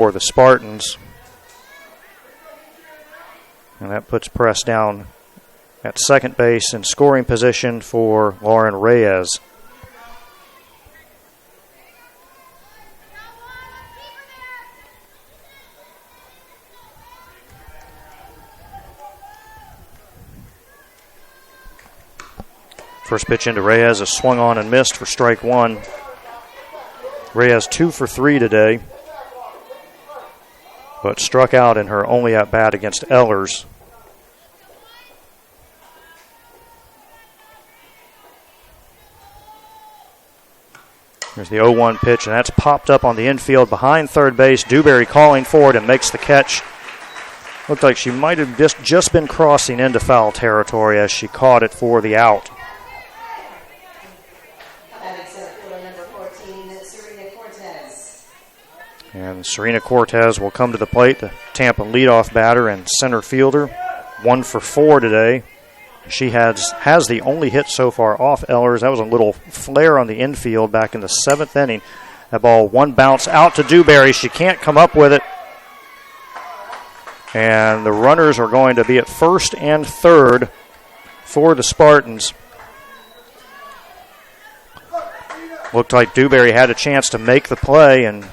for the Spartans. And that puts press down at second base in scoring position for Lauren Reyes. First pitch into Reyes is swung on and missed for strike one. Reyes 2 for 3 today, but struck out in her only at bat against Ehlers. There's the 0-1 pitch, and that's popped up on the infield behind third base. Dewberry calling for it and makes the catch. Looked like she might have just been crossing into foul territory as she caught it for the out. And Serena Cortez will come to the plate, the Tampa leadoff batter and center fielder. 1 for 4 today. She has the only hit so far off Ehlers. That was a little flare on the infield back in the 7th inning. That ball, one bounce out to Dewberry. She can't come up with it. And the runners are going to be at first and third for the Spartans. Looked like Dewberry had a chance to make the play and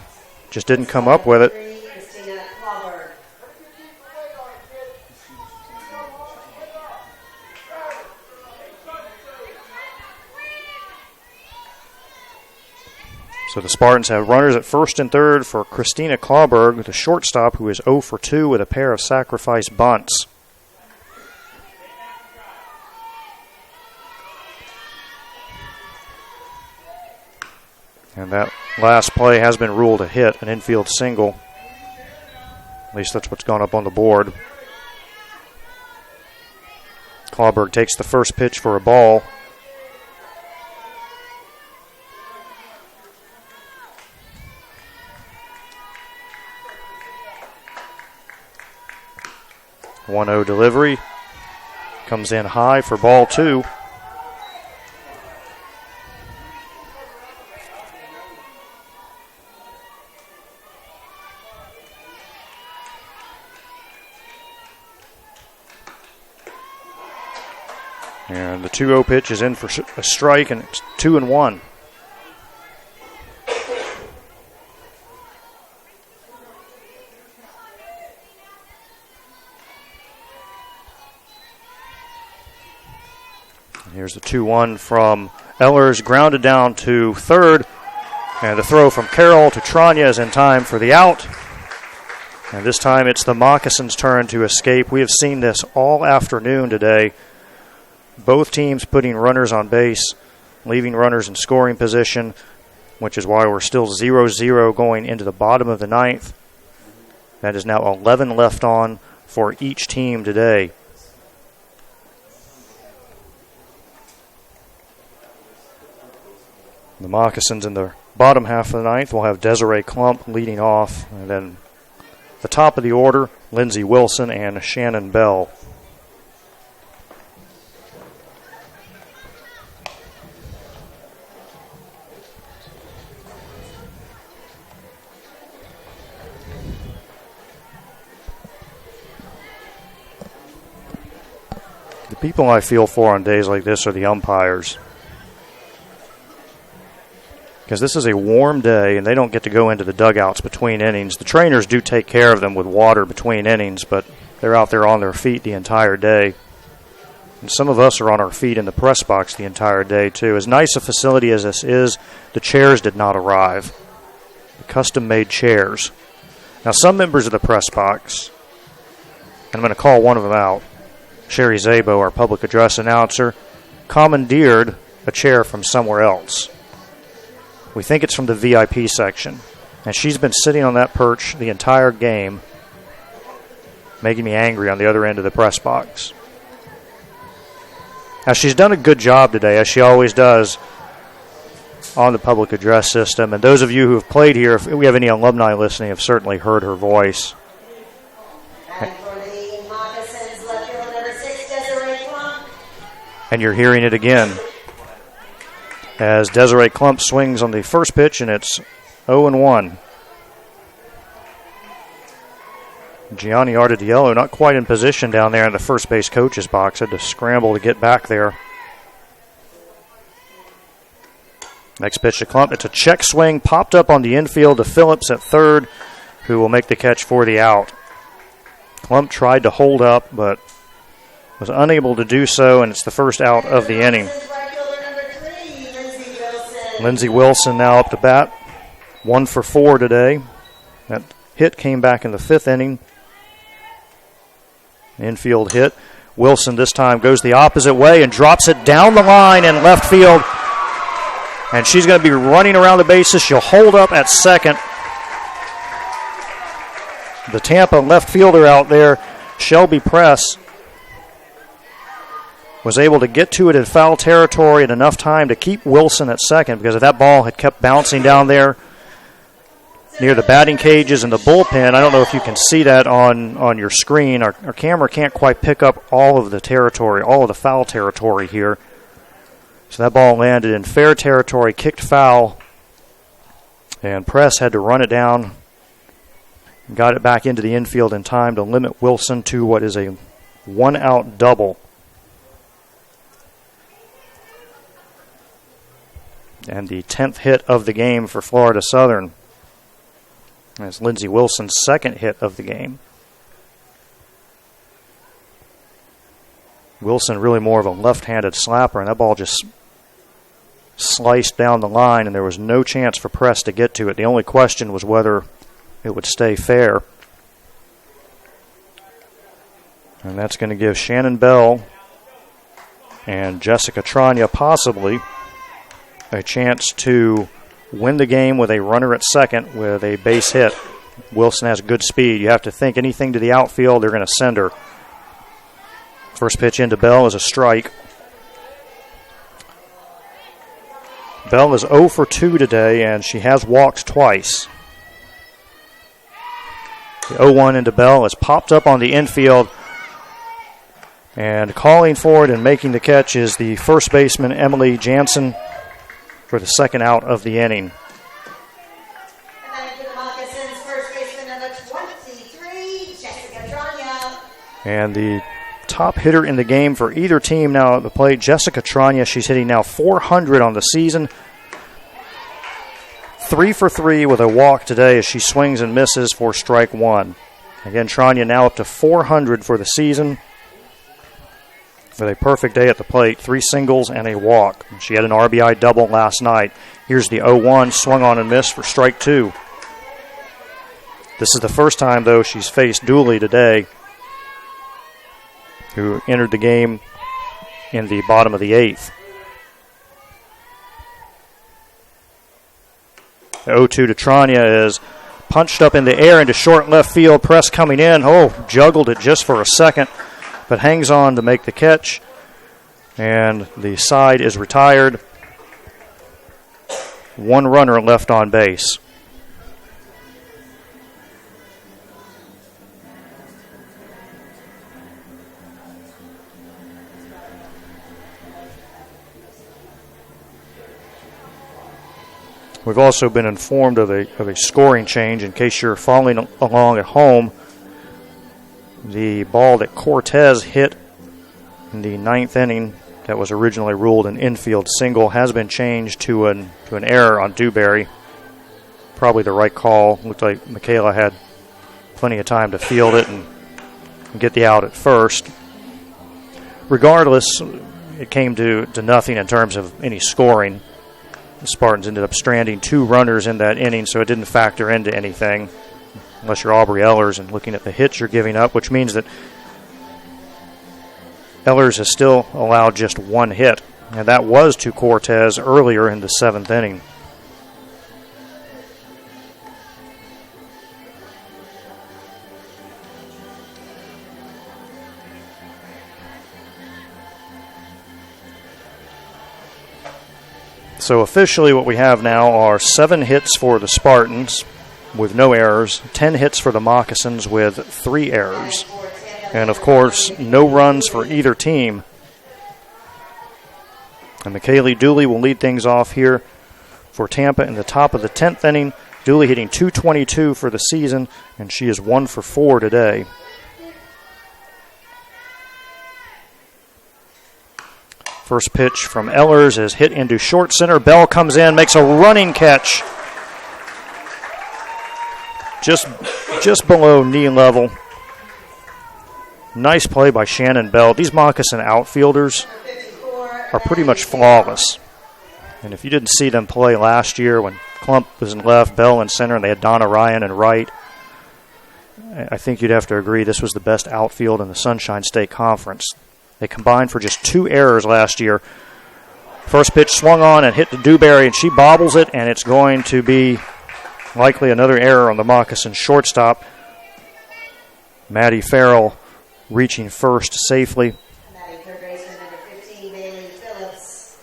just didn't come up with it. So the Spartans have runners at first and third for Christina Clauberg, the shortstop, who is 0 for 2 with a pair of sacrifice bunts. And that last play has been ruled a hit, an infield single. At least that's what's gone up on the board. Clauberg takes the first pitch for a ball. .1-0 delivery. Comes in high for ball 2. And the 2-0 pitch is in for a strike, and it's 2-1. Here's the 2-1 from Ehlers, grounded down to third. And the throw from Carroll to Tranya is in time for the out. And this time it's the Moccasins' turn to escape. We have seen this all afternoon today. Both teams putting runners on base, leaving runners in scoring position, which is why we're still 0-0 going into the bottom of the ninth. That is now 11 left on for each team today. The Moccasins in the bottom half of the ninth will have Desiree Klump leading off, and then the top of the order, Lindsey Wilson and Shannon Bell. The people I feel for on days like this are the umpires. Because this is a warm day and they don't get to go into the dugouts between innings. The trainers do take care of them with water between innings, but they're out there on their feet the entire day. And some of us are on our feet in the press box the entire day, too. As nice a facility as this is, the chairs did not arrive. The custom-made chairs. Now, some members of the press box, and I'm going to call one of them out, Sherry Zabo, our public address announcer, commandeered a chair from somewhere else. We think it's from the VIP section. And she's been sitting on that perch the entire game, making me angry on the other end of the press box. Now, she's done a good job today, as she always does, on the public address system. And those of you who have played here, if we have any alumni listening, have certainly heard her voice. And for the Moccasins, left field number 6, Desiree Klump. And you're hearing it again. As Desiree Klump swings on the first pitch, and it's 0-1. Gianni Artidiello not quite in position down there in the first base coach's box. Had to scramble to get back there. Next pitch to Klump. It's a check swing, popped up on the infield to Phillips at third, who will make the catch for the out. Klump tried to hold up, but was unable to do so, and it's the first out of the inning. Lindsey Wilson now up to bat. 1 for 4 today. That hit came back in the 5th inning. Infield hit. Wilson this time goes the opposite way and drops it down the line in left field. And she's going to be running around the bases. She'll hold up at second. The Tampa left fielder out there, Shelby Press, was able to get to it in foul territory in enough time to keep Wilson at second, because if that ball had kept bouncing down there near the batting cages and the bullpen, I don't know if you can see that on your screen. Our camera can't quite pick up all of the territory, all of the foul territory here. So that ball landed in fair territory, kicked foul, and Press had to run it down, got it back into the infield in time to limit Wilson to what is a 1-out double. And the 10th hit of the game for Florida Southern. That's Lindsey Wilson's 2nd hit of the game. Wilson really more of a left-handed slapper, and that ball just sliced down the line, and there was no chance for Press to get to it. The only question was whether it would stay fair. And that's going to give Shannon Bell and Jessica Trania possibly a chance to win the game with a runner at second with a base hit. Wilson has good speed. You have to think anything to the outfield, they're going to send her. First pitch into Bell is a strike. Bell is 0 for 2 today, and she has walked twice. The 0-1 into Bell is popped up on the infield, and calling for it and making the catch is the first baseman, Emily Jansen, for the 2nd out of the inning. And the top hitter in the game for either team now at the plate, Jessica Trania. She's hitting now 400 on the season. 3 for 3 with a walk today as she swings and misses for strike 1. Again, Trania now up to 400 for the season with a perfect day at the plate, 3 singles and a walk. She had an RBI double last night. Here's the 0-1, swung on and missed for strike 2. This is the first time, though, she's faced Dooley today, who entered the game in the bottom of the 8th. The 0-2 to Trania is punched up in the air into short left field. Press coming in. Juggled it just for a second, but hangs on to make the catch. And the side is retired. 1 runner left on base. We've also been informed of a scoring change. In case you're following along at home, the ball that Cortez hit in the 9th inning that was originally ruled an infield single has been changed to an error on Dewberry. Probably the right call. Looked like Michaela had plenty of time to field it and get the out at first. Regardless, it came to nothing in terms of any scoring. The Spartans ended up stranding 2 runners in that inning, so it didn't factor into anything unless you're Aubrey Ellers and looking at the hits you're giving up, which means that Ellers has still allowed just 1 hit, and that was to Cortez earlier in the 7th inning. So officially what we have now are 7 hits for the Spartans with no errors, 10 hits for the Moccasins with 3 errors. And, of course, no runs for either team. And McKaylee Dooley will lead things off here for Tampa in the top of the 10th inning Dooley hitting .222 for the season, and she is 1 for 4 today. First pitch from Ehlers is hit into short center. Bell comes in, makes a running catch just below knee level. Nice play by Shannon Bell. These Moccasin outfielders are pretty much flawless. And if you didn't see them play last year when Klump was in left, Bell in center, and they had Donna Ryan in right, I think you'd have to agree this was the best outfield in the Sunshine State Conference. They combined for just 2 errors last year. First pitch swung on and hit to Dewberry, and she bobbles it, and it's going to be likely another error on the Moccasin shortstop. Maddie Farrell reaching first safely. Batting third baseman number 15, Bailey Phillips.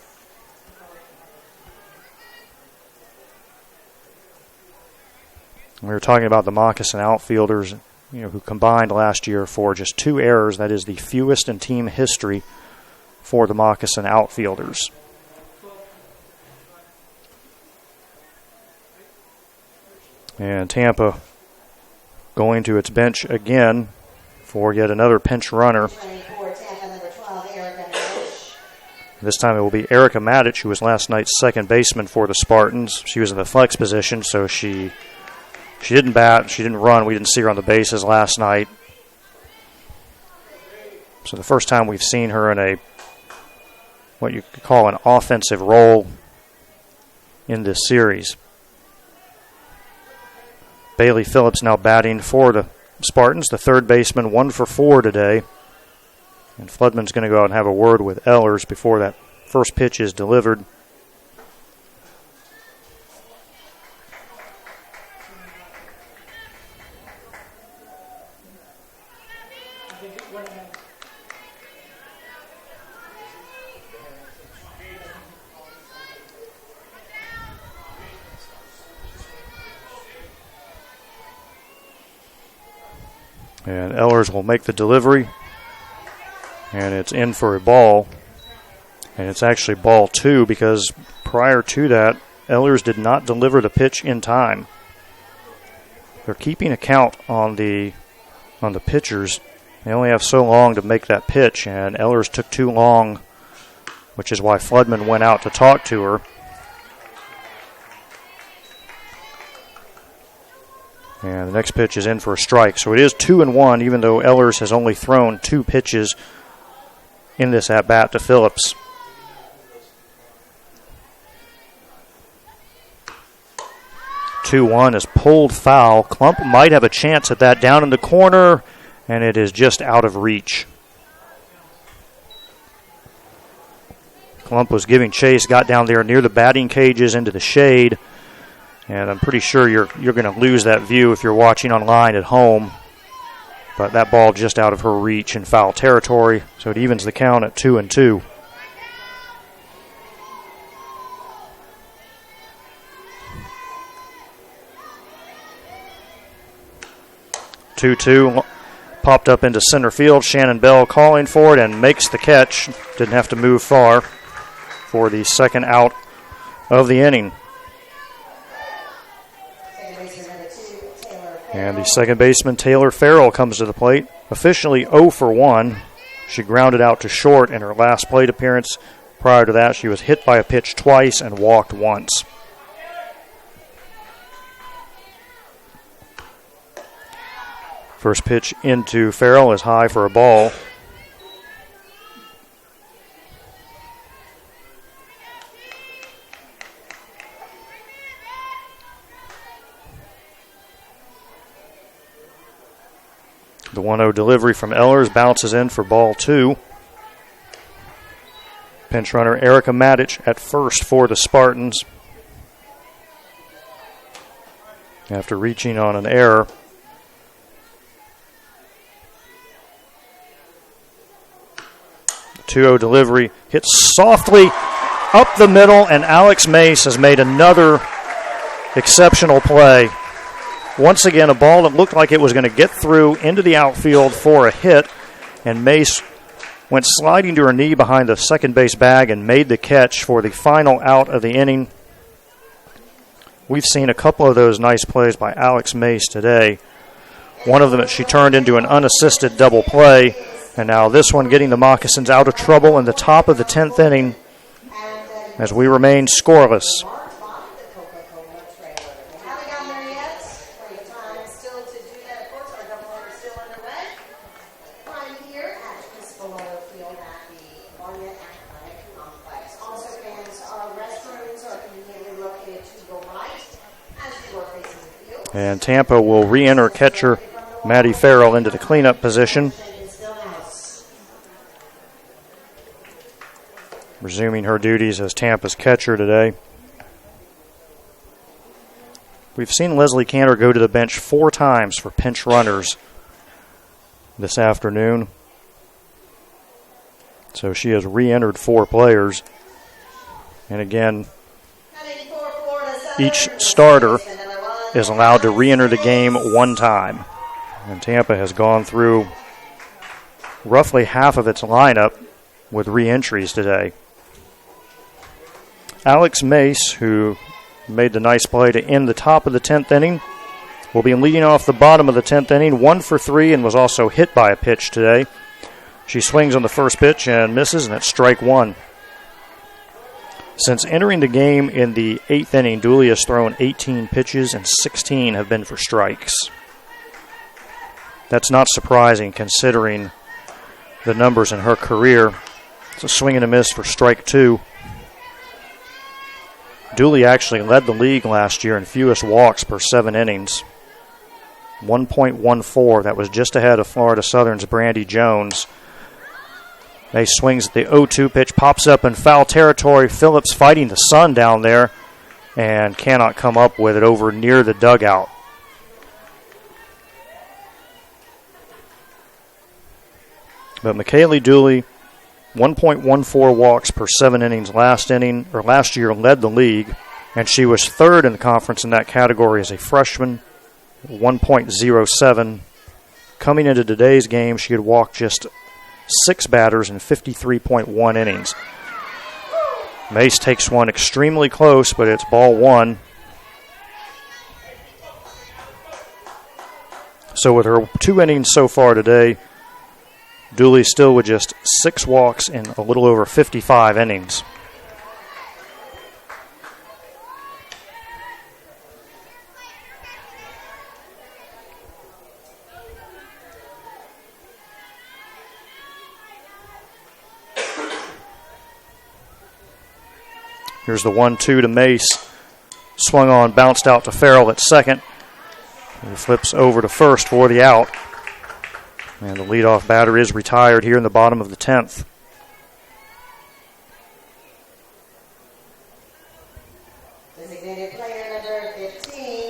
We were talking about the Moccasin outfielders, who combined last year for just 2 errors. That is the fewest in team history for the Moccasin outfielders. And Tampa going to its bench again for yet another pinch runner. 24, Tampa, number 12, Erica Matic. This time it will be Erica Matic, who was last night's second baseman for the Spartans. She was in the flex position, so she didn't bat, she didn't run. We didn't see her on the bases last night. So the first time we've seen her in a what you could call an offensive role in this series. Bailey Phillips now batting for the Spartans, the third baseman, 1 for 4 today. And Floodman's going to go out and have a word with Ehlers before that first pitch is delivered. And Ehlers will make the delivery. And it's in for a ball. And it's actually ball 2 because prior to that, Ehlers did not deliver the pitch in time. They're keeping a count on the pitchers. They only have so long to make that pitch, and Ehlers took too long, which is why Floodman went out to talk to her. And the next pitch is in for a strike. So it is 2-1, even though Ehlers has only thrown 2 pitches in this at-bat to Phillips. Two-1 is pulled foul. Klump might have a chance at that down in the corner, and it is just out of reach. Klump was giving chase, got down there near the batting cages into the shade. And I'm pretty sure you're going to lose that view if you're watching online at home. But that ball just out of her reach in foul territory, so it evens the count at 2-2. Two popped up into center field. Shannon Bell calling for it and makes the catch. Didn't have to move far for the second out of the inning. And the second baseman, Taylor Farrell, comes to the plate. Officially 0 for 1. She grounded out to short in her last plate appearance. Prior to that, she was hit by a pitch twice and walked once. First pitch into Farrell is high for a ball. The 1-0 delivery from Ehlers bounces in for ball 2. Pinch runner Erica Matic at first for the Spartans. After reaching on an error. The 2-0 delivery hits softly up the middle, and Alex Mace has made another exceptional play. Once again, a ball that looked like it was going to get through into the outfield for a hit, and Mace went sliding to her knee behind the second base bag and made the catch for the final out of the inning. We've seen a couple of those nice plays by Alex Mace today. One of them that she turned into an unassisted double play, and now this one getting the Moccasins out of trouble in the top of the 10th inning as we remain scoreless. And Tampa will re-enter catcher Maddie Farrell into the cleanup position. Resuming her duties as Tampa's catcher today. We've seen Leslie Cantor go to the bench 4 times for pinch runners this afternoon. So she has re-entered 4 players. And again, each starter is allowed to re-enter the game 1 time. And Tampa has gone through roughly half of its lineup with re-entries today. Alex Mace, who made the nice play to end the top of the 10th inning, will be leading off the bottom of the 10th inning, 1 for 3, and was also hit by a pitch today. She swings on the first pitch and misses, and it's strike 1. Since entering the game in the 8th inning, Dooley has thrown 18 pitches and 16 have been for strikes. That's not surprising considering the numbers in her career. It's a swing and a miss for strike 2. Dooley actually led the league last year in fewest walks per 7 innings. 1.14. That was just ahead of Florida Southern's Brandy Jones. Mace swings at the 0-2 pitch, pops up in foul territory. Phillips fighting the sun down there and cannot come up with it over near the dugout. But McKaylee Dooley, 1.14 walks per 7 innings last year, led the league, and she was 3rd in the conference in that category as a freshman, 1.07. Coming into today's game, she had walked just 6 batters in 53.1 innings. Mace takes one extremely close, but it's ball 1. So with her 2 innings so far today, Dooley still with just 6 walks in a little over 55 innings. Here's the 1-2 to Mace. Swung on, bounced out to Farrell at second. He flips over to first for the out. And the leadoff batter is retired here in the bottom of the 10th.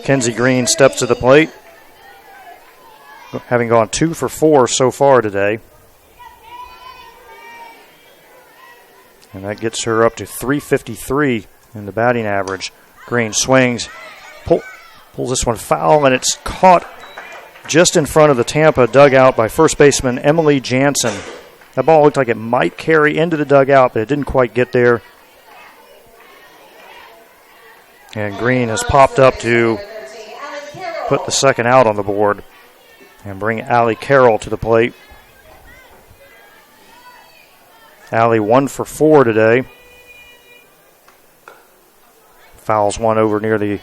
Kenzie Green steps to the plate, having gone 2 for 4 so far today. And that gets her up to 353 in the batting average. Green swings, pulls this one foul, and it's caught just in front of the Tampa dugout by first baseman Emily Jansen. That ball looked like it might carry into the dugout, but it didn't quite get there. And Green has popped up to put the second out on the board and bring Allie Carroll to the plate. Allie 1 for 4 today. Fouls one over near the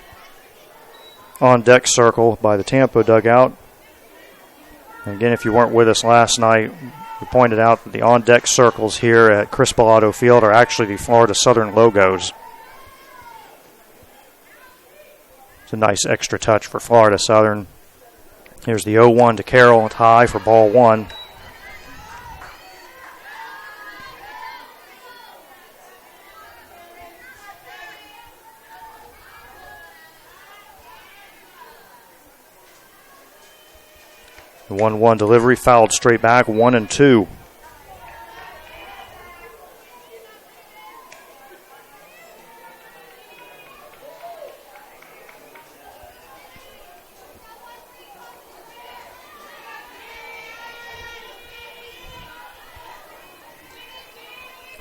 on-deck circle by the Tampa dugout. And again, if you weren't with us last night, we pointed out that the on-deck circles here at Chris Bellotto Field are actually the Florida Southern logos. It's a nice extra touch for Florida Southern. Here's the 0-1 to Carroll. It's high for ball 1. The 1-1 delivery fouled straight back, 1-2.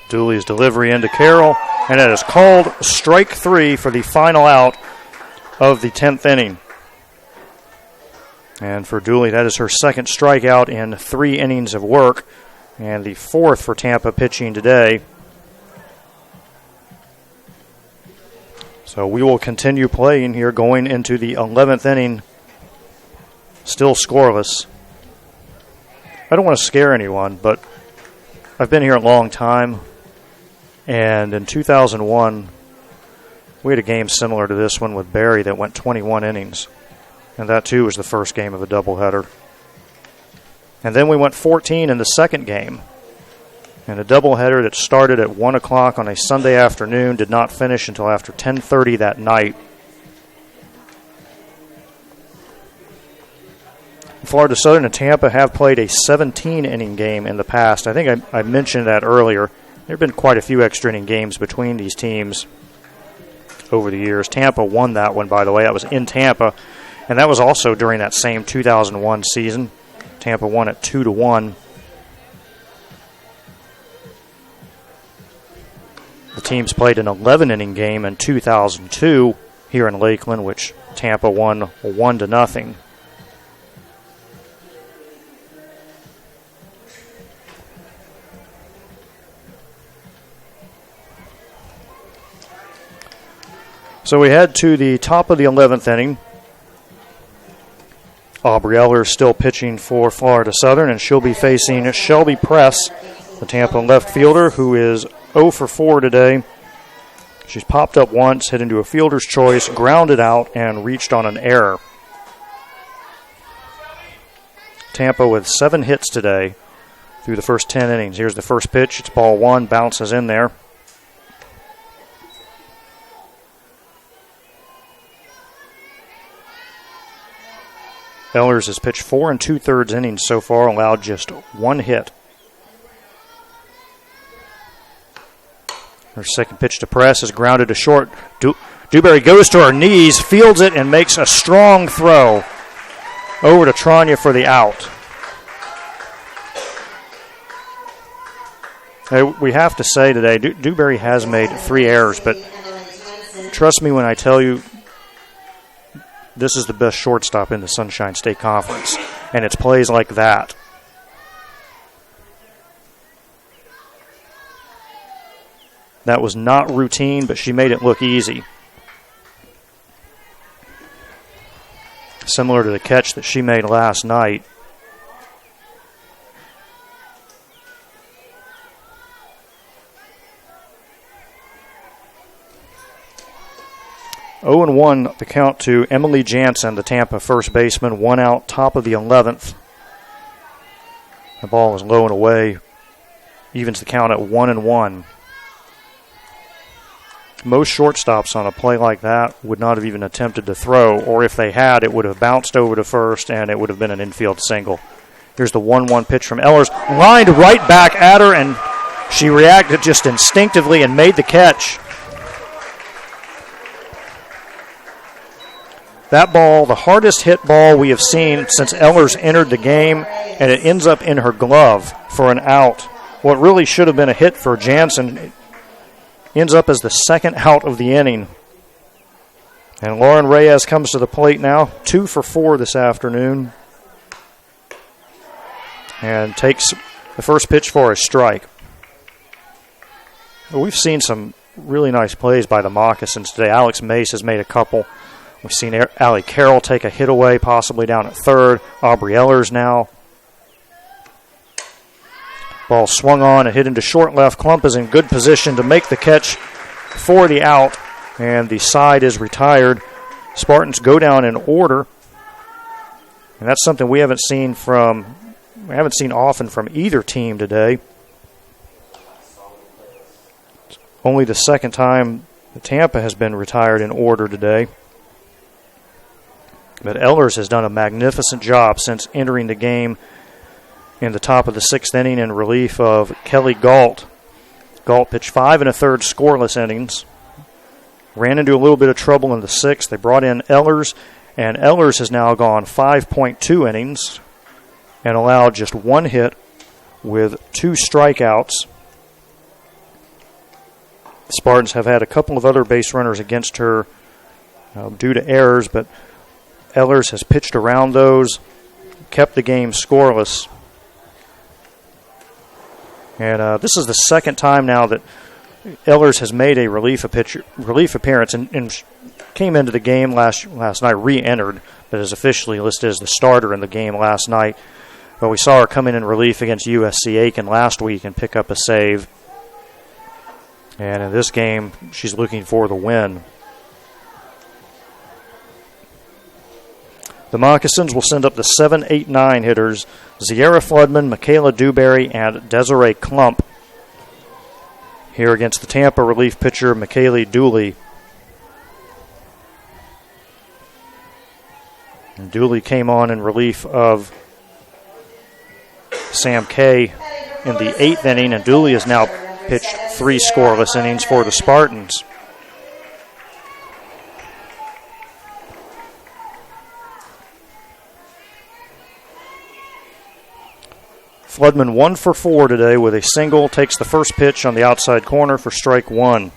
Dooley's delivery into Carroll, and it is called strike 3 for the final out of the 10th inning. And for Dooley, that is her second strikeout in 3 innings of work, and the 4th for Tampa pitching today. So we will continue playing here going into the 11th inning, still scoreless. I don't want to scare anyone, but I've been here a long time, and in 2001, we had a game similar to this one with Barry that went 21 innings, and that too was the first game of a doubleheader. And then we went 14 in the second game, and a doubleheader that started at 1 o'clock on a Sunday afternoon did not finish until after 10:30 that night. Florida Southern and Tampa have played a 17-inning game in the past. I think I mentioned that earlier. There have been quite a few extra-inning games between these teams over the years. Tampa won that one, by the way. That was in Tampa, and that was also during that same 2001 season. Tampa won it 2-1. The teams played an 11-inning game in 2002 here in Lakeland, which Tampa won 1-0. So we head to the top of the 11th inning. Aubrey Eller still pitching for Florida Southern, and she'll be facing Shelby Press, the Tampa left fielder, who is 0 for 4 today. She's popped up once, hit into a fielder's choice, grounded out, and reached on an error. Tampa with 7 hits today through the first 10 innings. Here's the first pitch. It's ball 1, bounces in there. Ellers has pitched 4 2/3 innings so far, allowed just 1 hit. Her second pitch to Press is grounded to short. Dewberry goes to her knees, fields it, and makes a strong throw over to Tranya for the out. We have to say today, Dewberry has made 3 errors, but trust me when I tell you, this is the best shortstop in the Sunshine State Conference, and it's plays like that. That was not routine, but she made it look easy. Similar to the catch that she made last night. Oh and 1 the count to Emily Jansen, the Tampa first baseman, 1 out, top of the 11th. The ball is low and away, evens the count at 1-1. Most shortstops on a play like that would not have even attempted to throw, or if they had, it would have bounced over to first and it would have been an infield single. Here's the 1-1 pitch from Ellers, lined right back at her, and she reacted just instinctively and made the catch. That ball, the hardest hit ball we have seen since Ellers entered the game, and it ends up in her glove for an out. What really should have been a hit for Jansen ends up as the second out of the inning. And Lauren Reyes comes to the plate now, 2 for 4 this afternoon, and takes the first pitch for a strike. We've seen some really nice plays by the Moccasins today. Alex Mace has made a couple. We've seen Allie Carroll take a hit away, possibly down at third. Aubrey Ellers now. Ball swung on and hit into short left. Klump is in good position to make the catch for the out, and the side is retired. Spartans go down in order, and that's something we haven't seen often from either team today. It's only the second time that Tampa has been retired in order today. But Ellers has done a magnificent job since entering the game in the top of the 6th inning in relief of Kelly Galt. Galt pitched 5 1/3 scoreless innings. Ran into a little bit of trouble in the 6th. They brought in Ellers, and Ellers has now gone 5.2 innings and allowed just 1 hit with 2 strikeouts. The Spartans have had a couple of other base runners against her due to errors, but Ehlers has pitched around those, kept the game scoreless. And this is the second time now that Ehlers has made a relief appearance and came into the game last night, re-entered, but is officially listed as the starter in the game last night. But we saw her come in relief against USC Aiken last week and pick up a save. And in this game, she's looking for the win. The Moccasins will send up the 7, 8, 9 hitters, Sierra Floodman, Michaela Dewberry, and Desiree Klump. Here against the Tampa relief pitcher, McKaylee Dooley. And Dooley came on in relief of Sam Kay in the 8th inning, and Dooley has now pitched 3 scoreless innings for the Spartans. Floodman 1 for 4 today with a single, takes the first pitch on the outside corner for strike 1.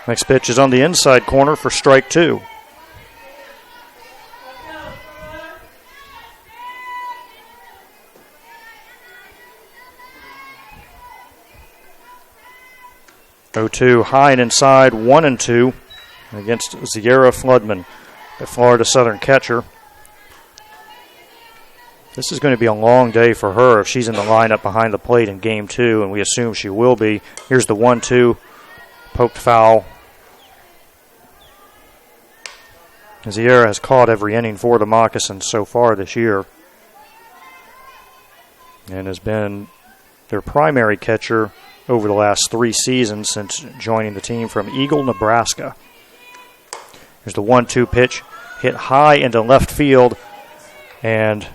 Next pitch is on the inside corner for strike 2. Oh-2 high and inside, 1-2 against Sierra Floodman, the Florida Southern catcher. This is going to be a long day for her if she's in the lineup behind the plate in Game 2, and we assume she will be. Here's the 1-2, poked foul. Sierra has caught every inning for the Moccasins so far this year and has been their primary catcher over the last 3 seasons since joining the team from Eagle, Nebraska. Here's the 1-2 pitch, hit high into left field, and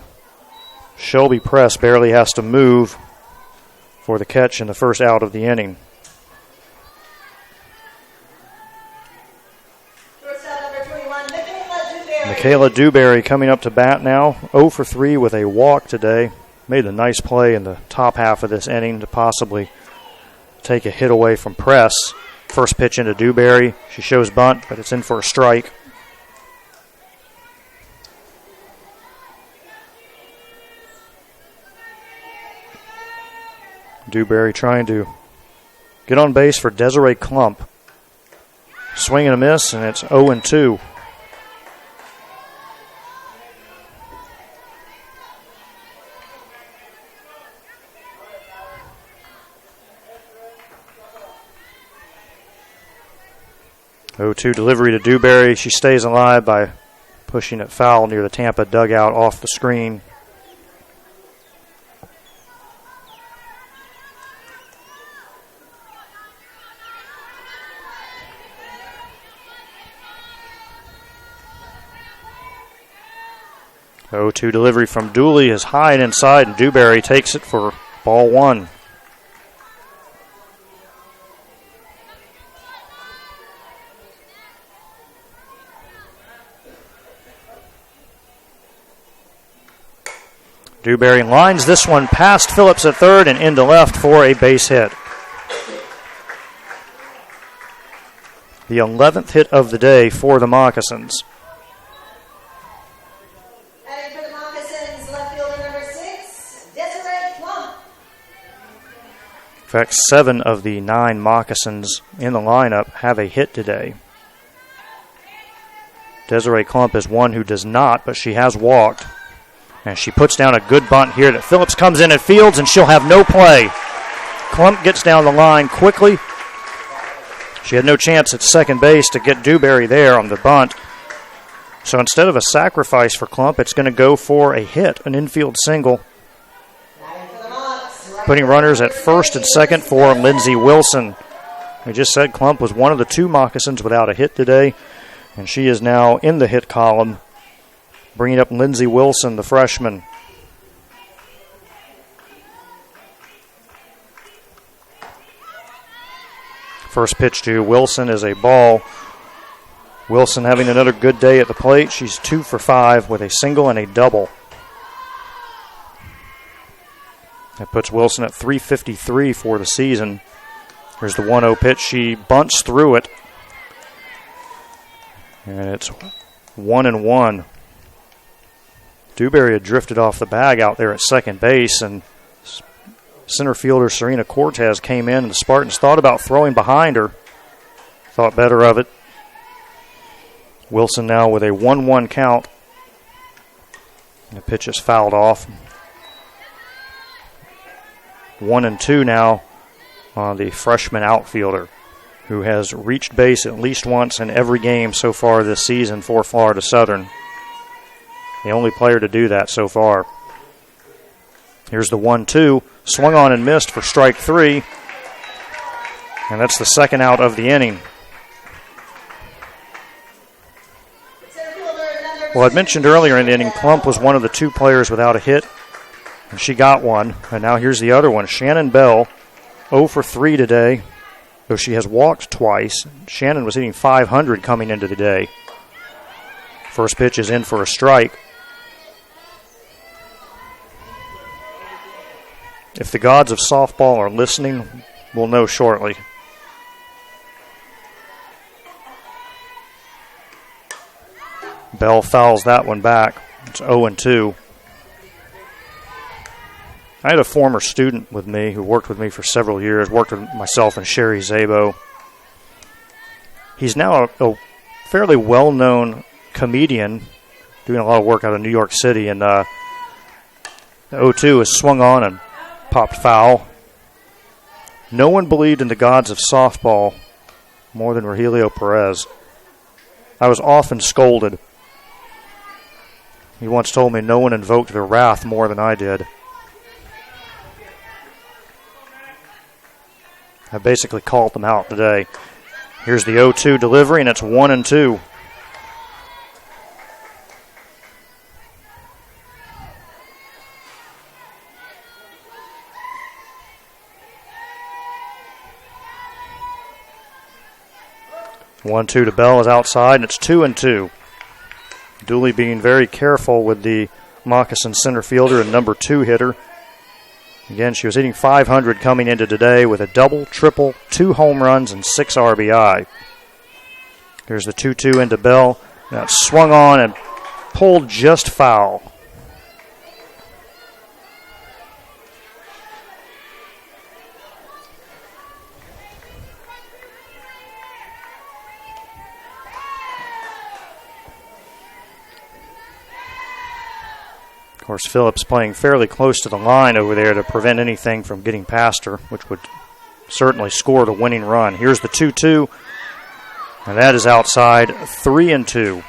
Shelby Press barely has to move for the catch in the first out of the inning. Michaela Dewberry coming up to bat now, 0 for 3 with a walk today. Made a nice play in the top half of this inning to possibly take a hit away from Press. First pitch into Dewberry. She shows bunt, but it's in for a strike. Dewberry trying to get on base for Desiree Klump. Swing and a miss, and it's 0-2. Oh-2 delivery to Dewberry. She stays alive by pushing it foul near the Tampa dugout off the screen. Oh-2 delivery from Dooley is high and inside, and Dewberry takes it for ball 1. Dewberry lines this one past Phillips at third and into left for a base hit. The 11th hit of the day for the Moccasins. Heading for the Moccasins, left fielder number 6, Desiree Klump. In fact, 7 of the 9 Moccasins in the lineup have a hit today. Desiree Klump is one who does not, but she has walked. And she puts down a good bunt here that Phillips comes in and fields, and she'll have no play. Klump gets down the line quickly. She had no chance at second base to get Dewberry there on the bunt. So instead of a sacrifice for Klump, it's going to go for a hit, an infield single. Putting runners at first and second for Lindsey Wilson. We just said Klump was one of the 2 Moccasins without a hit today, and she is now in the hit column, bringing up Lindsey Wilson, the freshman. First pitch to Wilson is a ball Wilson having another good day at the plate. She's 2 for 5 with a single and a double. That puts Wilson at 353 for the season. Here's the 1-0 pitch. She bunts through it. And it's 1-1. Dewberry had drifted off the bag out there at second base, and center fielder Serena Cortez came in, and the Spartans thought about throwing behind her. Thought better of it. Wilson now with a 1-1 count. And the pitch is fouled off. 1-2 now on the freshman outfielder, who has reached base at least once in every game so far this season for Florida Southern. The only player to do that so far. Here's the 1-2. Swung on and missed for strike 3. And that's the second out of the inning. Well, I'd mentioned earlier in the inning, Klump was one of the 2 players without a hit, and she got one. And now here's the other one. Shannon Bell, 0 for 3 today, though she has walked twice. Shannon was hitting .500 coming into the day. First pitch is in for a strike. If the gods of softball are listening, we'll know shortly. Bell fouls that one back. It's 0-2. I had a former student with me who worked with me for several years, worked with myself and Sherry Zabo. He's now a fairly well-known comedian doing a lot of work out of New York City, and the 0-2 is swung on and popped foul. No one believed in the gods of softball more than Rogelio Perez. I was often scolded. He once told me no one invoked their wrath more than I did. I basically called them out today. Here's the 0-2 delivery, and it's 1-2. One-two to Bell is outside, and it's 2-2. Dooley being very careful with the Moccasin center fielder and number 2 hitter. Again, she was hitting .500 coming into today with a double, triple, 2 home runs, and 6 RBI. Here's the 2-2 into Bell. Now it's swung on and pulled just foul. Of course, Phillips playing fairly close to the line over there to prevent anything from getting past her, which would certainly score the winning run. Here's the 2-2, and that is outside, 3-2.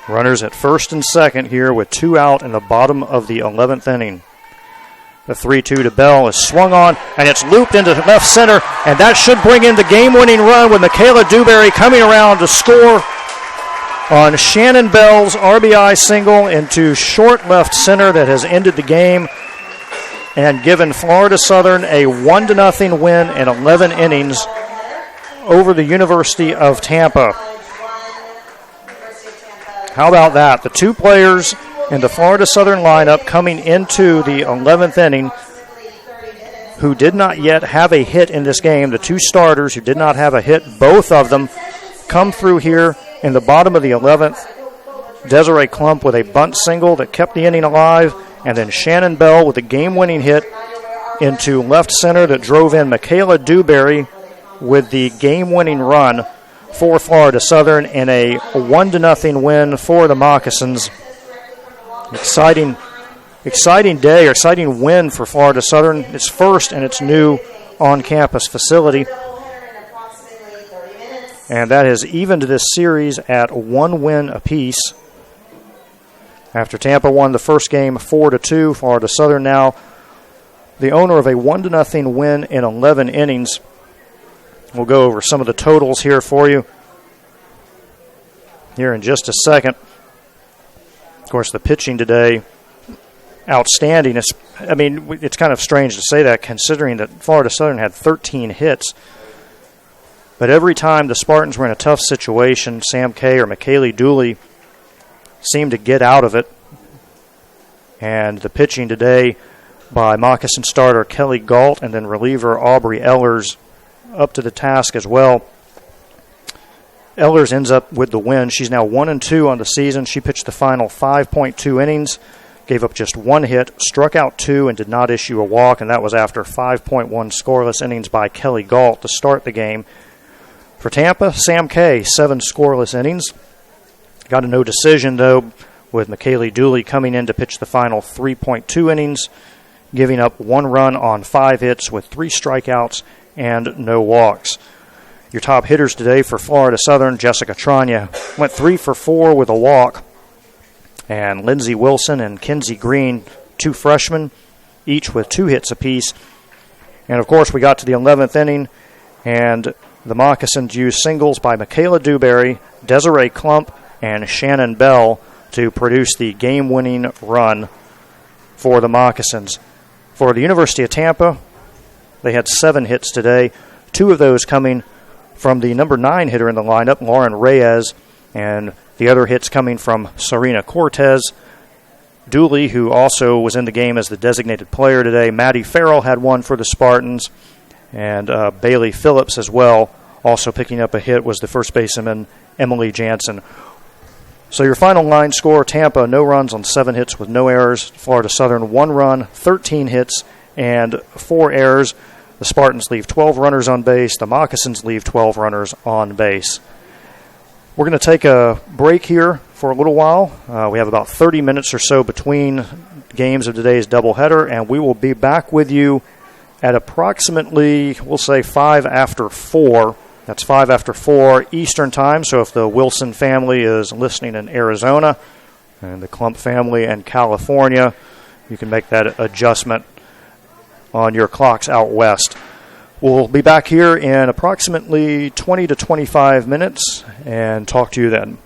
Runners at first and second here with 2 out in the bottom of the 11th inning. The 3-2 to Bell is swung on, and it's looped into left center, and that should bring in the game-winning run with Michaela Dewberry coming around to score on Shannon Bell's RBI single into short left center that has ended the game and given Florida Southern a 1-0 win in 11 innings over the University of Tampa. How about that? The 2 players in the Florida Southern lineup coming into the 11th inning who did not yet have a hit in this game. The 2 starters who did not have a hit, both of them come through here in the bottom of the 11th. Desiree Klump with a bunt single that kept the inning alive, and then Shannon Bell with a game-winning hit into left center that drove in Michaela Dewberry with the game-winning run for Florida Southern in a 1-0 win for the Moccasins. Exciting day, or exciting win for Florida Southern. It's first in its new on-campus facility. And that has evened this series at 1 win apiece. After Tampa won the first game 4-2, Florida Southern now the owner of a 1-0 win in 11 innings. We'll go over some of the totals here for you here in just a second. Of course, the pitching today outstanding. It's kind of strange to say that considering that Florida Southern had 13 hits. But every time the Spartans were in a tough situation, Sam Kay or McKaylee Dooley seemed to get out of it. And the pitching today by Moccasin starter Kelly Galt and then reliever Aubrey Ellers up to the task as well. Ellers ends up with the win. She's now 1-2 on the season. She pitched the final 5.2 innings, gave up just one hit, struck out 2, and did not issue a walk, and that was after 5.1 scoreless innings by Kelly Galt to start the game. For Tampa, Sam Kay, 7 scoreless innings. Got a no decision, though, with McKaylee Dooley coming in to pitch the final 3.2 innings, giving up 1 run on 5 hits with 3 strikeouts and no walks. Your top hitters today for Florida Southern, Jessica Tranya went 3 for 4 with a walk, and Lindsey Wilson and Kinsey Green, 2 freshmen, each with 2 hits apiece. And, of course, we got to the 11th inning, and the Moccasins used singles by Michaela Dewberry, Desiree Klump, and Shannon Bell to produce the game-winning run for the Moccasins. For the University of Tampa, they had 7 hits today, 2 of those coming from the number 9 hitter in the lineup, Lauren Reyes, and the other hits coming from Serena Cortez. Dooley, who also was in the game as the designated player today. Maddie Farrell had 1 for the Spartans, and Bailey Phillips as well. Also picking up a hit was the first baseman, Emily Jansen. So your final line score, Tampa, no runs on 7 hits with no errors. Florida Southern, 1 run, 13 hits, and 4 errors. The Spartans leave 12 runners on base. The Moccasins leave 12 runners on base. We're going to take a break here for a little while. We have about 30 minutes or so between games of today's doubleheader, and we will be back with you at approximately, we'll say, 5 after 4. That's 5 after 4 Eastern time, so if the Wilson family is listening in Arizona and the Klump family in California, you can make that adjustment on your clocks out west. We'll be back here in approximately 20 to 25 minutes and talk to you then.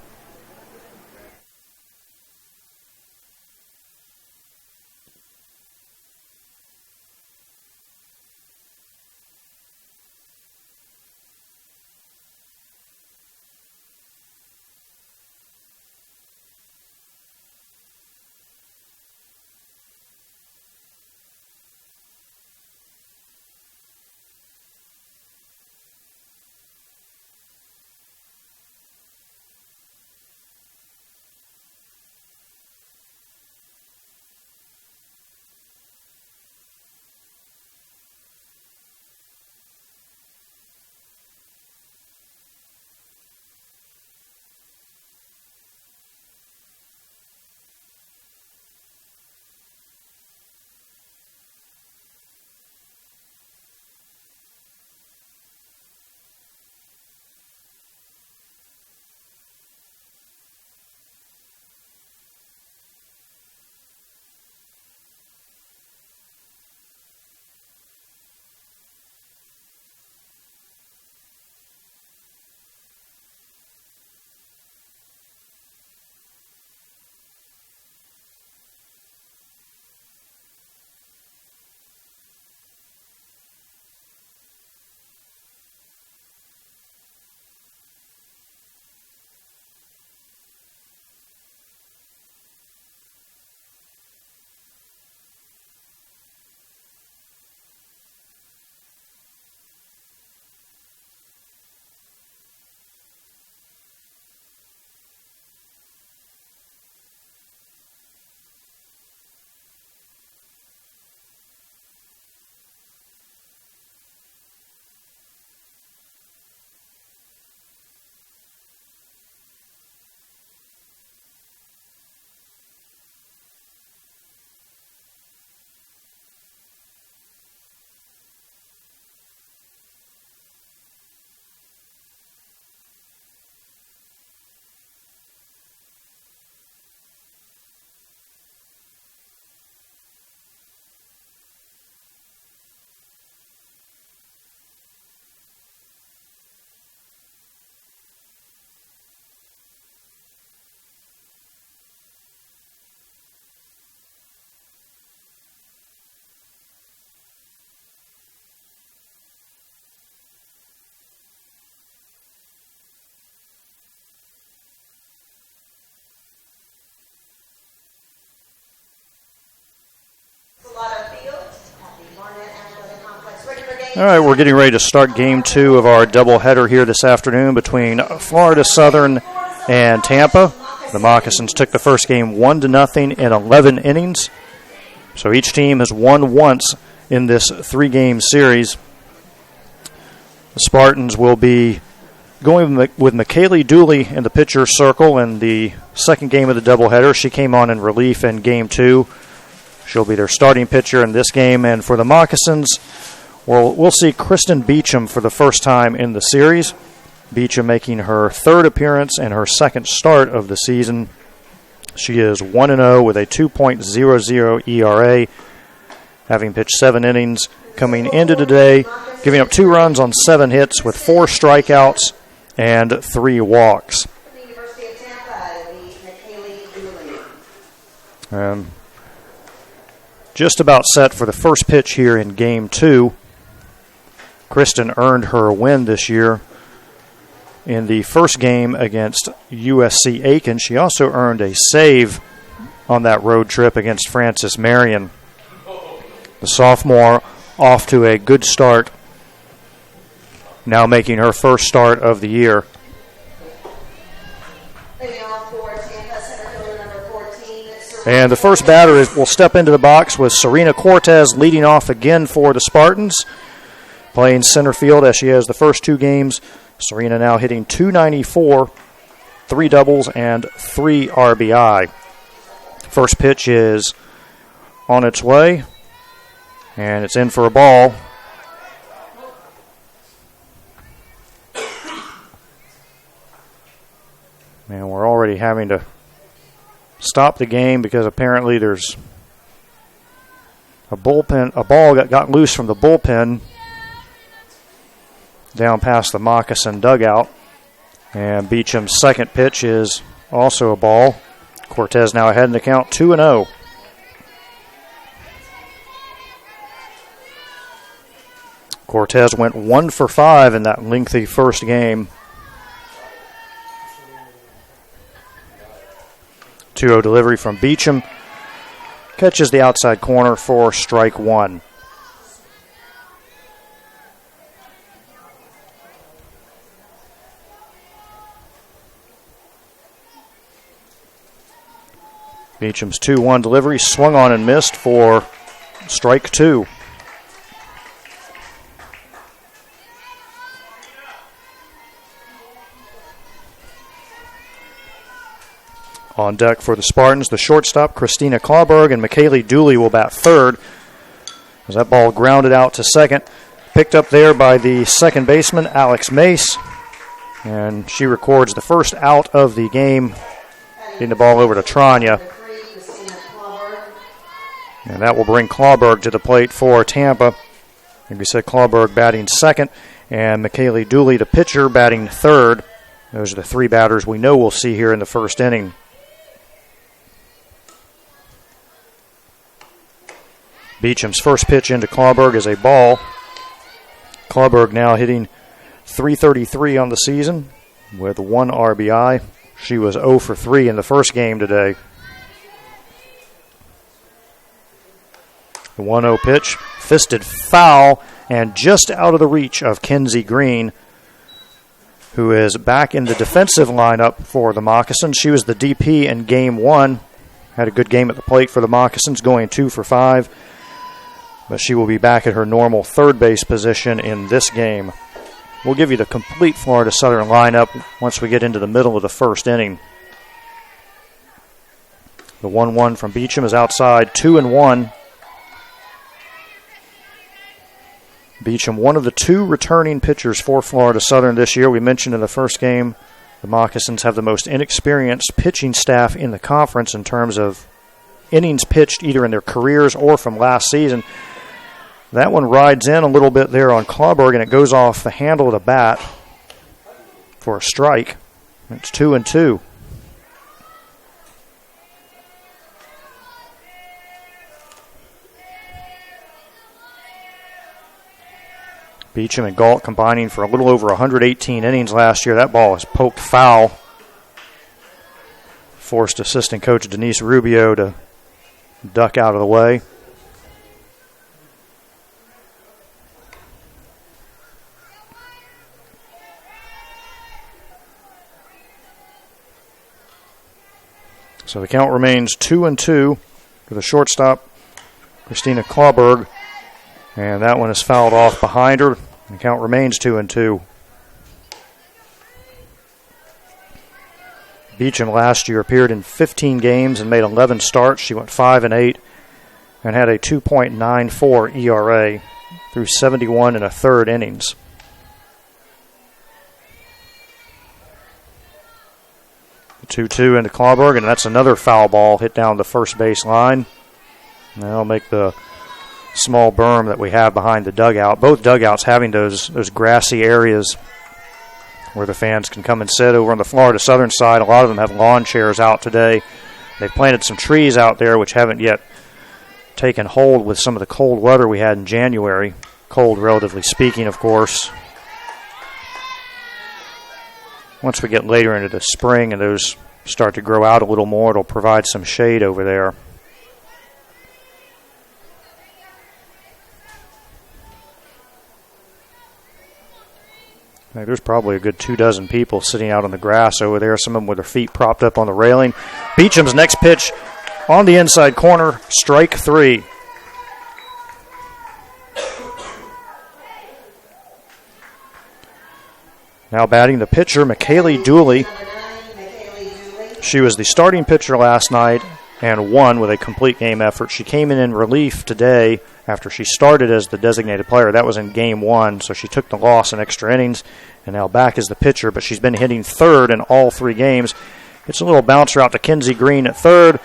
All right, we're getting ready to start game 2 of our doubleheader here this afternoon between Florida Southern and Tampa. The Moccasins took the first game 1-0 in 11 innings. So each team has won once in this 3-game series. The Spartans will be going with McKaylee Dooley in the pitcher circle in the second game of the doubleheader. She came on in relief in game 2. She'll be their starting pitcher in this game. And for the Moccasins, we'll see Kristen Beecham for the first time in the series. Beecham making her third appearance and her second start of the season. She is 1-0 with a 2.00 ERA, having pitched 7 innings, coming into today, giving up 2 runs on 7 hits with 4 strikeouts and 3 walks. University of Tampa, Dooley. Just about set for the first pitch here in game 2. Kristen earned her win this year in the first game against USC Aiken. She also earned a save on that road trip against Francis Marion. The sophomore off to a good start, now making her first start of the year. And the first batter will step into the box with Serena Cortez leading off again for the Spartans, playing center field as she has the first 2 games. Serena now hitting .294, 3 doubles, and 3 RBI. First pitch is on its way, and it's in for a ball. And we're already having to stop the game because apparently there's a ball got loose from the bullpen down past the Moccasin dugout. And Beecham's second pitch is also a ball. Cortez now ahead in the count, 2-0. Cortez went 1 for 5 in that lengthy first game. 2-0 delivery from Beecham. Catches the outside corner for strike 1. Beecham's 2-1 delivery swung on and missed for strike 2. On deck for the Spartans, the shortstop, Christina Clawberg, and McKaylee Dooley will bat third. As that ball grounded out to second. Picked up there by the second baseman, Alex Mace. And she records the first out of the game, getting the ball over to Tranya. And that will bring Clawberg to the plate for Tampa. Like we said, Clawberg batting second, and McKaylee Dooley, the pitcher, batting third. Those are the 3 batters we know we'll see here in the first inning. Beecham's first pitch into Clawberg is a ball. Clawberg now hitting .333 on the season with 1 RBI. She was 0 for 3 in the first game today. The 1-0 pitch, fisted foul, and just out of the reach of Kenzie Green, who is back in the defensive lineup for the Moccasins. She was the DP in game 1. Had a good game at the plate for the Moccasins, going 2 for 5. But she will be back at her normal third base position in this game. We'll give you the complete Florida Southern lineup once we get into the middle of the first inning. The 1-1 from Beecham is outside, 2-1. Beecham, one of the 2 returning pitchers for Florida Southern this year. We mentioned in the first game, the Moccasins have the most inexperienced pitching staff in the conference in terms of innings pitched either in their careers or from last season. That one rides in a little bit there on Clawberg, and it goes off the handle of the bat for a strike. It's 2-2. Beecham and Galt combining for a little over 118 innings last year. That ball is poked foul. Forced assistant coach Denise Rubio to duck out of the way. So the count remains 2-2 for the shortstop, Christina Clauberg. And that one is fouled off behind her. The count remains 2-2. Beecham last year appeared in 15 games and made 11 starts. She went 5-8 and had a 2.94 ERA through 71 1/3 innings. The 2-2 into Clauberg, and that's another foul ball hit down the first base line. That'll make the small berm that we have behind the dugout. Both dugouts having those grassy areas where the fans can come and sit. Over on the Florida Southern side, a lot of them have lawn chairs out today. They've planted some trees out there which haven't yet taken hold with some of the cold weather we had in January. Cold, relatively speaking, of course. Once we get later into the spring and those start to grow out a little more, it'll provide some shade over there. There's probably a good 24 people sitting out on the grass over there, some of them with their feet propped up on the railing. Beecham's next pitch on the inside corner, strike 3. Now batting the pitcher, McKaylee Dooley. She was the starting pitcher last night and won with a complete game effort. She came in relief today after she started as the designated player. That was in game 1, so she took the loss in extra innings and now back as the pitcher, but she's been hitting third in all 3 games. It's a little bouncer out to Kinsey Green at third,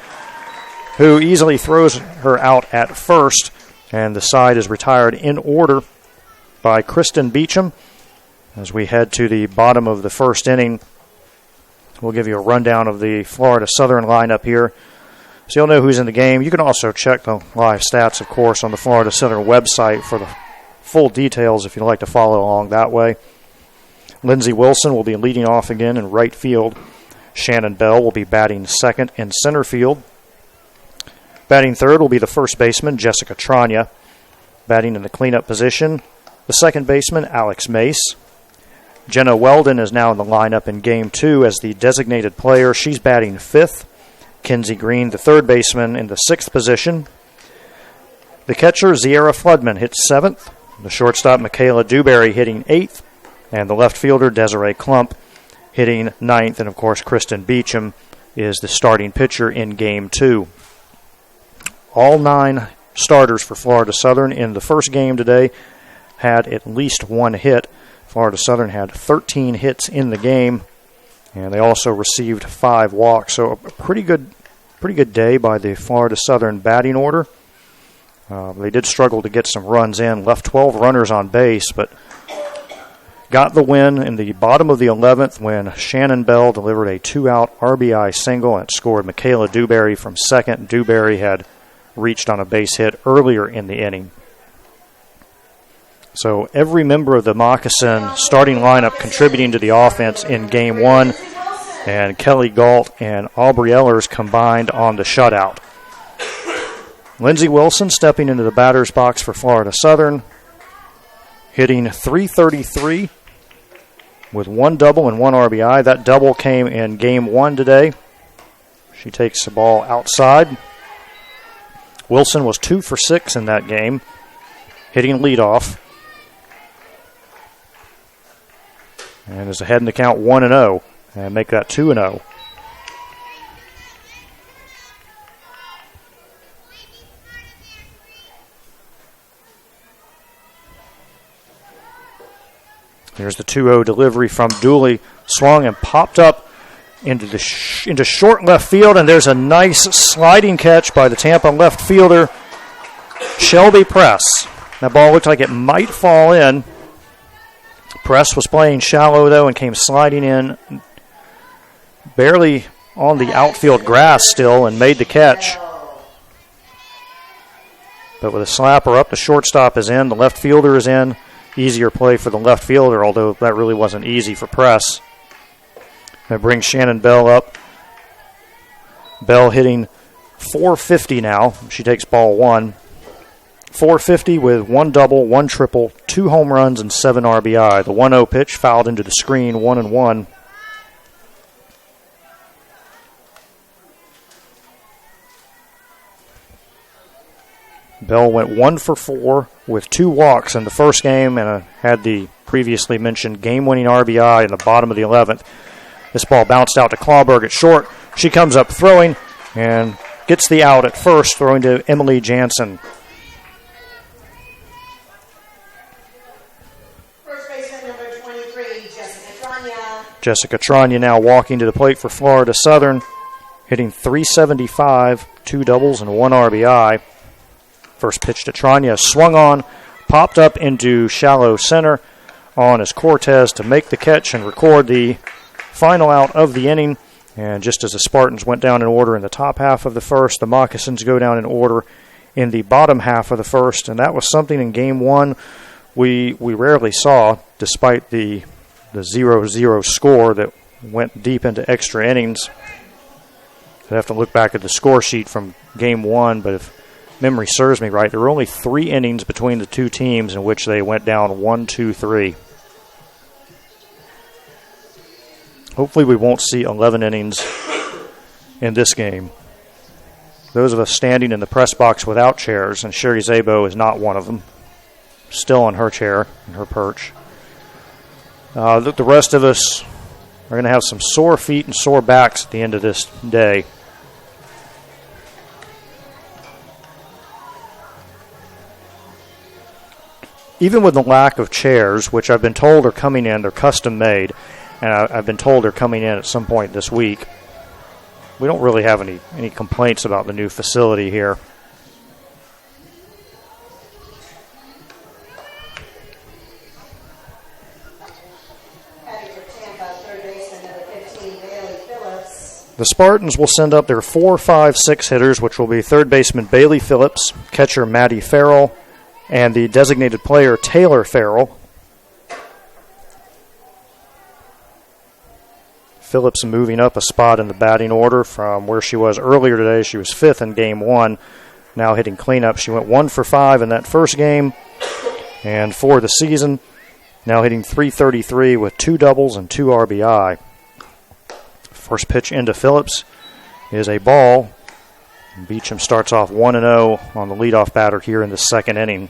who easily throws her out at first, and the side is retired in order by Kristen Beecham. As we head to the bottom of the first inning, we'll give you a rundown of the Florida Southern lineup here, so you'll know who's in the game. You can also check the live stats, of course, on the Florida Southern website for the full details if you'd like to follow along that way. Lindsey Wilson will be leading off again in right field. Shannon Bell will be batting second in center field. Batting third will be the first baseman, Jessica Trania. Batting in the cleanup position, the second baseman, Alex Mace. Jenna Weldon is now in the lineup in Game 2 as the designated player. She's batting fifth. Kinsey Green, the third baseman, in the sixth position. The catcher, Ziera Floodman, hits seventh. The shortstop, Michaela Dewberry, hitting eighth. And the left fielder, Desiree Klump, hitting ninth. And, of course, Kristen Beecham is the starting pitcher in Game 2. All 9 starters for Florida Southern in the first game today had at least one hit. Florida Southern had 13 hits in the game, and they also received 5 walks. So a pretty good day by the Florida Southern batting order. They did struggle to get some runs in, left 12 runners on base, but got the win in the bottom of the 11th when Shannon Bell delivered a 2-out RBI single and scored Michaela Dewberry from second. Dewberry had reached on a base hit earlier in the inning. So every member of the Moccasin starting lineup contributing to the offense in Game 1, and Kelly Galt and Aubrey Ellers combined on the shutout. Lindsey Wilson stepping into the batter's box for Florida Southern, hitting .333 with 1 double and 1 RBI. That double came in Game 1 today. She takes the ball outside. Wilson was 2 for 6 in that game, hitting leadoff. And is ahead in the count 1-0 and make that 2-0. Here's the 2-0 delivery from Dooley. Swung and popped up into short left field, and there's a nice sliding catch by the Tampa left fielder, Shelby Press. That ball looked like it might fall in. Press was playing shallow, though, and came sliding in barely on the outfield grass still and made the catch. But with a slapper up, the shortstop is in, the left fielder is in. Easier play for the left fielder, although that really wasn't easy for Press. That brings Shannon Bell up. Bell hitting .450 now. She takes ball 1. .450 with 1 double, 1 triple, 2 home runs, and 7 RBI. The 1-0 pitch fouled into the screen, 1-1. Bell went 1 for 4 with 2 walks in the first game and had the previously mentioned game-winning RBI in the bottom of the 11th. This ball bounced out to Clawberg at short. She comes up throwing and gets the out at first, throwing to Emily Jansen. First baseman number 23, Jessica Tranya. Jessica Tranya now walking to the plate for Florida Southern, hitting .375, 2 doubles and 1 RBI. First pitch to Tranya, swung on, popped up into shallow center on is Cortez to make the catch and record the final out of the inning. And just as the Spartans went down in order in the top half of the first, the Moccasins go down in order in the bottom half of the first. And that was something in Game 1 we rarely saw, despite the 0-0 score that went deep into extra innings. I have to look back at the score sheet from Game 1, but if memory serves me right, there were only 3 innings between the two teams in which they went down 1-2-3. Hopefully we won't see 11 innings in this game. Those of us standing in the press box without chairs, and Sherry Szabo is not one of them, still on her chair, in her perch. The rest of us are going to have some sore feet and sore backs at the end of this day. Even with the lack of chairs, which I've been told are coming in, they're custom made, and I've been told they're coming in at some point this week, we don't really have any complaints about the new facility here. Tampa, third baseman number 15, Bailey Phillips. The Spartans will send up their 4, 5, 6 hitters, which will be third baseman Bailey Phillips, catcher Maddie Farrell, and the designated player Taylor Farrell. Phillips moving up a spot in the batting order from where she was earlier today. She was 5th in Game 1, now hitting cleanup. She went 1 for 5 in that first game, and for the season, now hitting .333 with 2 doubles and 2 RBI. First pitch into Phillips is a ball. Beecham starts off 1-0 on the leadoff batter here in the second inning.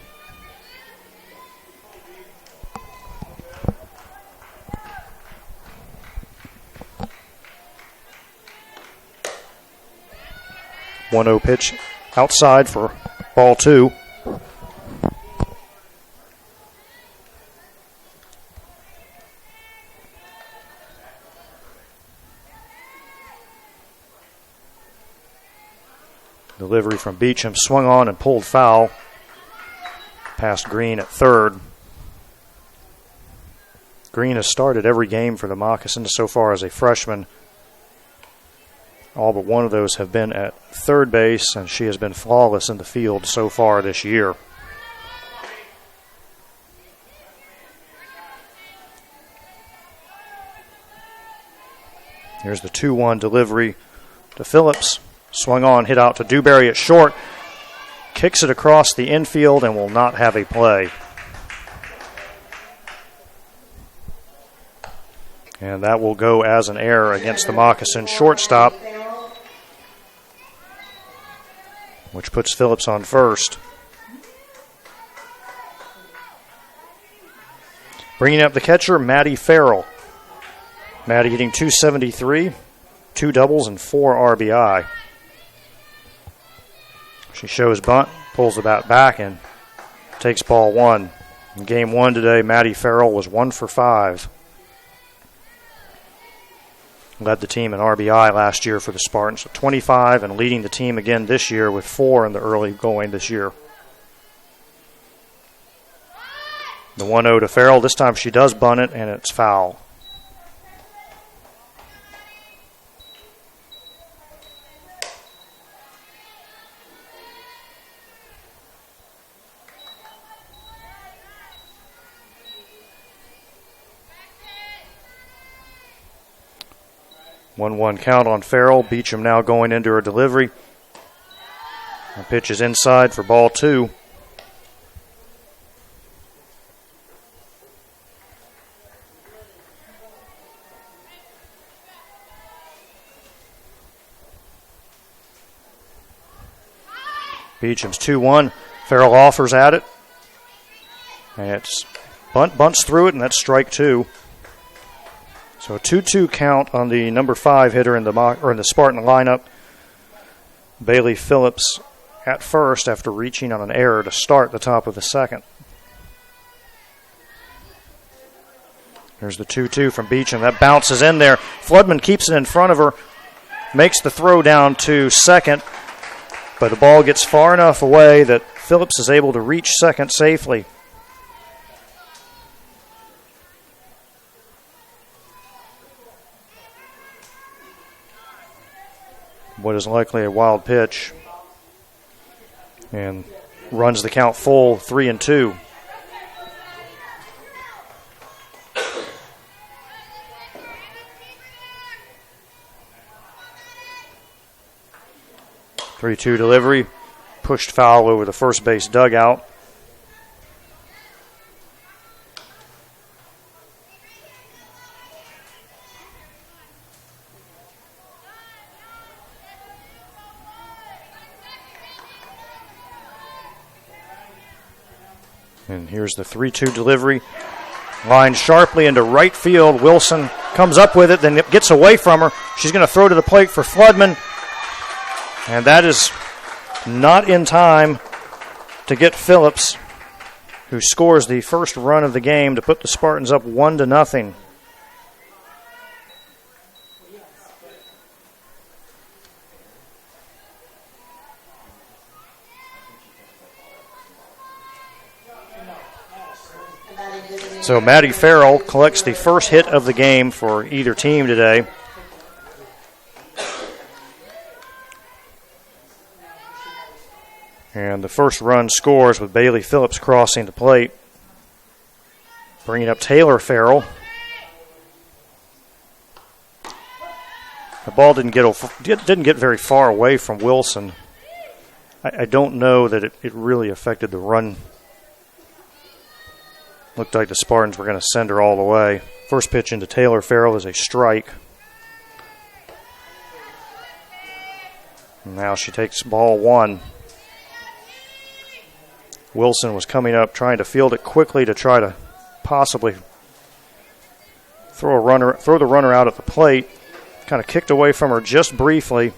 .1-0 pitch outside for ball 2. Delivery from Beecham, swung on and pulled foul. Past Green at third. Green has started every game for the Moccasins so far as a freshman. All but one of those have been at third base, and she has been flawless in the field so far this year. Here's the 2-1 delivery to Phillips. Swung on, hit out to Dewberry at short. Kicks it across the infield and will not have a play. And that will go as an error against the Moccasin shortstop, which puts Phillips on first. Bringing up the catcher, Maddie Farrell. Maddie hitting .273, 2 doubles and 4 RBI. She shows bunt, pulls the bat back, and takes ball 1. In Game 1 today, Maddie Farrell was 1 for 5. Led the team in RBI last year for the Spartans with 25, and leading the team again this year with 4 in the early going this year. The 1-0 to Farrell. This time she does bunt it, and it's foul. One count on Farrell. Beecham now going into her delivery. The pitch is inside for ball 2. Beecham's 2-1. Farrell offers at it. And it's bunts through it, and that's strike 2. So a 2-2 count on the number 5 hitter in the Spartan lineup. Bailey Phillips at first after reaching on an error to start the top of the second. There's the 2-2 from Beecham. That bounces in there. Floodman keeps it in front of her, makes the throw down to second, but the ball gets far enough away that Phillips is able to reach second safely. What is likely a wild pitch, and runs the count full, 3-2. Three-two delivery, pushed foul over the first base dugout. And here's the 3-2 delivery. Lined sharply into right field. Wilson comes up with it, then it gets away from her. She's going to throw to the plate for Floodman. And that is not in time to get Phillips, who scores the first run of the game to put the Spartans up 1-0. So Maddie Farrell collects the first hit of the game for either team today. And the first run scores with Bailey Phillips crossing the plate, bringing up Taylor Farrell. The ball didn't get very far away from Wilson. I don't know that it really affected the run. Looked like the Spartans were going to send her all the way. First pitch into Taylor Farrell is a strike. And now she takes ball 1. Wilson was coming up trying to field it quickly to try to possibly throw the runner out at the plate. Kind of kicked away from her just briefly.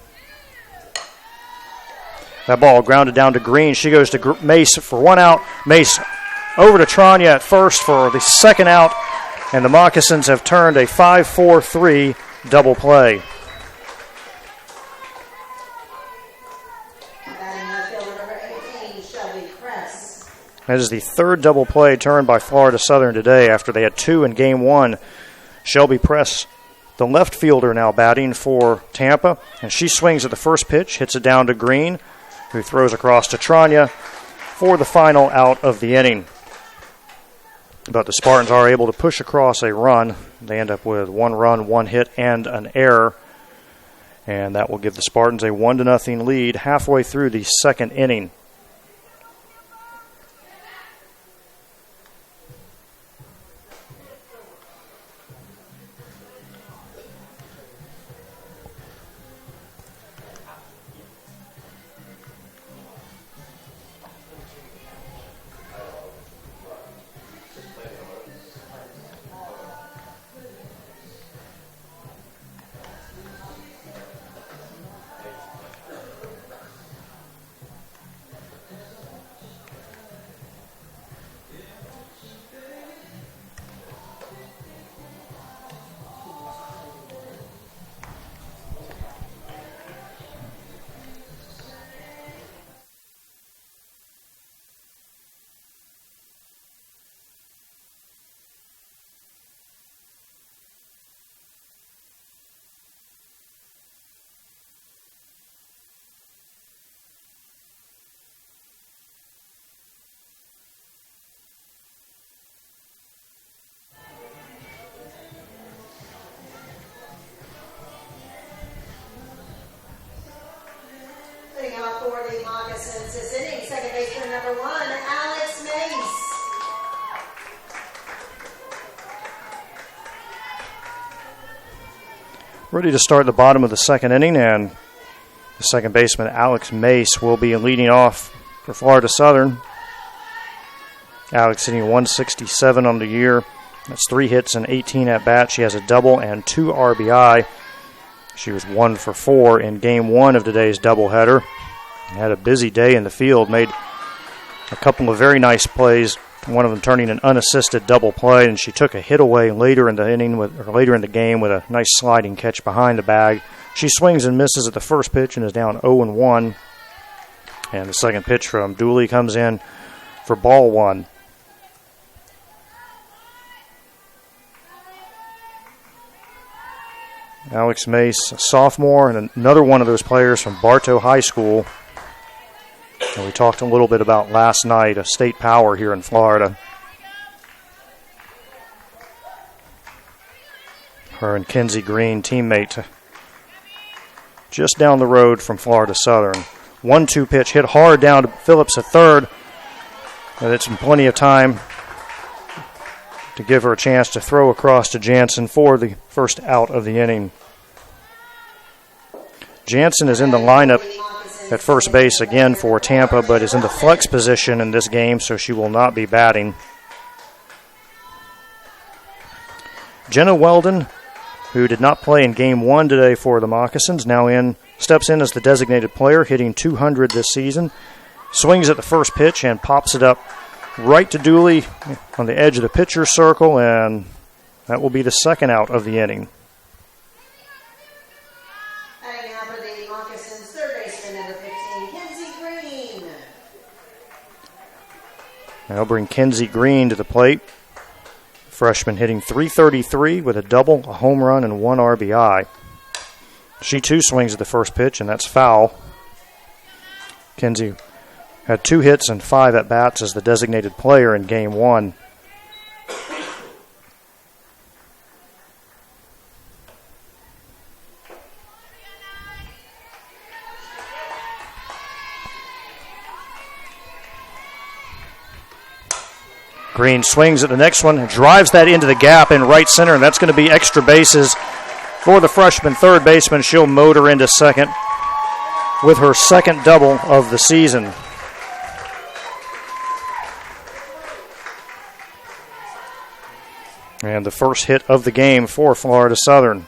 That ball grounded down to Green. She goes to Mace for 1 out. Mace over to Tranya at first for the second out, and the Moccasins have turned a 5-4-3 double play. That is the third double play turned by Florida Southern today after they had 2 in Game 1. Shelby Press, the left fielder, now batting for Tampa, and she swings at the first pitch, hits it down to Green, who throws across to Tranya for the final out of the inning. But the Spartans are able to push across a run. They end up with 1 run, 1 hit, and an error. And that will give the Spartans a 1-0 lead halfway through the second inning. Ready to start the bottom of the second inning, and the second baseman, Alex Mace, will be leading off for Florida Southern. Alex hitting 167 on the year. That's 3 hits and 18 at-bats. She has a double and 2 RBI. She was 1 for 4 in Game 1 of today's doubleheader. Had a busy day in the field, made a couple of very nice plays, one of them turning an unassisted double play, and she took a hit away later in the game with a nice sliding catch behind the bag. She swings and misses at the first pitch and is down 0-1. And the second pitch from Dooley comes in for ball 1. Alex Mace, a sophomore, and another one of those players from Bartow High School. And we talked a little bit about last night, a state power here in Florida. Her and Kenzie Green, teammate, just down the road from Florida Southern. 1-2 pitch hit hard down to Phillips at third. And it's plenty of time to give her a chance to throw across to Jansen for the first out of the inning. Jansen is in the lineup at first base again for Tampa, but is in the flex position in this game, so she will not be batting. Jenna Weldon, who did not play in Game 1 today for the Moccasins, steps in as the designated player, hitting .200 this season. Swings at the first pitch and pops it up right to Dooley on the edge of the pitcher's circle, and that will be the second out of the inning. Batting now for the Moccasins, third baseman number 15, Kenzie Green. They'll bring Kenzie Green to the plate. Freshman hitting .333 with a double, a home run, and 1 RBI. She too swings at the first pitch, and that's foul. Kenzie had 2 hits and 5 at-bats as the designated player in Game 1. Green swings at the next one, drives that into the gap in right center, and that's going to be extra bases for the freshman third baseman. She'll motor into second with her second double of the season. And the first hit of the game for Florida Southern.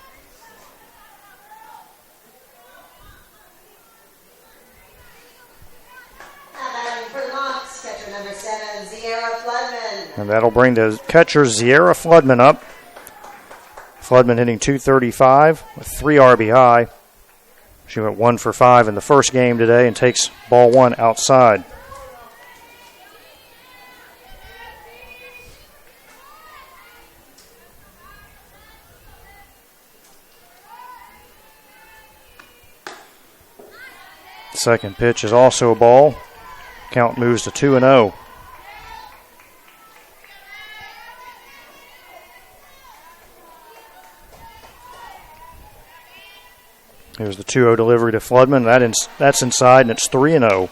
And that'll bring the catcher, Zierra Floodman, up. Floodman hitting .235 with 3 RBI. She went 1 for 5 in the first game today and takes ball 1 outside. Second pitch is also a ball. Count moves to 2-0. Here's the 2-0 delivery to Floodman. That's inside, and it's 3-0.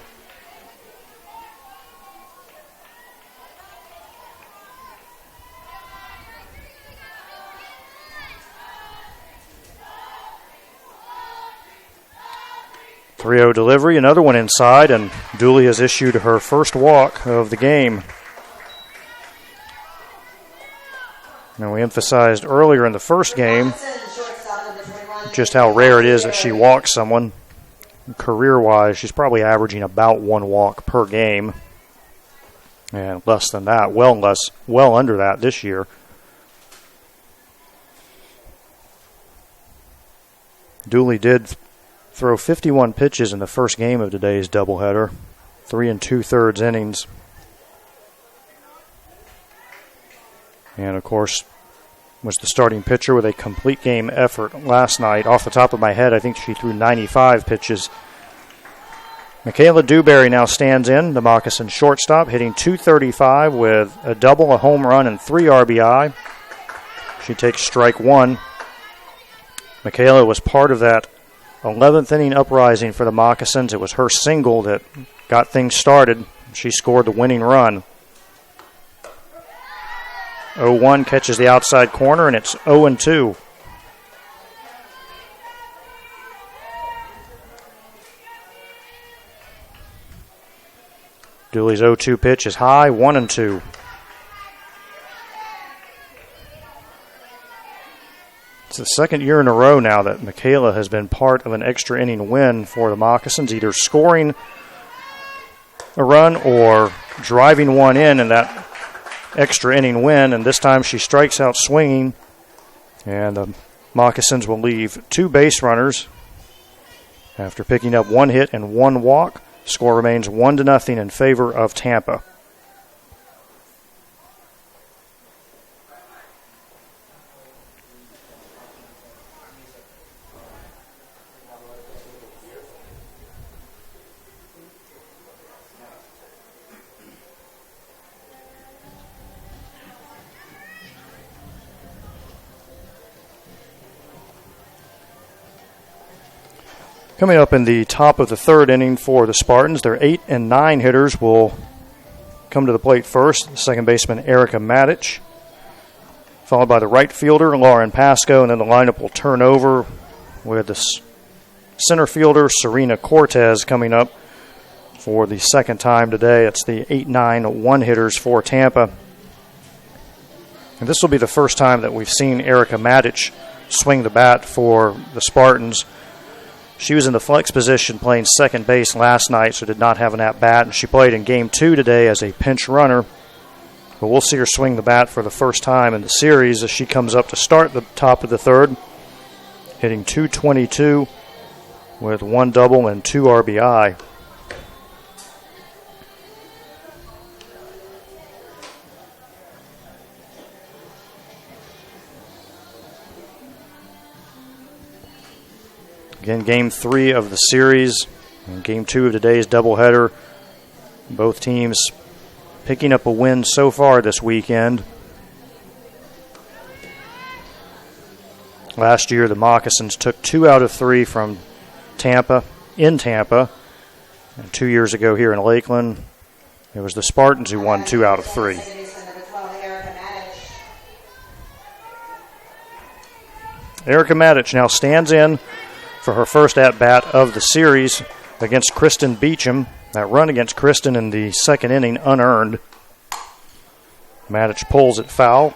Delivery, another one inside, and Dooley has issued her first walk of the game. Now, we emphasized earlier in the first game just how rare it is that she walks someone. Career-wise, she's probably averaging about 1 walk per game. And less than that, well under that this year. Dooley did throw 51 pitches in the first game of today's doubleheader, 3 2/3 innings. And, of course, was the starting pitcher with a complete game effort last night. Off the top of my head, I think she threw 95 pitches. Michaela Dewberry now stands in, the Moccasin shortstop, hitting .235 with a double, a home run, and 3 RBI. She takes strike 1. Michaela was part of that 11th inning uprising for the Moccasins. It was her single that got things started. She scored the winning run. 0-1 catches the outside corner, and it's 0-2. Dooley's 0-2 pitch is high, 1-2. It's the second year in a row now that Michaela has been part of an extra inning win for the Moccasins, either scoring a run or driving one in that extra inning win. And this time she strikes out swinging, and the Moccasins will leave 2 base runners after picking up 1 hit and 1 walk. Score remains 1-0 in favor of Tampa. Coming up in the top of the third inning for the Spartans, their 8 and 9 hitters will come to the plate first. Second baseman Erica Matic, followed by the right fielder Lauren Pasco, and then the lineup will turn over with the center fielder Serena Cortez coming up for the second time today. It's the 8-9 one-hitters for Tampa. And this will be the first time that we've seen Erica Matic swing the bat for the Spartans. She was in the flex position playing second base last night, so did not have an at-bat, and she played in Game 2 today as a pinch runner. But we'll see her swing the bat for the first time in the series as she comes up to start the top of the third, hitting .222 with 1 double and 2 RBI. Again, Game 3 of the series, and Game 2 of today's doubleheader. Both teams picking up a win so far this weekend. Last year, the Moccasins took 2 out of 3 from Tampa, in Tampa. And 2 years ago here in Lakeland, it was the Spartans who won 2 out of 3. Erica Matic now stands in for her first at-bat of the series against Kristen Beecham. That run against Kristen in the second inning unearned. Matic pulls it foul.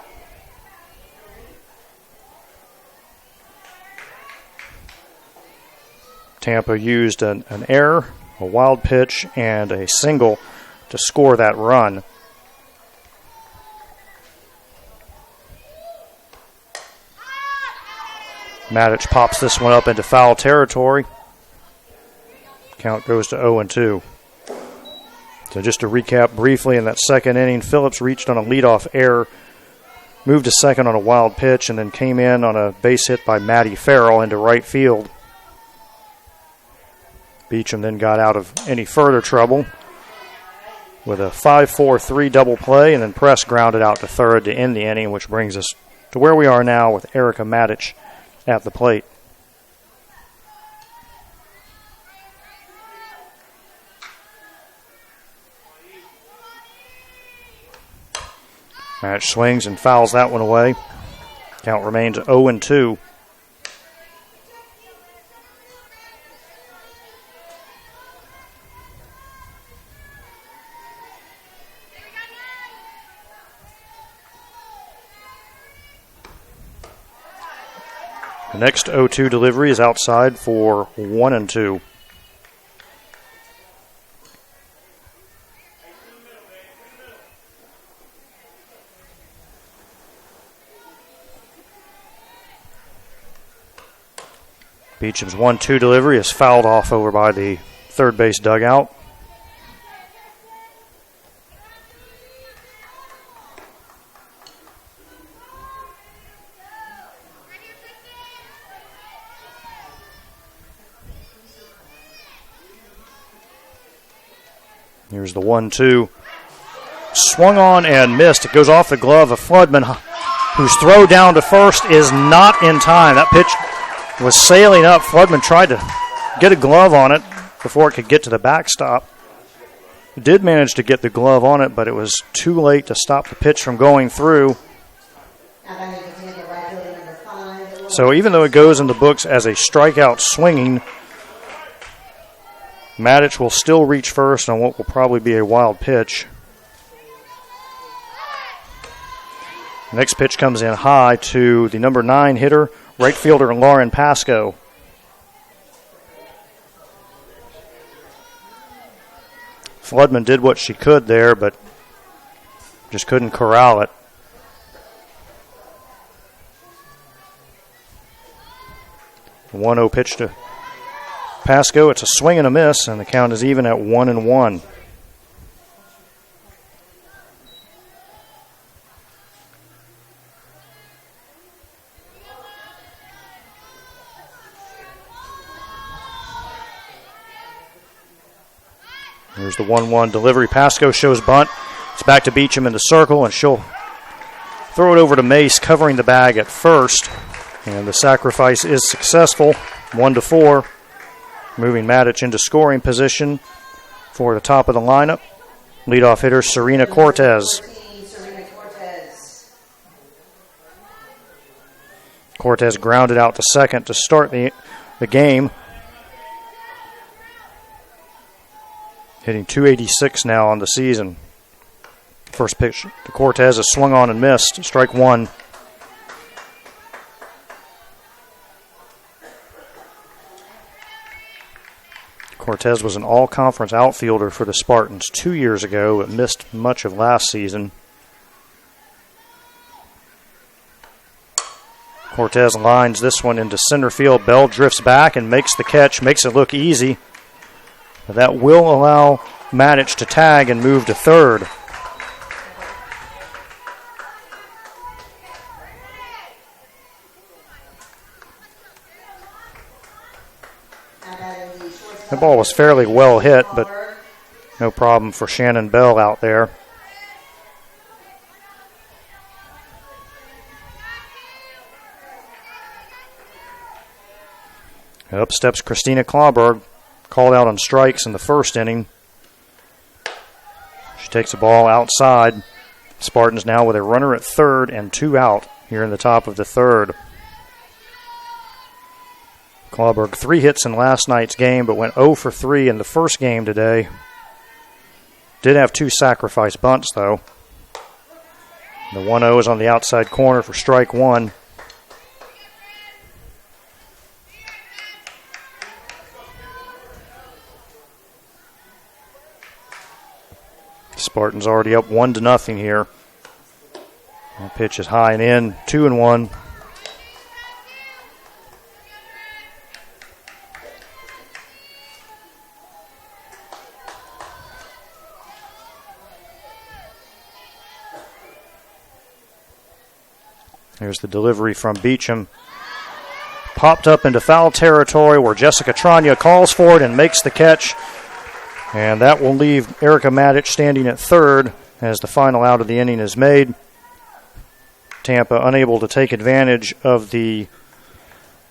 Tampa used an error, a wild pitch, and a single to score that run. Matic pops this one up into foul territory. Count goes to 0-2. So just to recap briefly, in that second inning, Phillips reached on a leadoff error, moved to second on a wild pitch, and then came in on a base hit by Maddie Farrell into right field. Beecham then got out of any further trouble with a 5-4-3 double play, and then Press grounded out to third to end the inning, which brings us to where we are now with Erica Matic at the plate. Matic swings and fouls that one away. Count remains 0-2. The next 0-2 delivery is outside for 1-2. Beecham's 1-2 delivery is fouled off over by the third base dugout. Here's the 1-2. Swung on and missed. It goes off the glove of Floodman, whose throw down to first is not in time. That pitch was sailing up. Floodman tried to get a glove on it before it could get to the backstop. Did manage to get the glove on it, but it was too late to stop the pitch from going through. So even though it goes in the books as a strikeout swinging, Matic will still reach first on what will probably be a wild pitch. Next pitch comes in high to the number 9 hitter, right fielder Lauren Pasco. Floodman did what she could there, but just couldn't corral it. The 1-0 pitch to Pasco. It's a swing and a miss, and the count is even at 1-1. Here's the 1-1 delivery. Pasco shows bunt. It's back to Beecham in the circle, and she'll throw it over to Mace, covering the bag at first. And the sacrifice is successful, 1-4. Moving Matic into scoring position for the top of the lineup. Leadoff hitter Serena Cortez. Cortez grounded out to second to start the game. Hitting .286 now on the season. First pitch to Cortez is swung on and missed. Strike one. Cortez was an all-conference outfielder for the Spartans 2 years ago, but missed much of last season. Cortez lines this one into center field. Bell drifts back and makes the catch, makes it look easy. That will allow Matic to tag and move to third. The ball was fairly well hit, but no problem for Shannon Bell out there. Up steps Christina Clawberg, called out on strikes in the first inning. She takes the ball outside. Spartans now with a runner at third and 2 out here in the top of the third. Clawberg 3 hits in last night's game, but went 0 for 3 in the first game today. Did have 2 sacrifice bunts, though. The 1-0 is on the outside corner for strike one. Spartans already up 1-0 here. The pitch is high and in, 2-1. Here's the delivery from Beecham. Popped up into foul territory where Jessica Trania calls for it and makes the catch. And that will leave Erica Matic standing at third as the final out of the inning is made. Tampa unable to take advantage of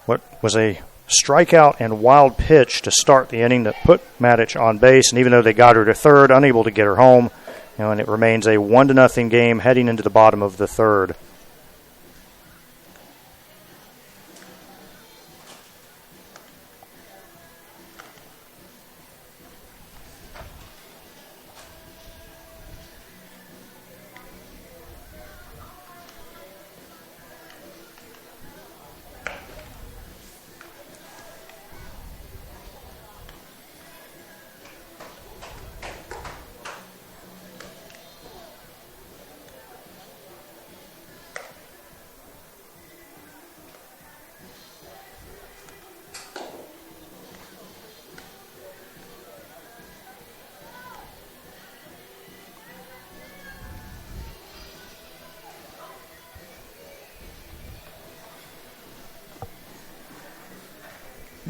what was a strikeout and wild pitch to start the inning that put Matic on base. And even though they got her to third, unable to get her home. And it remains a 1-0 game heading into the bottom of the third.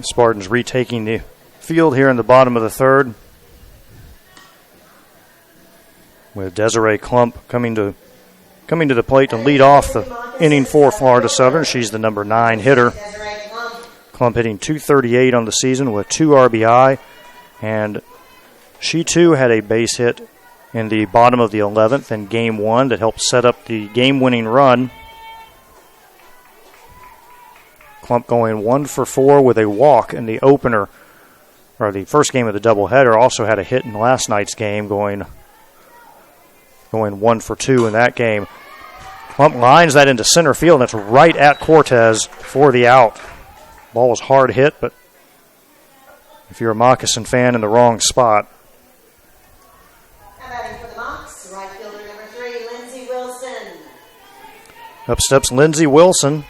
Spartans retaking the field here in the bottom of the third, with Desiree Klump coming to the plate to lead off the inning for Florida Southern. She's the number 9 hitter. Klump hitting .238 on the season with 2 RBI, and she too had a base hit in the bottom of the 11th in Game 1 that helped set up the game-winning run. Klump going 1 for 4 with a walk in the opener or the first game of the doubleheader, also had a hit in last night's game, going 1 for 2 in that game. Klump lines that into center field, and it's right at Cortez for the out. Ball was hard hit, but if you're a Moccasin fan, in the wrong spot. Batting for the Mocs, right fielder number 3, Lindsey Wilson. Up steps Lindsey Wilson,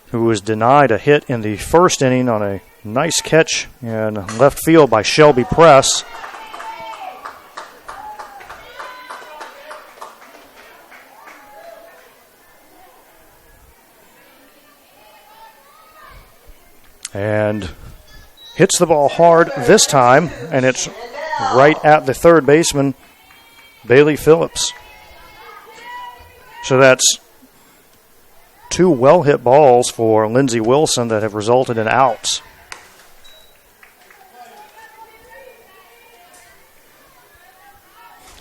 who was denied a hit in the first inning on a nice catch in left field by Shelby Press. And hits the ball hard this time, and it's right at the third baseman, Bailey Phillips. So that's 2 well-hit balls for Lindsey Wilson that have resulted in outs.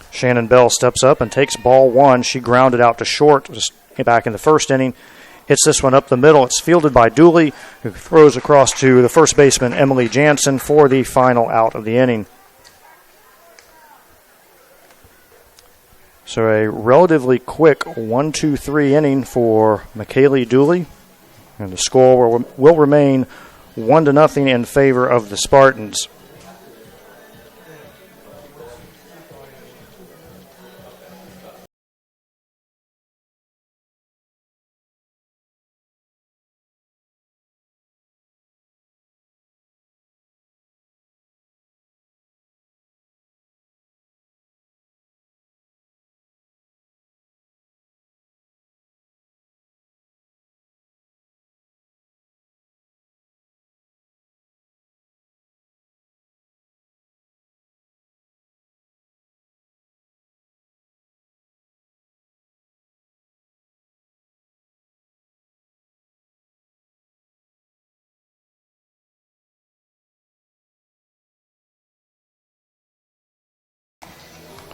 Shannon Bell steps up and takes ball 1. She grounded out to short just back in the first inning. Hits this one up the middle. It's fielded by Dooley, who throws across to the first baseman, Emily Jansen, for the final out of the inning. So a relatively quick 1-2-3 inning for McKaylee Dooley. And the score will remain 1-0 in favor of the Spartans.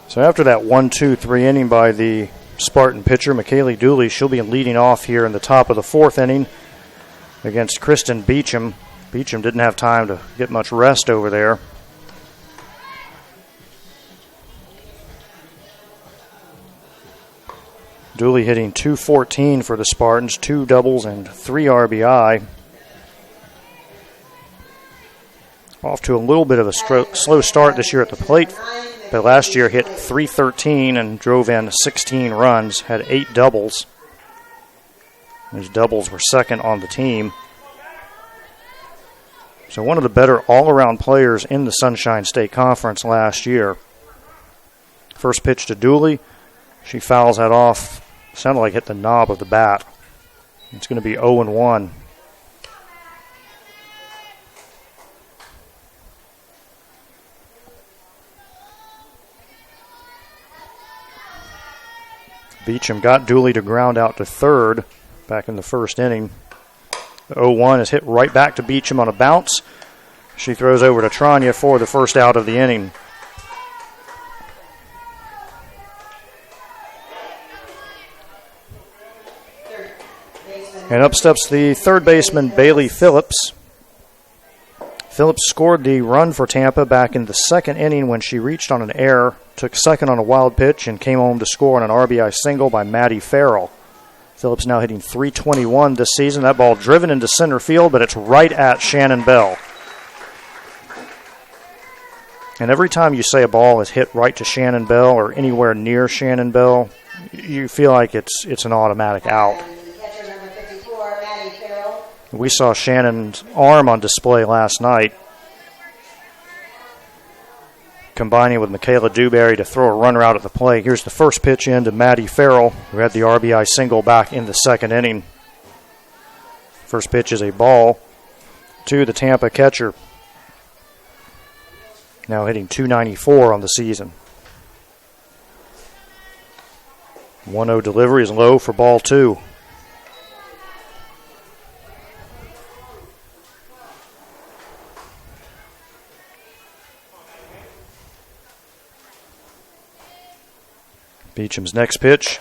So after that 1-2-3 inning by the Spartan pitcher, McKaylee Dooley, she'll be leading off here in the top of the 4th inning against Kristen Beecham. Beecham didn't have time to get much rest over there. Dooley hitting .214 for the Spartans, 2 doubles and 3 RBI. Off to a little bit of a slow start this year at the plate, but last year hit .313 and drove in 16 runs, had 8 doubles. Those doubles were second on the team. So one of the better all-around players in the Sunshine State Conference last year. First pitch to Dooley. She fouls that off. Sounded like hit the knob of the bat. It's going to be 0-1. Beecham got Dooley to ground out to third back in the first inning. The 0-1 is hit right back to Beecham on a bounce. She throws over to Tranya for the first out of the inning. And up steps the third baseman, Bailey Phillips. Phillips scored the run for Tampa back in the second inning when she reached on an error, took second on a wild pitch, and came home to score on an RBI single by Maddie Farrell. Phillips now hitting .321 this season. That ball driven into center field, but it's right at Shannon Bell. And every time you say a ball is hit right to Shannon Bell or anywhere near Shannon Bell, you feel like it's an automatic out. We saw Shannon's arm on display last night, combining with Michaela Dewberry to throw a runner out at the plate. Here's the first pitch in to Maddie Farrell, who had the RBI single back in the second inning. First pitch is a ball to the Tampa catcher, now hitting .294 on the season. 1-0 delivery is low for ball 2. Beecham's next pitch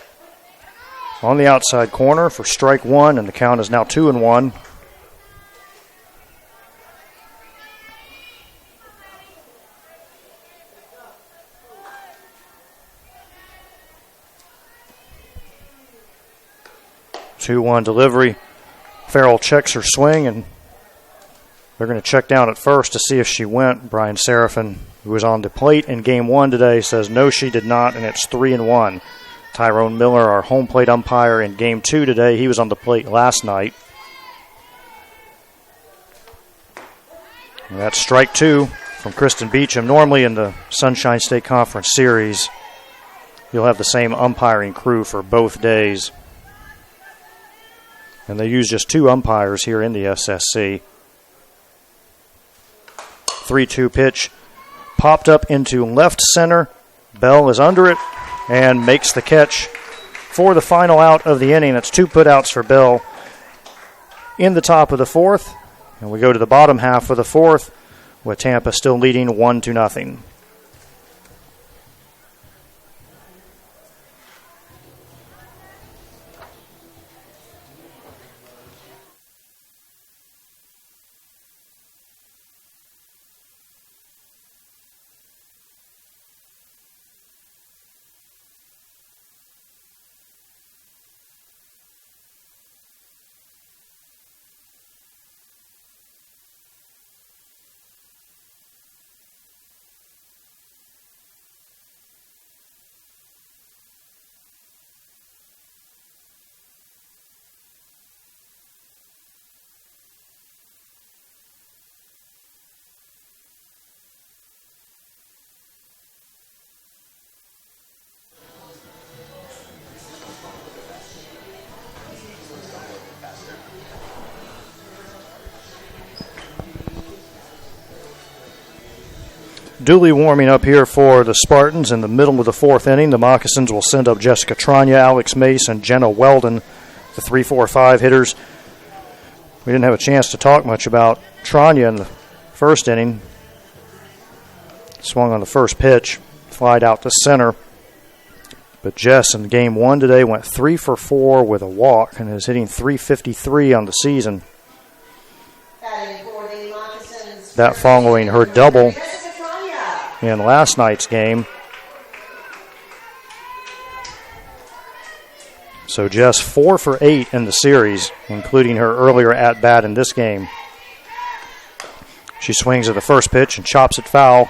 on the outside corner for strike 1, and the count is now 2-1. 2-1 delivery. Farrell checks her swing, and they're going to check down at first to see if she went. Brian Seraphin, who was on the plate in Game 1 today, says no, she did not, and it's 3-1. Tyrone Miller, our home plate umpire in Game 2 today, he was on the plate last night. And that's strike 2 from Kristen Beecham. Normally in the Sunshine State Conference Series, you'll have the same umpiring crew for both days. And they use just 2 umpires here in the SSC. 3-2 pitch popped up into left center. Bell is under it and makes the catch for the final out of the inning. That's 2 putouts for Bell in the top of the 4th. And we go to the bottom half of the 4th with Tampa still leading 1-0. Duly warming up here for the Spartans in the middle of the 4th inning. The Moccasins will send up Jessica Tranya, Alex Mace, and Jenna Weldon, the 3-4-5 hitters. We didn't have a chance to talk much about Tranya in the first inning. Swung on the first pitch, flied out to center. But Jess in Game 1 today went 3 for 4 with a walk and is hitting .353 on the season. That following her double in last night's game. So Jess 4 for 8 in the series, including her earlier at-bat in this game. She swings at the first pitch and chops it foul.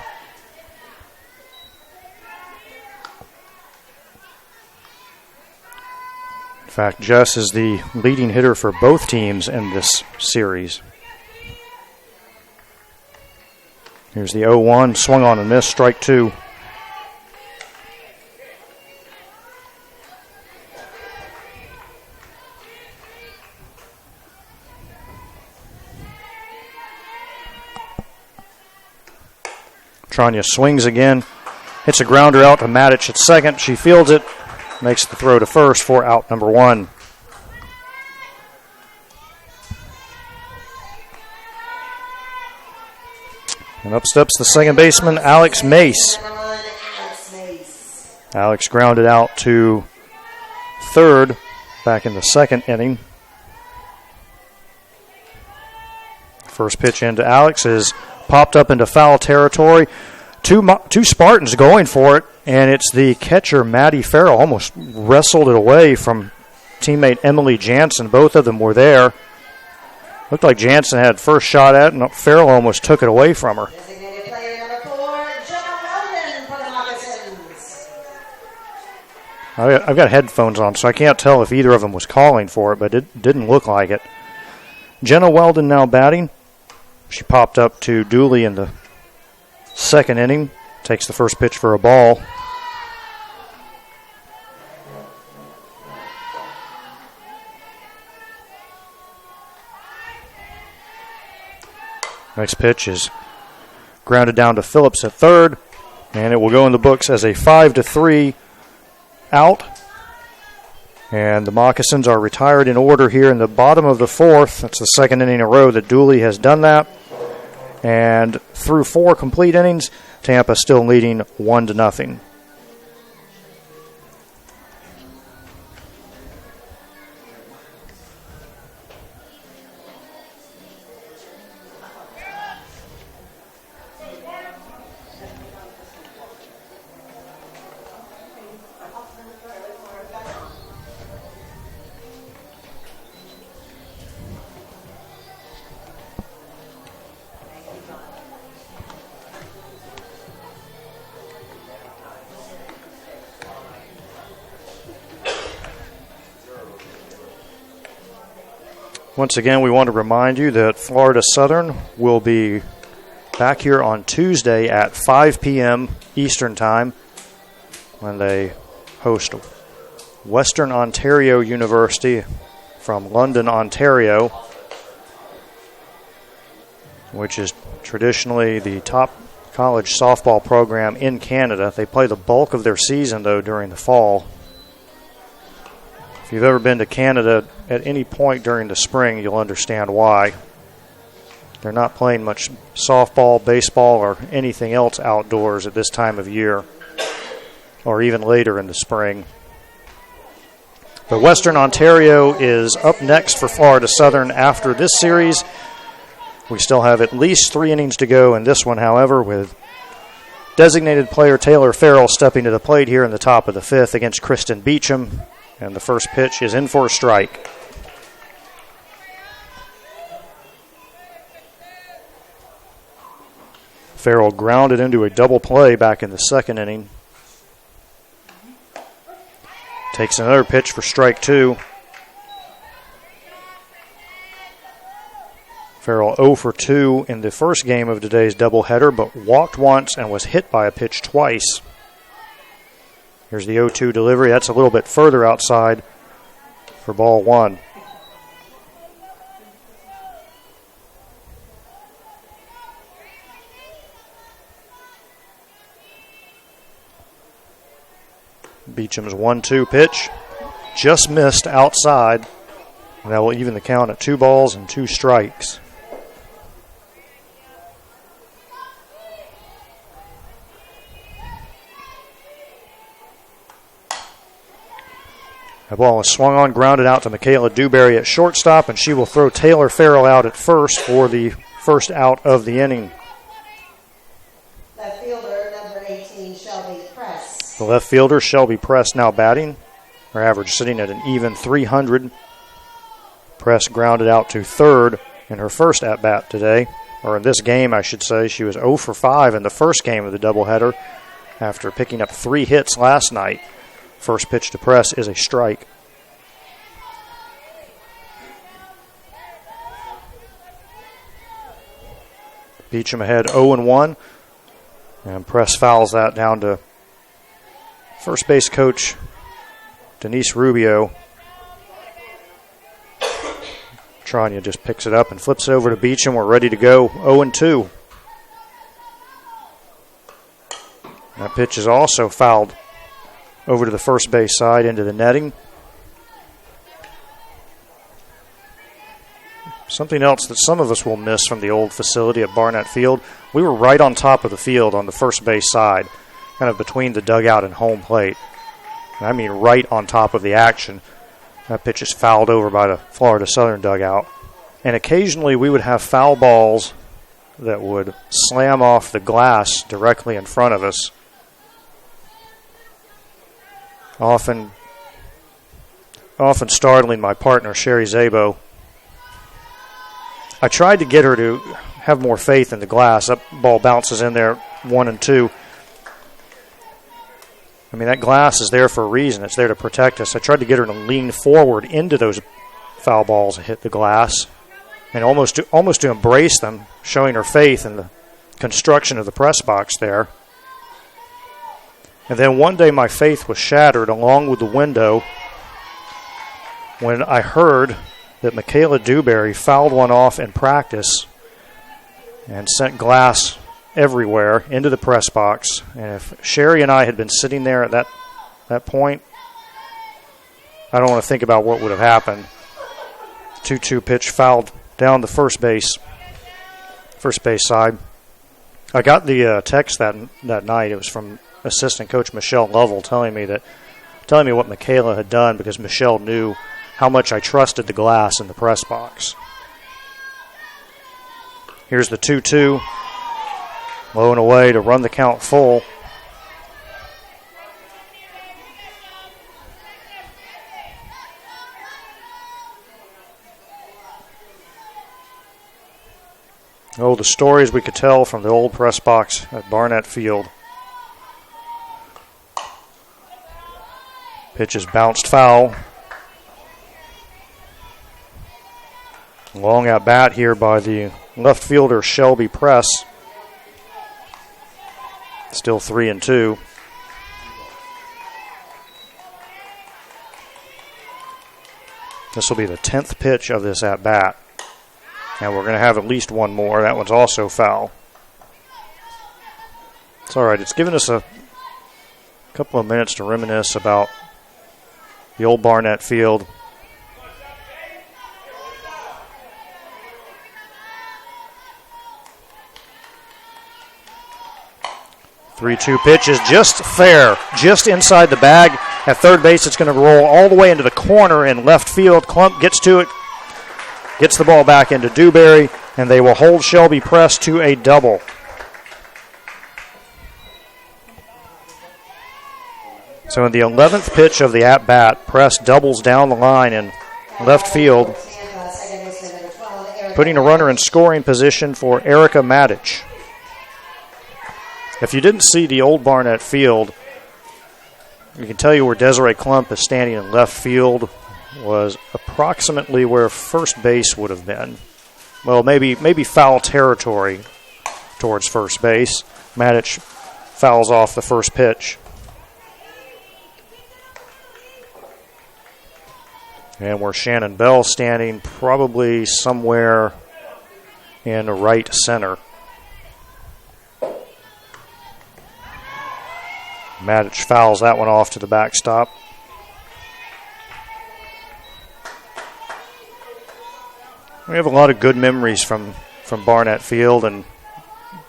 In fact, Jess is the leading hitter for both teams in this series. Here's the 0-1, swung on and missed, strike 2. Tranya swings again, hits a grounder out to Matic at second. She fields it, makes the throw to first for out number 1. And up steps the second baseman, Alex Mace. Alex grounded out to third back in the second inning. First pitch into Alex is popped up into foul territory. Two Spartans going for it, and it's the catcher, Maddie Farrell, almost wrestled it away from teammate Emily Jansen. Both of them were there. Looked like Jansen had first shot at it, and Farrell almost took it away from her. Designated player number 4, Jenna Weldon for the Moccasins. I've got headphones on, so I can't tell if either of them was calling for it, but it didn't look like it. Jenna Weldon now batting. She popped up to Dooley in the second inning. Takes the first pitch for a ball. Next pitch is grounded down to Phillips at third, and it will go in the books as a 5-3 out. And the Moccasins are retired in order here in the bottom of the 4th. That's the second inning in a row that Dooley has done that. And through 4 complete innings, Tampa still leading 1-0. Once again, we want to remind you that Florida Southern will be back here on Tuesday at 5 p.m. Eastern Time when they host Western Ontario University from London, Ontario, which is traditionally the top college softball program in Canada. They play the bulk of their season, though, during the fall. If you've ever been to Canada at any point during the spring, you'll understand why. They're not playing much softball, baseball, or anything else outdoors at this time of year, or even later in the spring. But Western Ontario is up next for Florida Southern after this series. We still have at least 3 innings to go in this one, however, with designated player Taylor Farrell stepping to the plate here in the top of the 5th against Kristen Beecham. And the first pitch is in for a strike. Farrell grounded into a double play back in the 2nd inning. Takes another pitch for strike 2. Farrell 0 for 2 in the first game of today's doubleheader, but walked once and was hit by a pitch twice. Here's the 0-2 delivery. That's a little bit further outside for ball 1. Beecham's 1-2 pitch just missed outside, and that will even the count at 2 balls and 2 strikes. The ball was swung on, grounded out to Michaela Dewberry at shortstop, and she will throw Taylor Farrell out at first for the first out of the inning. Left fielder, number 18, Shelby Press. The left fielder, Shelby Press, now batting. Her average sitting at an even 300. Press grounded out to third in her first at-bat today, or in this game, I should say. She was 0 for 5 in the first game of the doubleheader after picking up 3 hits last night. First pitch to Press is a strike. Beecham ahead 0-1, and Press fouls that down to first base coach Denise Rubio. Trania just picks it up and flips it over to Beecham. We're ready to go. 0-2. That pitch is also fouled over to the first base side into the netting. Something else that some of us will miss from the old facility at Barnett Field, we were right on top of the field on the first base side, kind of between the dugout and home plate. And I mean right on top of the action. That pitch is fouled over by the Florida Southern dugout. And occasionally we would have foul balls that would slam off the glass directly in front of us. Often startling my partner, Sherry Zabo. I tried to get her to have more faith in the glass. That ball bounces in there 1-2. I mean, that glass is there for a reason. It's there to protect us. I tried to get her to lean forward into those foul balls and hit the glass, and almost to embrace them, showing her faith in the construction of the press box there. And then one day my faith was shattered along with the window when I heard that Michaela Dewberry fouled one off in practice and sent glass everywhere into the press box. And if Sherry and I had been sitting there at that point, I don't want to think about what would have happened. 2-2 pitch fouled down the first base side. I got the text that night. It was from assistant coach Michelle Lovell telling me what Michaela had done, because Michelle knew how much I trusted the glass in the press box. Here's the 2-2. Low and away to run the count full. Oh, the stories we could tell from the old press box at Barnett Field. Pitch is bounced foul. Long at bat here by the left fielder Shelby Press. Still 3-2. This will be the 10th pitch of this at bat. And we're going to have at least one more. That one's also foul. It's all right. It's given us a couple of minutes to reminisce about the old Barnett Field. Three-two pitch is just fair, just inside the bag. At third base, it's going to roll all the way into the corner in left field. Klump gets to it, gets the ball back into Dewberry, and they will hold Shelby Press to a double. So in the 11th pitch of the at-bat, Press doubles down the line in left field, putting a runner in scoring position for Erica Matic. If you didn't see the old Barnett Field, I can tell you where Desiree Klump is standing in left field was approximately where first base would have been. Well, maybe foul territory towards first base. Matic fouls off the first pitch. And where Shannon Bell standing, probably somewhere in right center. Matic fouls that one off to the backstop. We have a lot of good memories from Barnett Field, and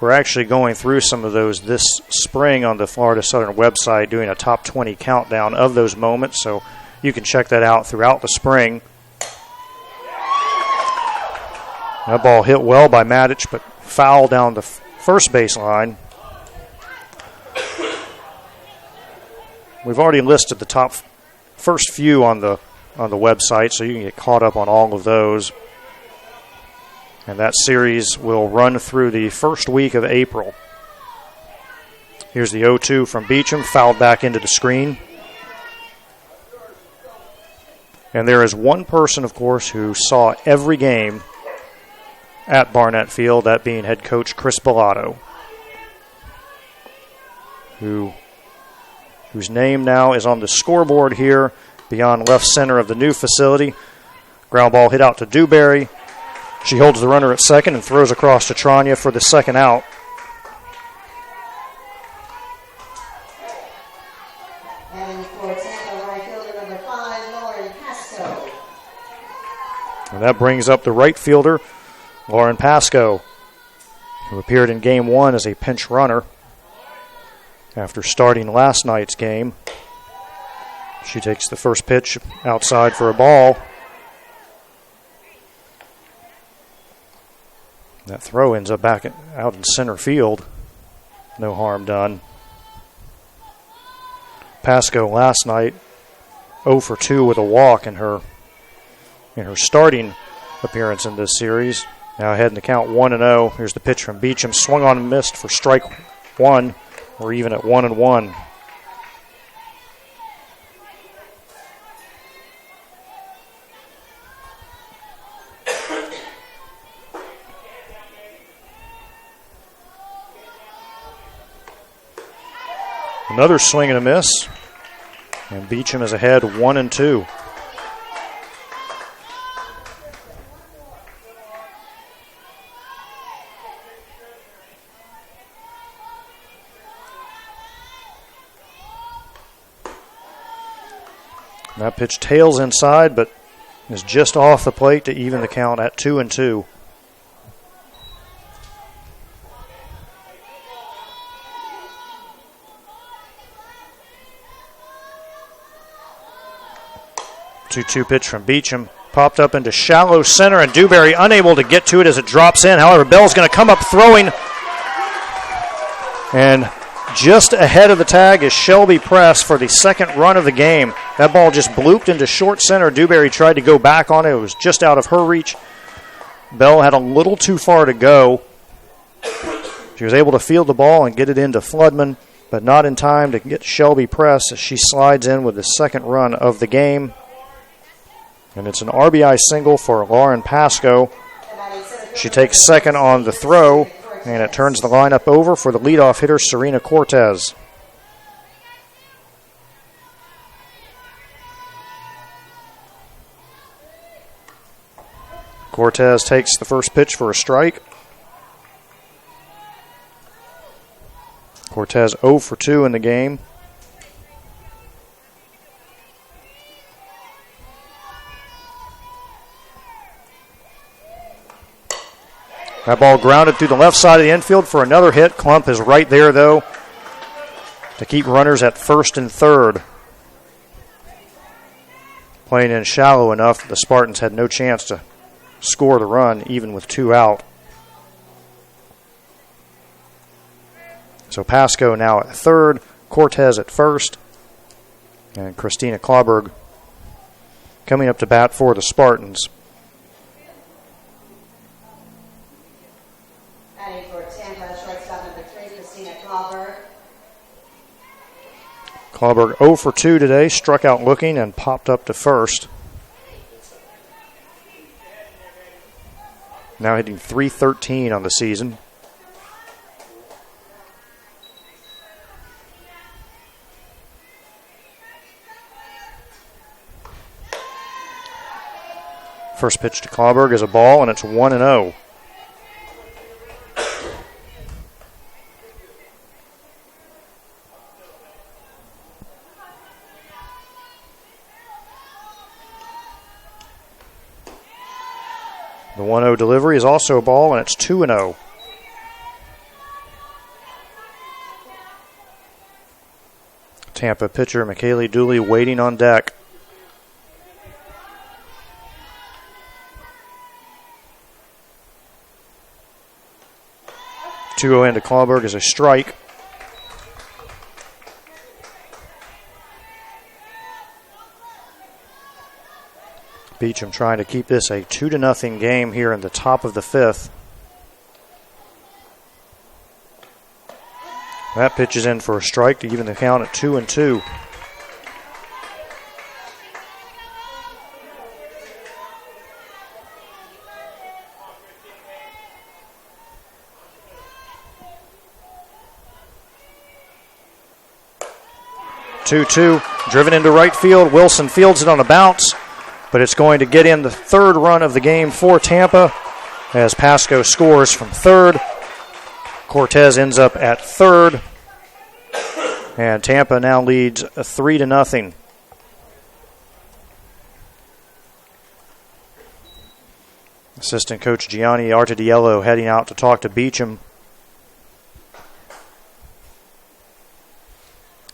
we're actually going through some of those this spring on the Florida Southern website, doing a top 20 countdown of those moments, so you can check that out throughout the spring. That ball hit well by Matic, but foul down the first base line. We've already listed the top first few on the website, so you can get caught up on all of those. And that series will run through the first week of April. Here's the 0-2 from Beecham, fouled back into the screen. And there is one person, of course, who saw every game at Barnett Field, that being head coach Chris Bellato, whose name now is on the scoreboard here beyond left center of the new facility. Ground ball hit out to Dewberry. She holds the runner at second and throws across to Tranya for the second out. And for Tampa, right fielder number 5, Lauren Pasco. And that brings up the right fielder, Lauren Pasco, who appeared in Game 1 as a pinch runner. After starting last night's game, she takes the first pitch outside for a ball. That throw ends up back out in center field. No harm done. Pasco last night 0 for 2 with a walk in her starting appearance in this series. Now ahead in the count 1-0. Here's the pitch from Beecham. Swung on and missed for strike one. We're even at 1-1. Another swing and a miss. And Beecham is ahead 1-2. That pitch tails inside, but is just off the plate to even the count at 2-2. Two-two pitch from Beecham. Popped up into shallow center, and Dewberry unable to get to it as it drops in. However, Bell's going to come up throwing. And just ahead of the tag is Shelby Press for the second run of the game. That ball just blooped into short center. Dewberry tried to go back on it. It was just out of her reach. Bell had a little too far to go. She was able to field the ball and get it into Floodman, but not in time to get Shelby Press as she slides in with the second run of the game. And it's an RBI single for Lauren Pasco. She takes second on the throw, and it turns the lineup over for the leadoff hitter, Serena Cortez. Cortez takes the first pitch for a strike. Cortez 0 for 2 in the game. That ball grounded through the left side of the infield for another hit. Klump is right there, though, to keep runners at first and third. Playing in shallow enough, the Spartans had no chance to score the run, even with 2 out. So Pasco now at third, Cortez at first, and Christina Klauberg coming up to bat for the Spartans. Batting for Tampa, shortstop number 3, Christina Klauberg. Klauberg 0 for 2 today, struck out looking and popped up to first. Now hitting .313 on the season. First pitch to Klauberg is a ball, and it's 1-0. The 1-0 delivery is also a ball, and it's 2-0. Tampa pitcher McKaylee Dooley waiting on deck. Two-0 into Klauberg is a strike. Beecham trying to keep this a 2-0 game here in the top of the fifth. That pitch is in for a strike to even the count at 2-2. Driven into right field. Wilson fields it on a bounce, but it's going to get in the third run of the game for Tampa as Pasco scores from third. Cortez ends up at third, and Tampa now leads 3-0. Assistant coach Gianni Artediello heading out to talk to Beecham.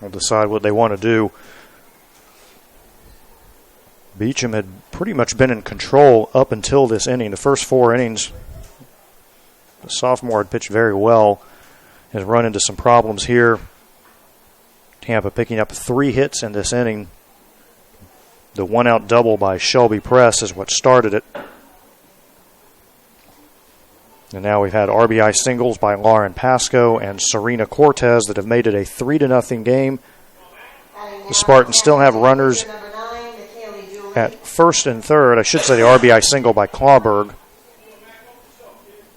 They'll decide what they want to do. Beecham had pretty much been in control up until this inning. The first 4 innings, the sophomore had pitched very well. Has run into some problems here. Tampa picking up 3 hits in this inning. The 1-out double by Shelby Press is what started it. And now we've had RBI singles by Lauren Pasco and Serena Cortez that have made it a 3-0 game. The Spartans still have runners at first and third. I should say the RBI single by Klauberg.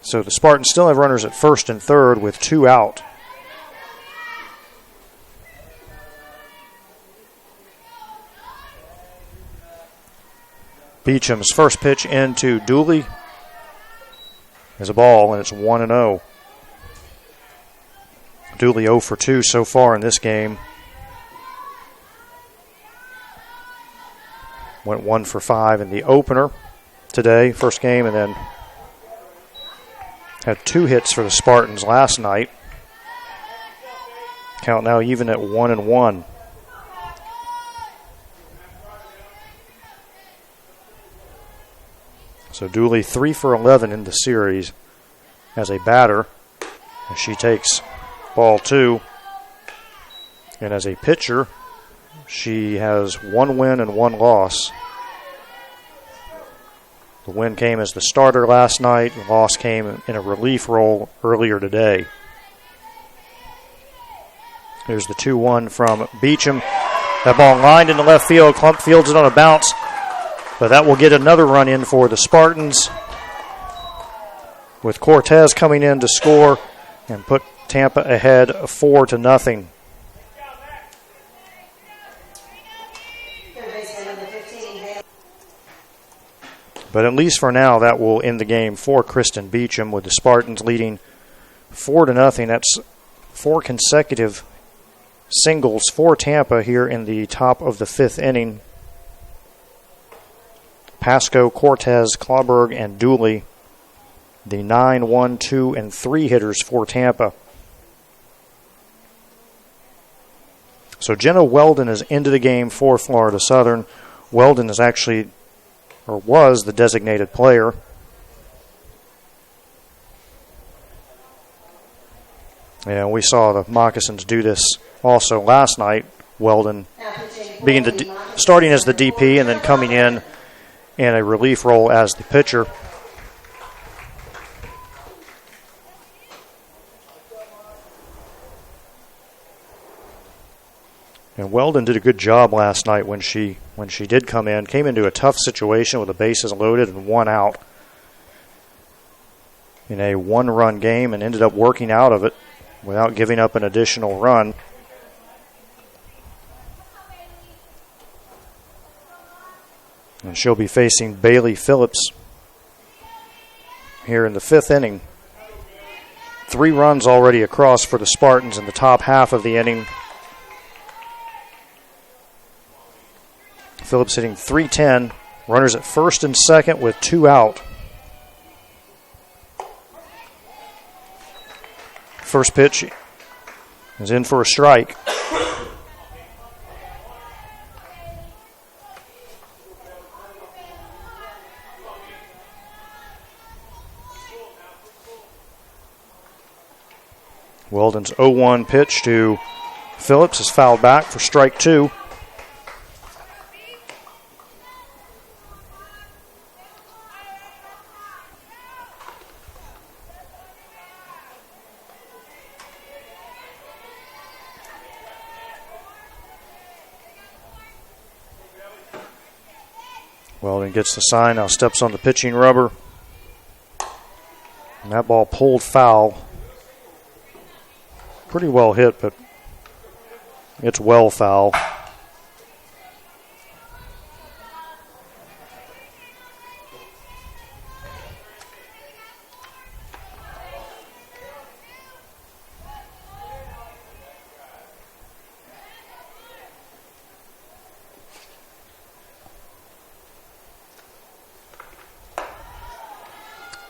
So the Spartans still have runners at first and third with 2 out. Beecham's first pitch into Dooley is a ball, and it's 1-0. Dooley 0 for 2 so far in this game. Went 1 for 5 in the opener today, first game, and then had 2 hits for the Spartans last night. Count now even at 1-1. So Dooley 3 for 11 in the series as a batter. As she takes ball 2. And as a pitcher, she has 1 win and 1 loss. The win came as the starter last night. The loss came in a relief role earlier today. Here's the 2-1 from Beecham. That ball lined into left field. Klump fields it on a bounce. But that will get another run in for the Spartans, with Cortez coming in to score and put Tampa ahead 4-0. But at least for now, that will end the game for Kristen Beecham, with the Spartans leading 4-0. That's 4 consecutive singles for Tampa here in the top of the 5th inning. Pasco, Cortez, Clawberg, and Dooley, the 9, 1, 2, and 3 hitters for Tampa. So Jenna Weldon is into the game for Florida Southern. Weldon is actually, or was, the designated player. And we saw the Moccasins do this also last night. Weldon starting as the DP and then coming in a relief role as the pitcher. And Weldon did a good job last night when she did come in. Came into a tough situation with the bases loaded and 1 out in a 1-run game, and ended up working out of it without giving up an additional run. And she'll be facing Bailey Phillips here in the 5th inning. 3 runs already across for the Spartans in the top half of the inning. Phillips hitting .310. Runners at first and second with 2 out. First pitch is in for a strike. Weldon's 0-1 pitch to Phillips is fouled back for strike 2. Weldon gets the sign, now steps on the pitching rubber. And that ball pulled foul. Pretty well hit, but it's well foul.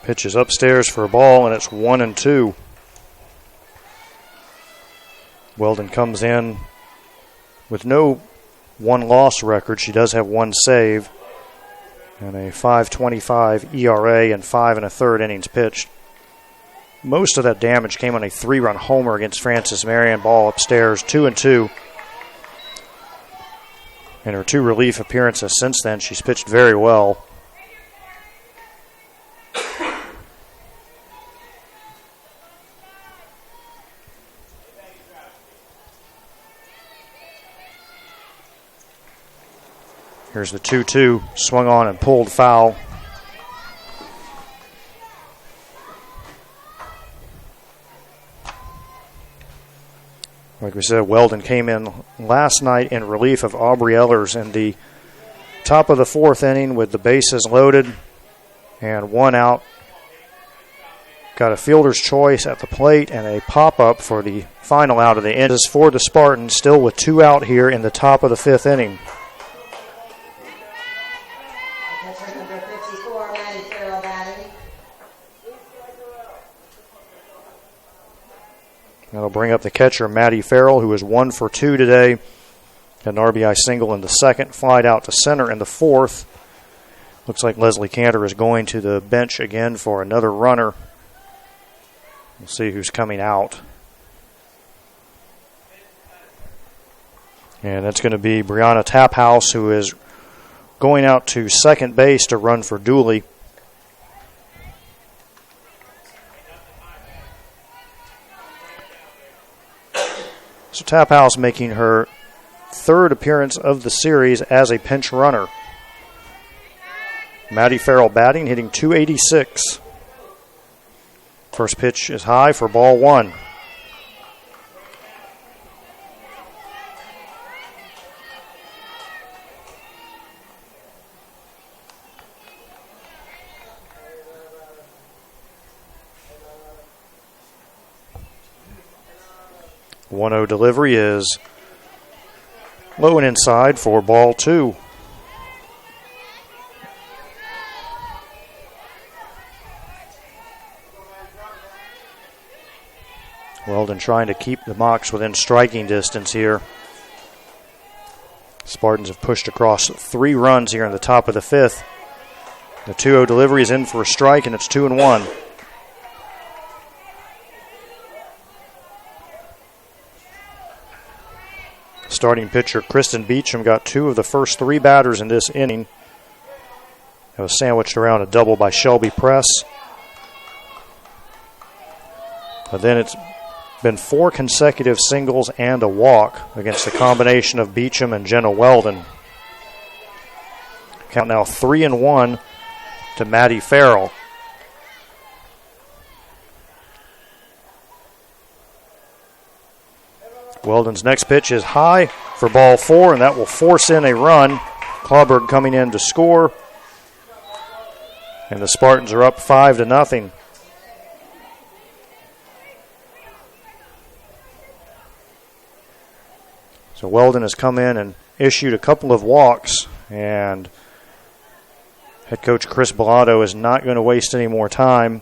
Pitch is upstairs for a ball, and it's 1-2. Weldon comes in with no 1-loss record. She does have 1 save and a 5.25 ERA and 5 1/3 innings pitched. Most of that damage came on a 3-run homer against Francis Marion. Ball upstairs, 2-2. In her 2 relief appearances since then, she's pitched very well. Here's the 2-2, swung on and pulled foul. Like we said, Weldon came in last night in relief of Aubrey Ellers in the top of the 4th inning with the bases loaded and 1 out. Got a fielder's choice at the plate and a pop-up for the final out of the inning. This is for the Spartans, still with 2 out here in the top of the 5th inning. That'll bring up the catcher, Maddie Farrell, who is 1 for 2 today. Had an RBI single in the 2nd, flied out to center in the 4th. Looks like Leslie Cantor is going to the bench again for another runner. We'll see who's coming out. And that's going to be Brianna Taphouse, who is going out to second base to run for Dooley. So Taphouse making her 3rd appearance of the series as a pinch runner. Maddie Farrell batting, hitting .286. First pitch is high for ball one. .1-0 delivery is low and inside for ball two. Weldon trying to keep the Mocs within striking distance here. Spartans have pushed across 3 runs here in the top of the 5th. The 2-0 delivery is in for a strike, and it's 2-1. Starting pitcher Kristen Beecham got 2 of the first 3 batters in this inning. That was sandwiched around a double by Shelby Press. But then it's been 4 consecutive singles and a walk against the combination of Beecham and Jenna Weldon. Count now 3-1 to Maddie Farrell. Weldon's next pitch is high for ball 4, and that will force in a run. Clawberg coming in to score. And the Spartans are up 5-0. So Weldon has come in and issued a couple of walks, and head coach Chris Bellato is not going to waste any more time.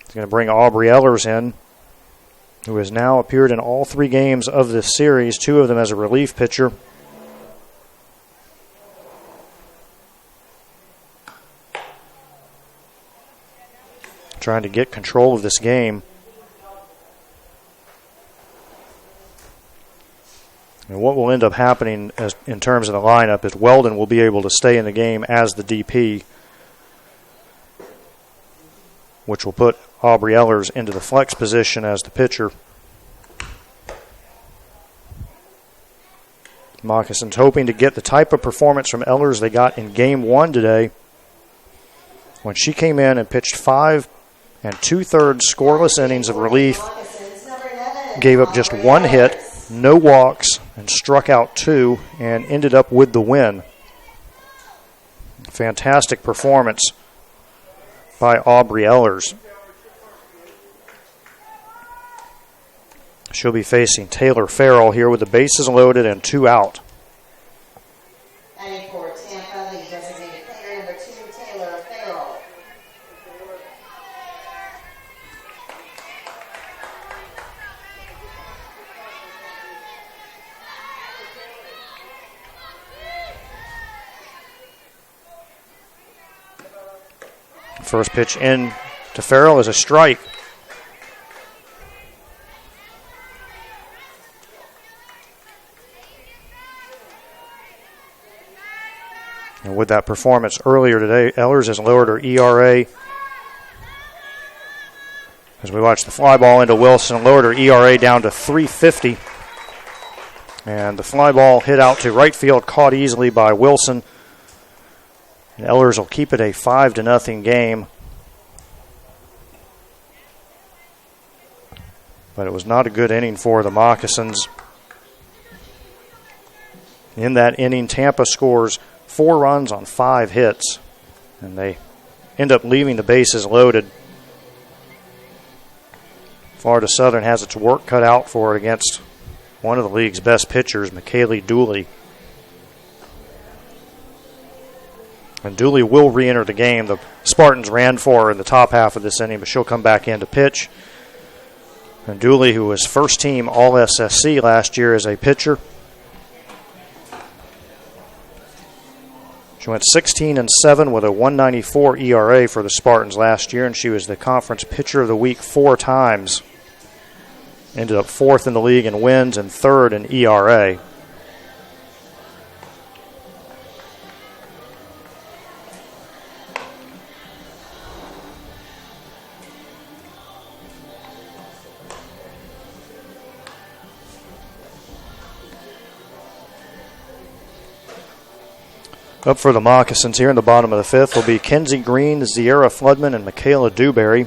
He's going to bring Aubrey Ellers in, who has now appeared in all 3 games of this series, 2 of them as a relief pitcher. Trying to get control of this game. And what will end up happening in terms of the lineup is Weldon will be able to stay in the game as the DP, which will put Aubrey Ellers into the flex position as the pitcher. Moccasins hoping to get the type of performance from Ellers they got in Game 1 today, when she came in and pitched 5 2/3 scoreless innings of relief, gave up just 1 hit, no walks, and struck out 2, and ended up with the win. Fantastic performance by Aubrey Ellers. She'll be facing Taylor Farrell here with the bases loaded and 2 out. And for Tampa, the designated player number 2, Taylor Farrell. First pitch in to Farrell is a strike. And with that performance earlier today, Ellers has lowered her ERA. As we watch the fly ball into Wilson, lowered her ERA down to 3.50. And the fly ball hit out to right field, caught easily by Wilson. And Ellers will keep it a 5-0 game. But it was not a good inning for the Moccasins. In that inning, Tampa scores 4 runs on 5 hits, and they end up leaving the bases loaded. Florida Southern has its work cut out for it against one of the league's best pitchers, McKaylee Dooley. And Dooley will re-enter the game. The Spartans ran for her in the top half of this inning, but she'll come back in to pitch. And Dooley, who was first team All-SSC last year as a pitcher, she went 16-7 with a 1.94 ERA for the Spartans last year, and she was the conference pitcher of the week 4 times. Ended up 4th in the league in wins and 3rd in ERA. Up for the Moccasins here in the bottom of the fifth will be Kenzie Green, Zierra Floodman, and Michaela Dewberry.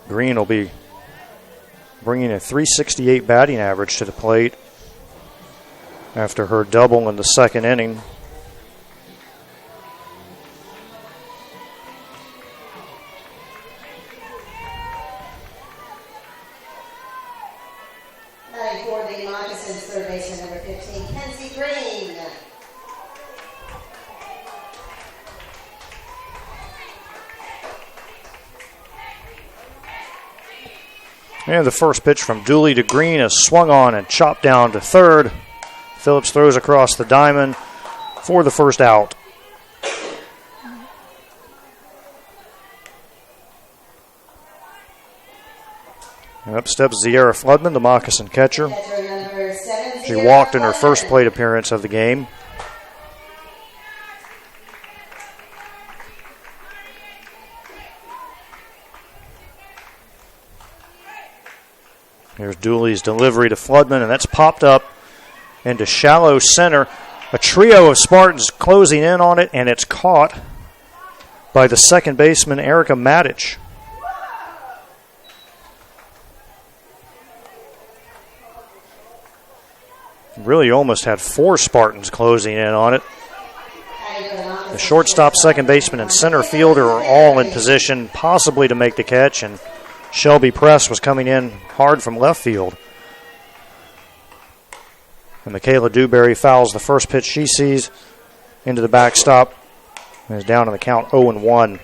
Green will be bringing a .368 batting average to the plate after her double in the second inning. For the Moccasins, third baseman number 15, Kenzie Green. And the first pitch from Dooley to Green is swung on and chopped down to third. Phillips throws across the diamond for the first out. And up steps Zierra Floodman, the Moccasin catcher. She walked in her first plate appearance of the game. Here's Dooley's delivery to Floodman, and that's popped up into shallow center. A trio of Spartans closing in on it, and it's caught by the second baseman, Erica Matic. Really almost had four Spartans closing in on it. The shortstop, second baseman, and center fielder are all in position possibly to make the catch, and Shelby Press was coming in hard from left field. And Michaela Dewberry fouls the first pitch she sees into the backstop and is down on the count 0-1.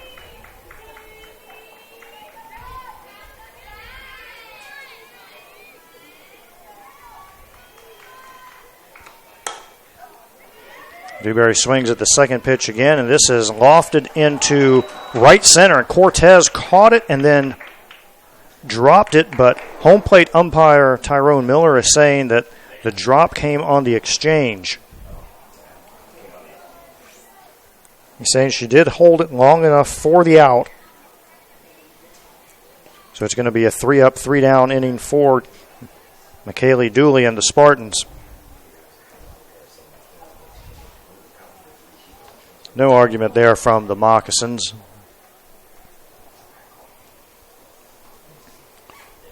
Dewberry swings at the second pitch again, and this is lofted into right center. And Cortez caught it and then dropped it, but home plate umpire Tyrone Miller is saying that the drop came on the exchange. He's saying she did hold it long enough for the out. So it's going to be a 3-up, 3-down inning for McKaylee Dooley and the Spartans. No argument there from the Moccasins.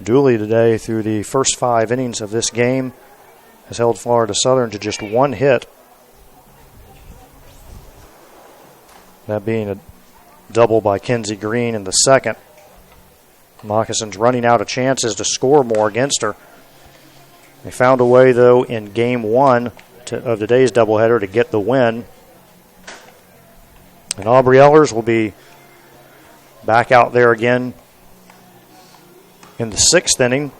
Dooley today, through the first 5 innings of this game, has held Florida Southern to just one hit. That being a double by Kenzie Green in the second. Moccasins running out of chances to score more against her. They found a way, though, in game 1 of today's doubleheader to get the win. And Aubrey Ellers will be back out there again in the 6th inning.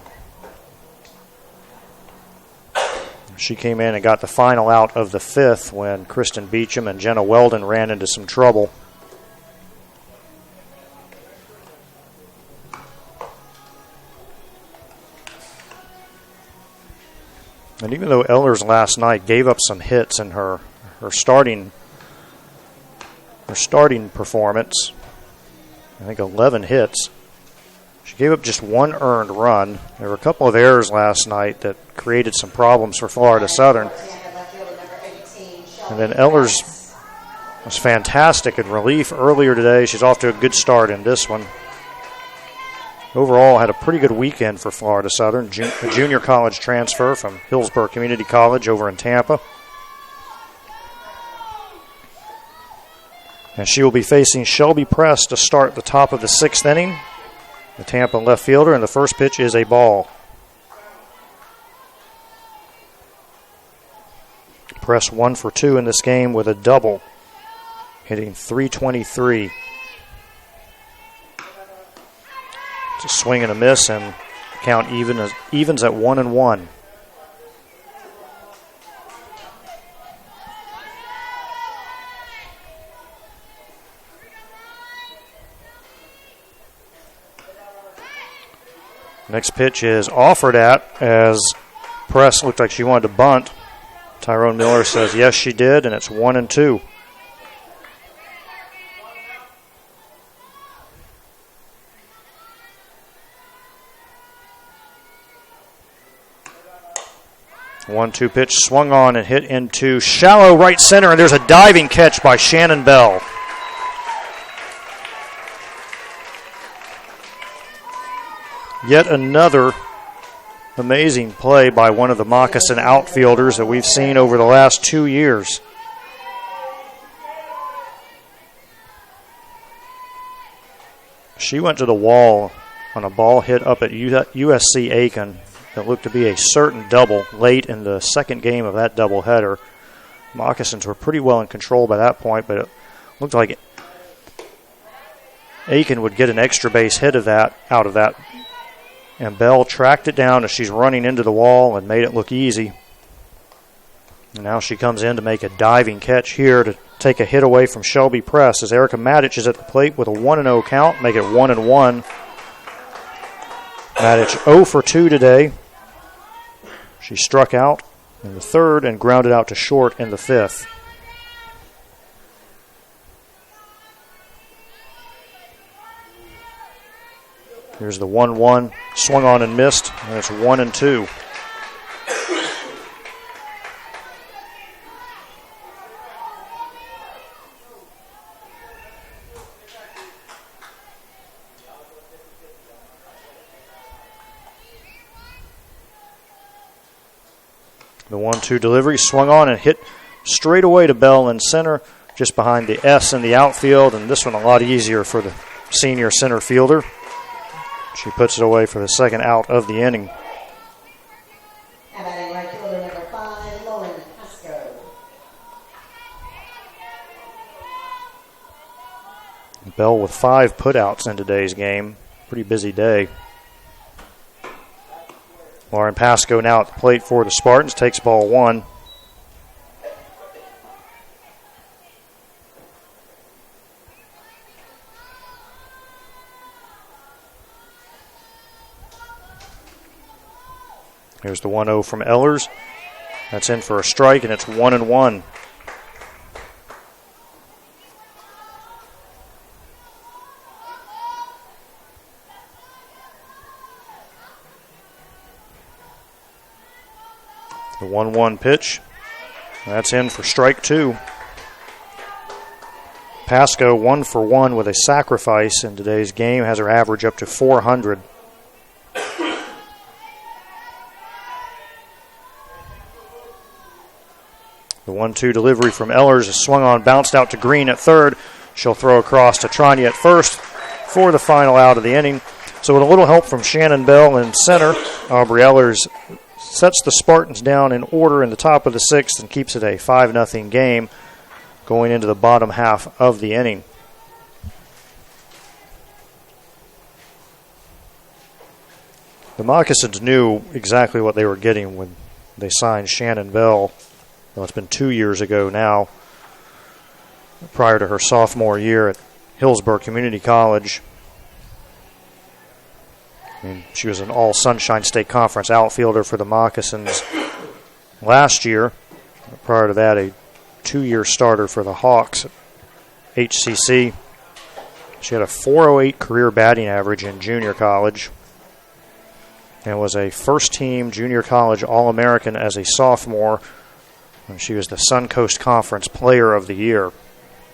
She came in and got the final out of the 5th when Kristen Beecham and Jenna Weldon ran into some trouble. And even though Ellers last night gave up some hits in her starting performance, I think 11 hits, she gave up just one earned run. There were a couple of errors last night that created some problems for Florida Southern. And then Ellers was fantastic in relief earlier today. She's off to a good start in this one. Overall, had a pretty good weekend for Florida Southern. A junior college transfer from Hillsborough Community College over in Tampa. And she will be facing Shelby Press to start the top of the 6th inning. The Tampa left fielder, and the first pitch is a ball. Press 1 for 2 in this game with a double, hitting .323. It's a swing and a miss, and count evens at 1-1. Next pitch is offered at, as Press looked like she wanted to bunt. Tyrone Miller says yes, she did, and it's 1-2. 1-2 pitch swung on and hit into shallow right center, and there's a diving catch by Shannon Bell. Yet another amazing play by one of the Moccasin outfielders that we've seen over the last 2 years. She went to the wall on a ball hit up at USC Aiken that looked to be a certain double late in the second game of that doubleheader. Moccasins were pretty well in control by that point, but it looked like Aiken would get an extra base hit out of that. And Bell tracked it down as she's running into the wall and made it look easy. And now she comes in to make a diving catch here to take a hit away from Shelby Press as Erica Matic is at the plate with a 1-0 count, make it 1-1. Matic 0 for 2 today. She struck out in the third and grounded out to short in the fifth. Here's the 1-1, swung on and missed, and it's 1-2. The 1-2 delivery swung on and hit straight away to Bell in center, just behind the S in the outfield, and this one a lot easier for the senior center fielder. She puts it away for the second out of the inning. And batting right fielder number 5, Lauren Pasco. Bell with 5 putouts in today's game. Pretty busy day. Lauren Pasco now at the plate for the Spartans, takes ball 1. Here's the 1-0 from Ellers. That's in for a strike, and it's 1-1. The 1-1 pitch. That's in for strike 2. Pasco 1 for 1 with a sacrifice in today's game, has her average up to 400. The 1-2 delivery from Ellers is swung on, bounced out to Green at third. She'll throw across to Trania at first for the final out of the inning. So with a little help from Shannon Bell in center, Aubrey Ellers sets the Spartans down in order in the top of the sixth and keeps it a 5-0 game going into the bottom half of the inning. The Moccasins knew exactly what they were getting when they signed Shannon Bell. Well, it's been 2 years ago now, prior to her sophomore year at Hillsborough Community College. I mean, she was an all-Sunshine State Conference outfielder for the Moccasins last year. Prior to that, a 2-year starter for the Hawks at HCC. She had a .408 career batting average in junior college and was a first-team junior college All-American as a sophomore. And she was the Suncoast Conference Player of the Year.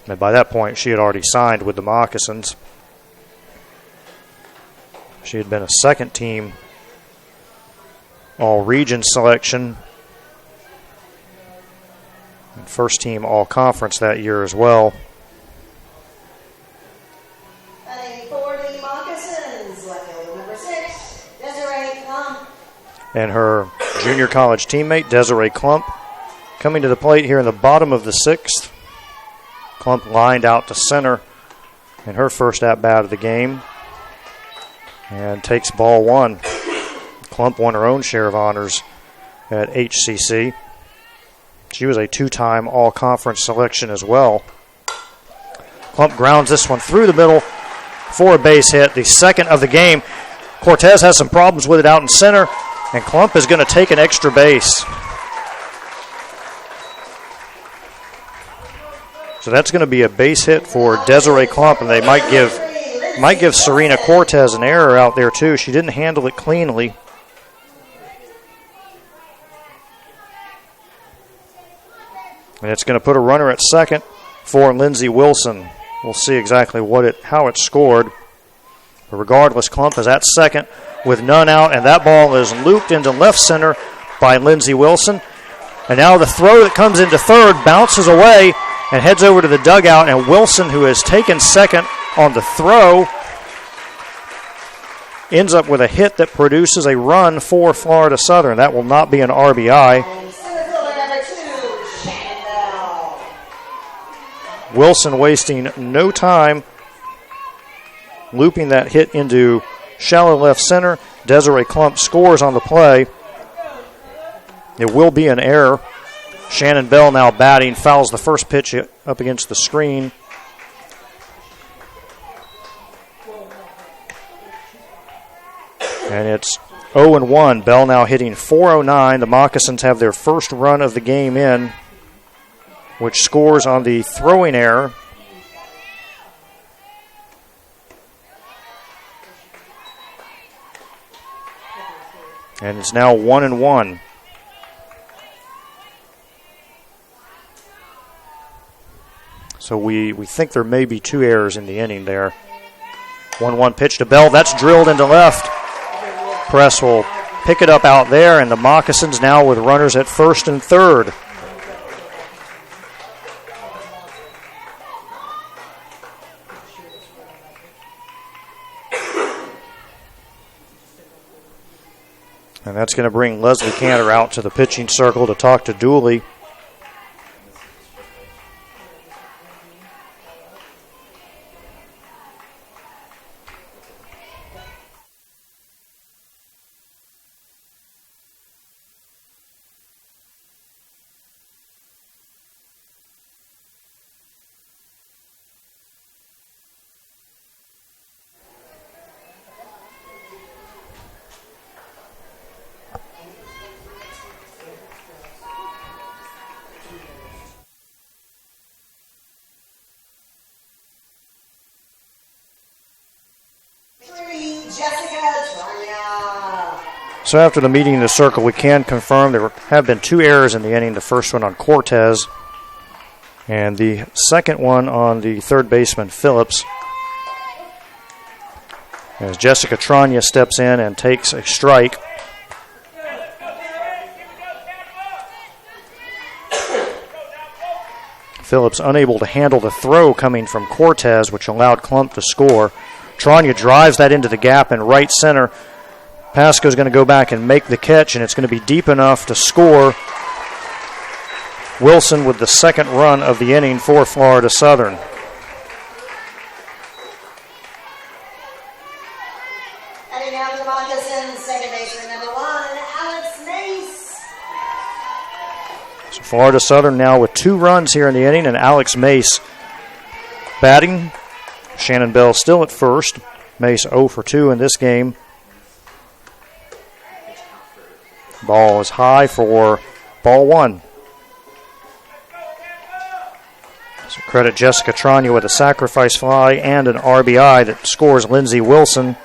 And by that point, she had already signed with the Moccasins. She had been a second-team All-Region selection and first-team All-Conference that year as well. Batting for the Moccasins, left fielder number 6, Desiree Klump. And her junior college teammate, Desiree Klump, coming to the plate here in the bottom of the sixth. Klump lined out to center in her first at-bat of the game and takes ball 1. Klump won her own share of honors at HCC. She was a 2-time all-conference selection as well. Klump grounds this one through the middle for a base hit, the second of the game. Cortez has some problems with it out in center, and Klump is going to take an extra base. So that's going to be a base hit for Desiree Klump, and they might give Serena Cortez an error out there too. She didn't handle it cleanly. And it's going to put a runner at second for Lindsey Wilson. We'll see exactly how it scored. But regardless, Klump is at second with none out, and that ball is looped into left center by Lindsey Wilson. And now the throw that comes into third bounces away and heads over to the dugout, and Wilson, who has taken second on the throw, ends up with a hit that produces a run for Florida Southern. That will not be an RBI. Wilson wasting no time looping that hit into shallow left center. Desiree Klump scores on the play. It will be an error. Shannon Bell now batting, fouls the first pitch up against the screen. And it's 0-1. Bell now hitting .409. The Moccasins have their first run of the game in, which scores on the throwing error. And it's now 1-1. So we think there may be two errors in the inning there. 1-1 pitch to Bell. That's drilled into left. Press will pick it up out there, and the Moccasins now with runners at first and third. And that's going to bring Leslie Cantor out to the pitching circle to talk to Dooley. So after the meeting in the circle, we can confirm there have been two errors in the inning. The first one on Cortez, and the second one on the third baseman, Phillips. As Jessica Trania steps in and takes a strike. Phillips unable to handle the throw coming from Cortez, which allowed Klump to score. Trania drives that into the gap in right center. Pasco's going to go back and make the catch, and it's going to be deep enough to score. Wilson with the second run of the inning for Florida Southern. Heading down to the Moccasins, second baseman number 1, Alex Mace. So Florida Southern now with 2 runs here in the inning, and Alex Mace batting. Shannon Bell still at first. Mace 0 for 2 in this game. Ball is high for ball 1. So credit Jessica Trania with a sacrifice fly and an RBI that scores Lindsey Wilson.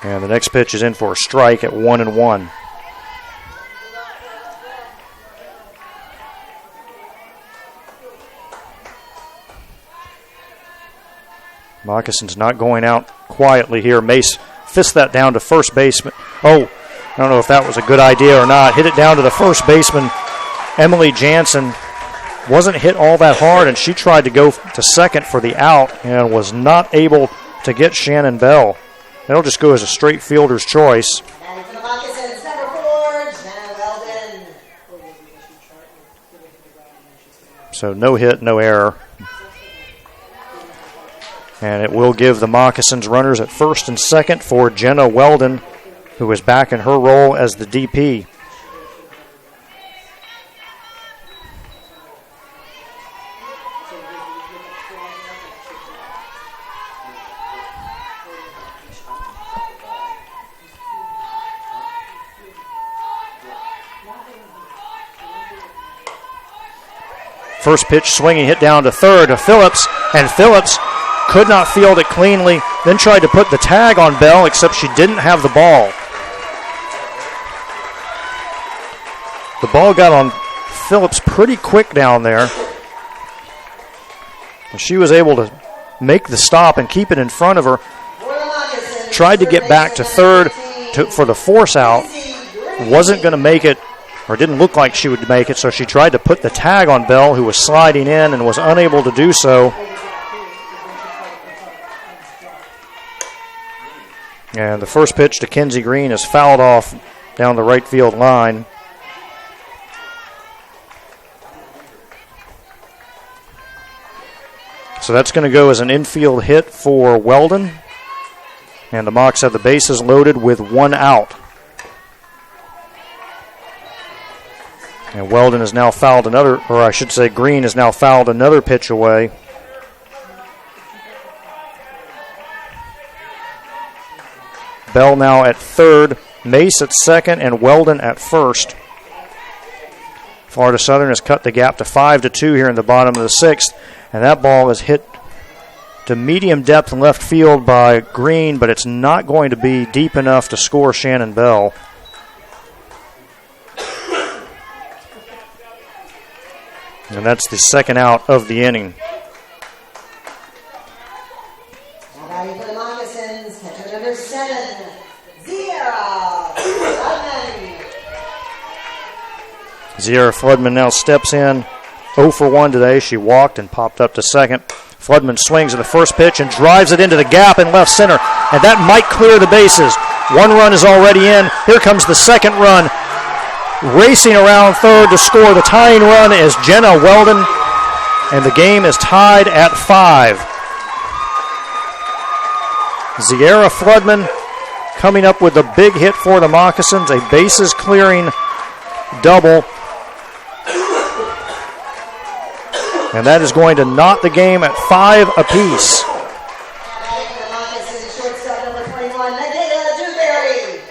And the next pitch is in for a strike at 1-1. Moccasins not going out quietly here. Mace fists that down to first baseman. Oh, I don't know if that was a good idea or not. Hit it down to the first baseman. Emily Jansen wasn't hit all that hard, and she tried to go to second for the out and was not able to get Shannon Bell. That'll just go as a straight fielder's choice. And for the Moccasins, number 4, Jenna Weldon. So no hit, no error. And it will give the Moccasins runners at first and second for Jenna Weldon, who is back in her role as the DP. First pitch swinging, hit down to third to Phillips, and Phillips could not field it cleanly, then tried to put the tag on Bell, except she didn't have the ball. The ball got on Phillips pretty quick down there. And she was able to make the stop and keep it in front of her. Tried to get back to third for the force out. Wasn't going to make it, or didn't look like she would make it, so she tried to put the tag on Bell, who was sliding in and was unable to do so. And the first pitch to Kenzie Green is fouled off down the right field line. So that's going to go as an infield hit for Weldon. And the Mocs have the bases loaded with 1 out. And Weldon has now fouled another, or I should say Green has now fouled another pitch away. Bell now at third, Mace at second, and Weldon at first. Florida Southern has cut the gap to 5-2 here in the bottom of the sixth. And that ball is hit to medium depth in left field by Green, but it's not going to be deep enough to score Shannon Bell. And that's the second out of the inning. Now for the Moccasins, catcher number 7, Zierra Floodman. Zierra Floodman now steps in. 0 for 1 today. She walked and popped up to second. Floodman swings at the first pitch and drives it into the gap in left center. And that might clear the bases. 1 run is already in. Here comes the second run. Racing around third to score the tying run is Jenna Weldon. And the game is tied at 5. Zierra Floodman coming up with a big hit for the Moccasins. A bases clearing double. And that is going to knot the game at 5 apiece. Shortstop number 21, Michaela Dewberry.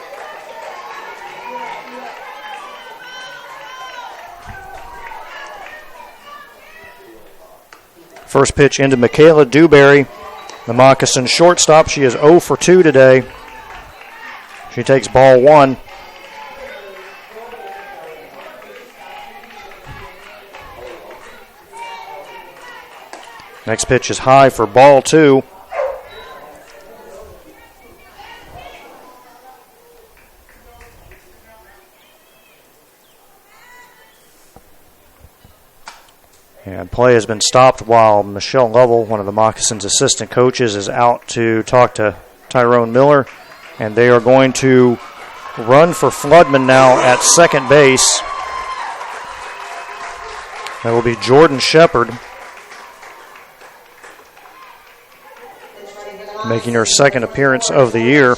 First pitch into Michaela Dewberry, the Moccasin shortstop. She is 0 for 2 today. She takes ball 1. Next pitch is high for ball 2. And play has been stopped while Michelle Lovell, one of the Moccasins' assistant coaches, is out to talk to Tyrone Miller. And they are going to run for Floodman now at second base. That will be Jordan Shepard, making her second appearance of the year.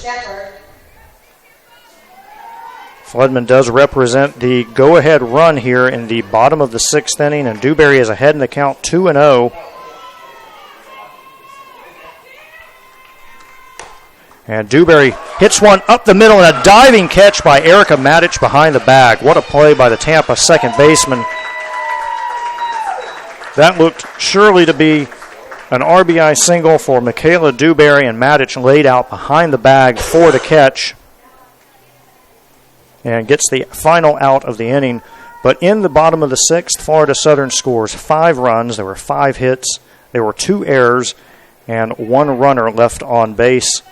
Floodman does represent the go-ahead run here in the bottom of the sixth inning, and Dewberry is ahead in the count 2-0. And Dewberry hits one up the middle, and a diving catch by Erica Matic behind the bag. What a play by the Tampa second baseman. That looked surely to be an RBI single for Michaela Dewberry, and Matic laid out behind the bag for the catch and gets the final out of the inning. But in the bottom of the sixth, Florida Southern scores 5 runs. There were 5 hits. There were 2 errors and 1 runner left on base.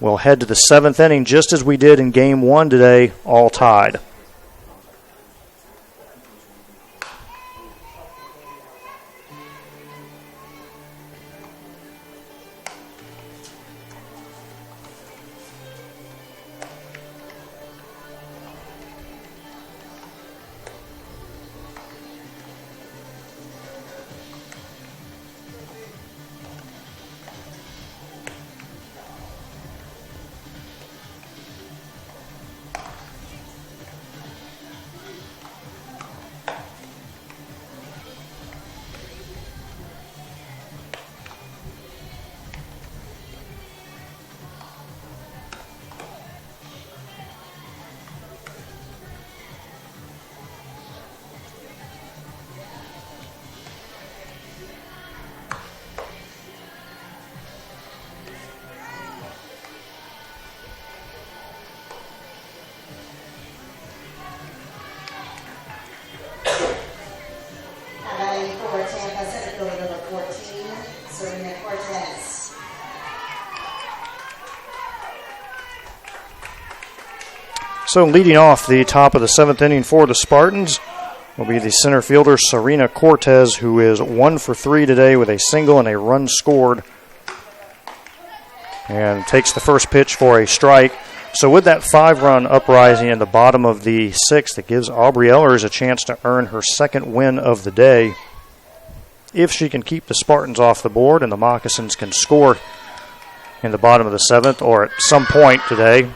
We'll head to the 7th inning just as we did in Game 1 today, all tied. fielder number 14, Serena Cortez. So leading off the top of the 7th inning for the Spartans will be the center fielder, Serena Cortez, who is 1 for 3 today with a single and a run scored. And takes the first pitch for a strike. So with that 5-run uprising in the bottom of the 6th, it gives Aubrey Ellers a chance to earn her second win of the day. If she can keep the Spartans off the board and the Moccasins can score in the bottom of the 7th or at some point today.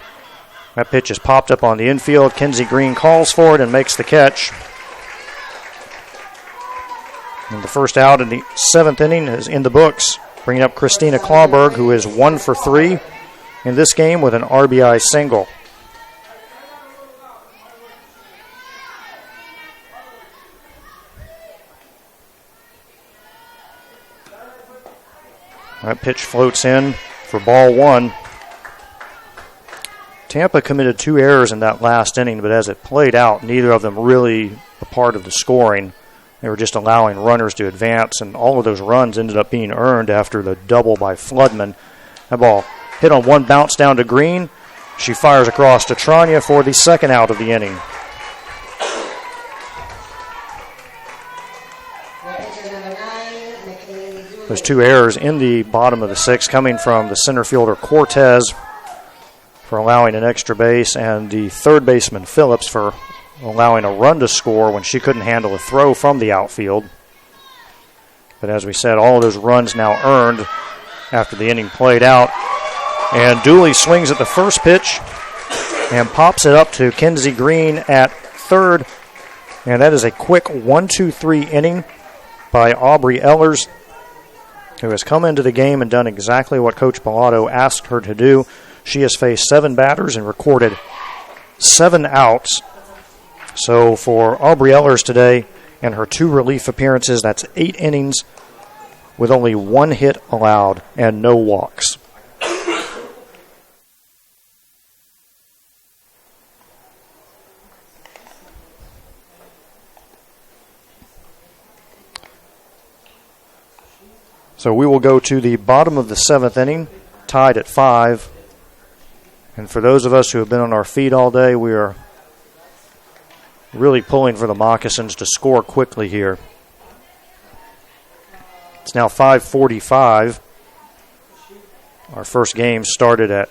That pitch is popped up on the infield. Kenzie Green calls for it and makes the catch. And the first out in the 7th inning is in the books, bringing up Christina Clawberg, who is 1 for 3 in this game with an RBI single. That pitch floats in for ball 1. Tampa committed 2 errors in that last inning, but as it played out, neither of them really a part of the scoring. They were just allowing runners to advance, and all of those runs ended up being earned after the double by Floodman. That ball hit on one bounce down to Green. She fires across to Trania for the second out of the inning. Those 2 errors in the bottom of the 6th coming from the center fielder Cortez for allowing an extra base, and the third baseman Phillips for allowing a run to score when she couldn't handle a throw from the outfield. But as we said, all of those runs now earned after the inning played out. And Dooley swings at the first pitch and pops it up to Kenzie Green at third. And that is a quick 1-2-3 inning by Aubrey Ellers, who has come into the game and done exactly what Coach Pilato asked her to do. She has faced 7 batters and recorded 7 outs. So for Aubrey Ellers today and her 2 relief appearances, that's 8 innings with only 1 hit allowed and no walks. So we will go to the bottom of the 7th inning, tied at 5. And for those of us who have been on our feet all day, we are really pulling for the Moccasins to score quickly here. It's now 5:45. Our first game started at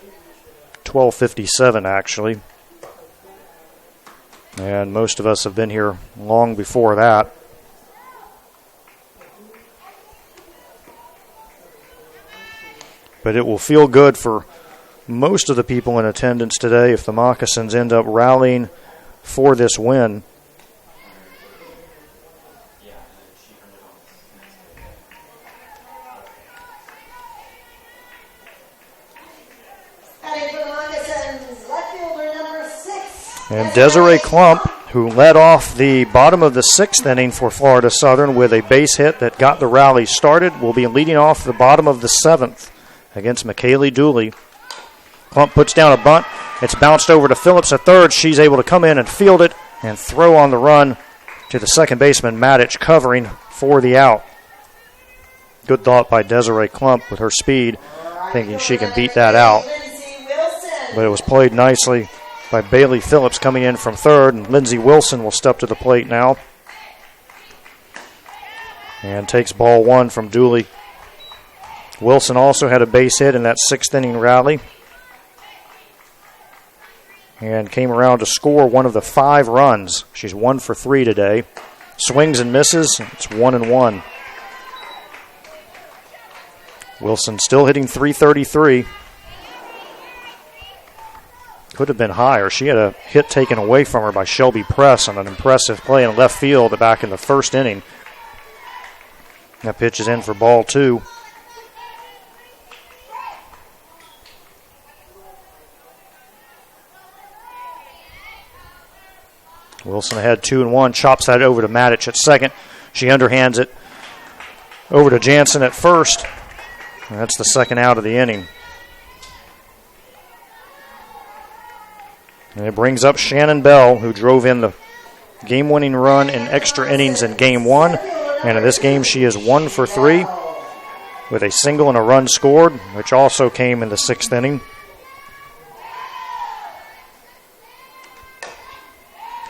12:57, actually. And most of us have been here long before that. But it will feel good for most of the people in attendance today if the Moccasins end up rallying for this win. And Desiree Klump, who led off the bottom of the 6th inning for Florida Southern with a base hit that got the rally started, will be leading off the bottom of the 7th against McKaylee Dooley. Klump puts down a bunt. It's bounced over to Phillips at third. She's able to come in and field it and throw on the run to the second baseman, Matic, covering for the out. Good thought by Desiree Klump with her speed, thinking she can beat that out. But it was played nicely by Bailey Phillips coming in from third, and Lindsey Wilson will step to the plate now and takes ball 1 from Dooley. Wilson also had a base hit in that 6th inning rally and came around to score one of the 5 runs. She's 1 for 3 today. Swings and misses. It's 1-1. Wilson still hitting .333. Could have been higher. She had a hit taken away from her by Shelby Press on an impressive play in left field back in the 1st inning. That pitch is in for ball 2. Wilson ahead 2-1, chops that over to Matic at second. She underhands it over to Jansen at first. And that's the second out of the inning. And it brings up Shannon Bell, who drove in the game-winning run in extra innings in Game 1 And in this game, she is 1 for 3 with a single and a run scored, which also came in the 6th inning.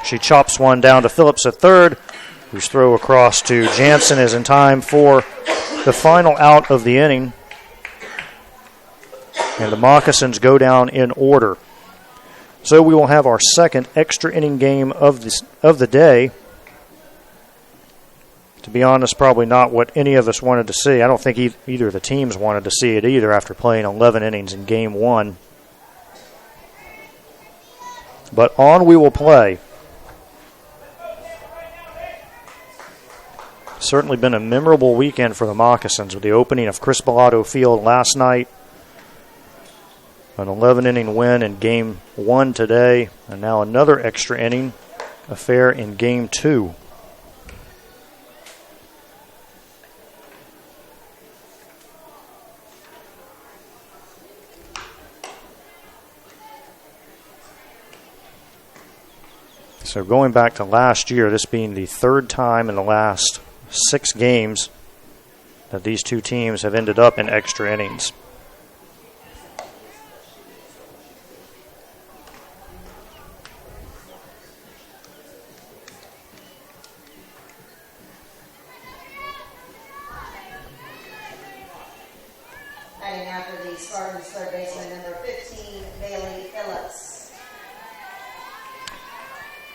She chops one down to Phillips at third, whose throw across to Jansen is in time for the final out of the inning. And the Moccasins go down in order. So we will have our second extra inning game of the day. To be honest, probably not what any of us wanted to see. I don't think either of the teams wanted to see it either after playing 11 innings in game 1. But on we will play. Certainly been a memorable weekend for the Moccasins with the opening of Chris Bellato Field last night. An 11-inning win in game 1 today, and now another extra inning affair in game 2. So going back to last year, this being the third time in the last 6 games that these two teams have ended up in extra innings. Heading after the Spartans third baseman number 15, Bailey Phillips.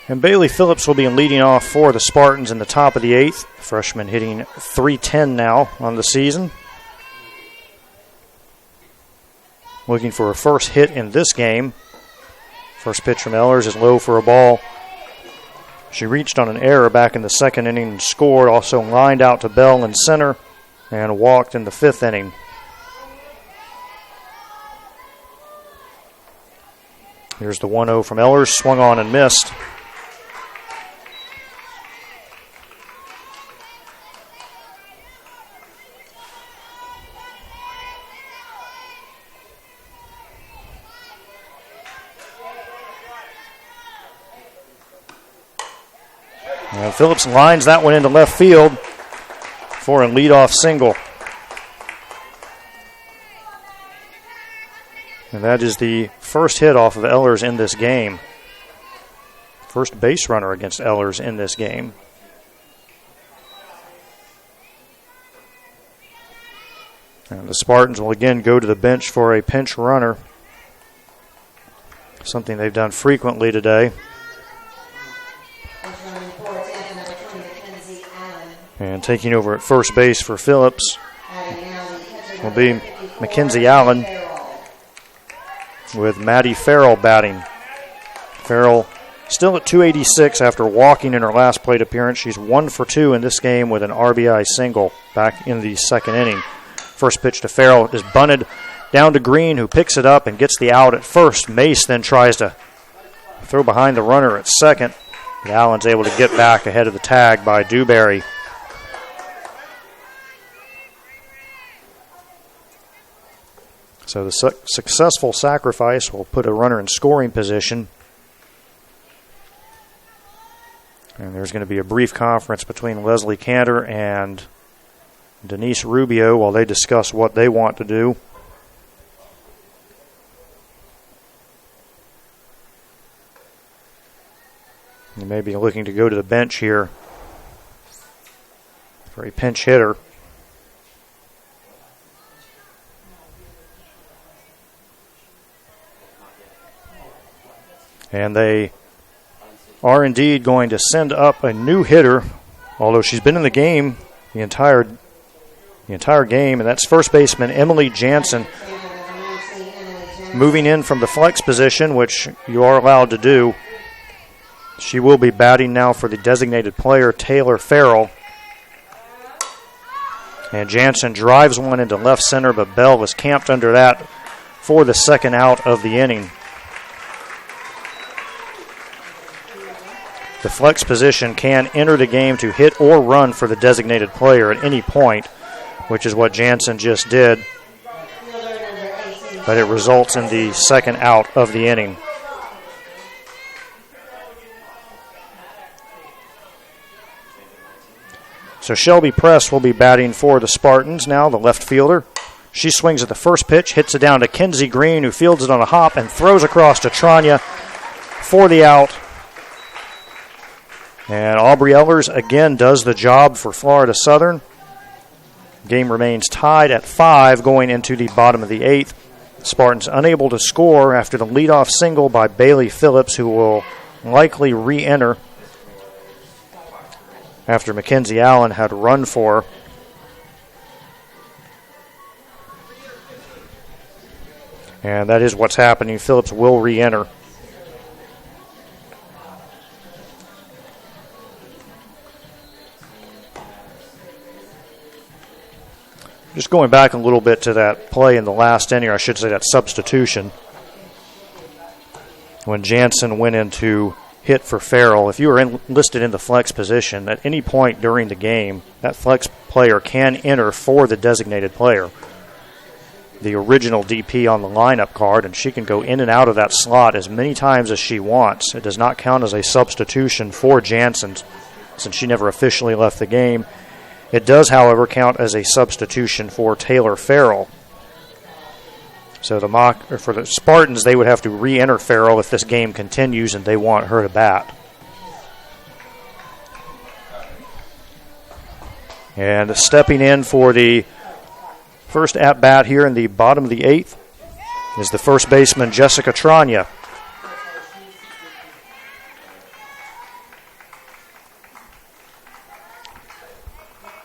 And Bailey Phillips will be leading off for the Spartans in the top of the 8th. Freshman hitting .310 now on the season. Looking for a first hit in this game. First pitch from Ellers is low for a ball. She reached on an error back in the 2nd inning and scored. Also lined out to Bell in center and walked in the 5th inning. Here's the 1-0 from Ellers. Swung on and missed. And Phillips lines that one into left field for a leadoff single. And that is the first hit off of Ellers in this game. First base runner against Ellers in this game. And the Spartans will again go to the bench for a pinch runner. Something they've done frequently today. And taking over at first base for Phillips will be Mackenzie Allen with Maddie Farrell batting. Farrell still at 286 after walking in her last plate appearance. She's 1 for 2 in this game with an RBI single back in the 2nd inning. First pitch to Farrell is bunted down to Green, who picks it up and gets the out at first. Mace then tries to throw behind the runner at second. But Allen's able to get back ahead of the tag by Dewberry. So the successful sacrifice will put a runner in scoring position. And there's going to be a brief conference between Leslie Cantor and Denise Rubio while they discuss what they want to do. They may be looking to go to the bench here for a pinch hitter. And they are indeed going to send up a new hitter, although she's been in the game the entire game, and that's first baseman Emily Jansen, moving in from the flex position, which you are allowed to do. She will be batting now for the designated player, Taylor Farrell. And Jansen drives one into left center, but Bell was camped under that for the 2nd out of the inning. The flex position can enter the game to hit or run for the designated player at any point, which is what Jansen just did. But it results in the 2nd out of the inning. So Shelby Press will be batting for the Spartans now, the left fielder. She swings at the first pitch, hits it down to Kenzie Green, who fields it on a hop and throws across to Tranya for the out. And Aubrey Ellers again does the job for Florida Southern. Game remains tied at 5 going into the bottom of the 8th. Spartans unable to score after the leadoff single by Bailey Phillips, who will likely re-enter after Mackenzie Allen had run for her. And that is what's happening. Phillips will re-enter. Just going back a little bit to that play in the last inning, or I should say that substitution, when Jansen went in to hit for Farrell. If you were listed in the flex position, at any point during the game, that flex player can enter for the designated player, the original DP on the lineup card, and she can go in and out of that slot as many times as she wants. It does not count as a substitution for Jansen since she never officially left the game. It does, however, count as a substitution for Taylor Farrell. So for the Spartans, they would have to re-enter Farrell if this game continues and they want her to bat. And stepping in for the first at-bat here in the bottom of the 8th is the first baseman, Jessica Tranya.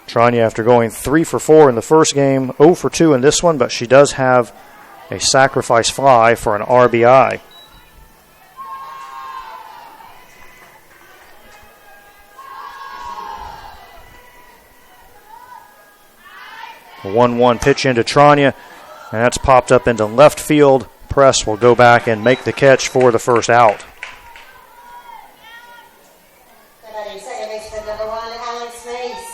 Tranya, after going 3 for 4 in the first game, 0 for 2 in this one, but she does have a sacrifice fly for an RBI. A 1-1 pitch into Tranya, and that's popped up into left field. Press will go back and make the catch for the first out. Second baseman number 1, Alex Mace.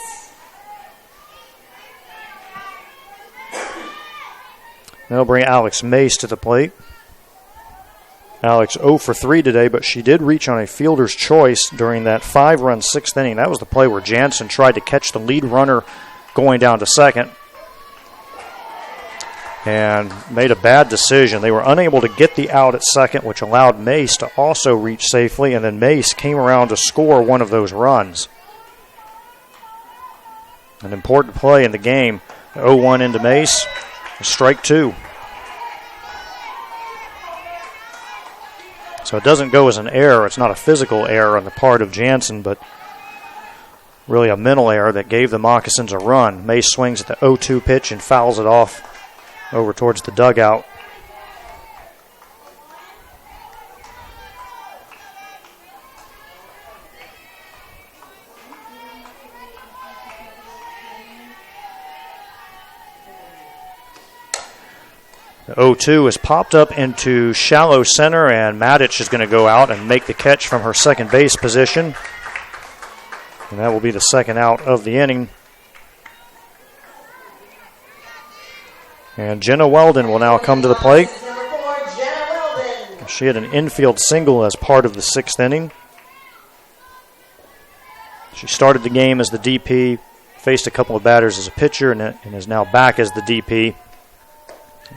They'll bring Alex Mace to the plate. Alex 0 for 3 today, but she did reach on a fielder's choice during that 5-run 6th inning. That was the play where Jansen tried to catch the lead runner going down to second and made a bad decision. They were unable to get the out at second, which allowed Mace to also reach safely, and then Mace came around to score one of those runs. An important play in the game. 0-1 into Mace, strike 2. So it doesn't go as an error. It's not a physical error on the part of Jansen, but really a mental error that gave the Moccasins a run. Mace swings at the 0-2 pitch and fouls it off over towards the dugout. The 0-2 is popped up into shallow center, and Matic is going to go out and make the catch from her second base position. And that will be the second out of the inning. And Jenna Weldon will now come to the plate. She had an infield single as part of the 6th inning. She started the game as the DP, faced a couple of batters as a pitcher, and is now back as the DP.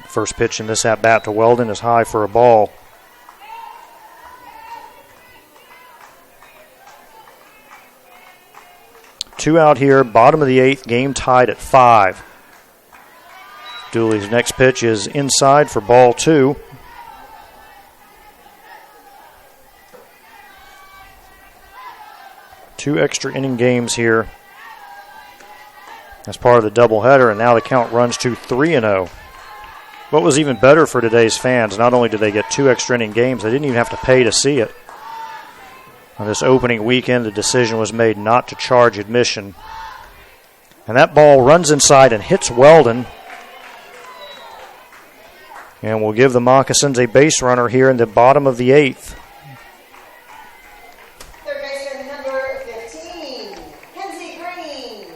First pitch in this at-bat to Weldon is high for a ball. Two out here, bottom of the 8th, game tied at 5. Dooley's next pitch is inside for ball 2. Two extra inning games here as part of the doubleheader, and now the count runs to 3-0. What was even better for today's fans, not only did they get 2 extra inning games, they didn't even have to pay to see it. On this opening weekend, the decision was made not to charge admission. And that ball runs inside and hits Weldon. And we'll give the Moccasins a base runner here in the bottom of the 8th. Third baseman number 15, Kenzie Green.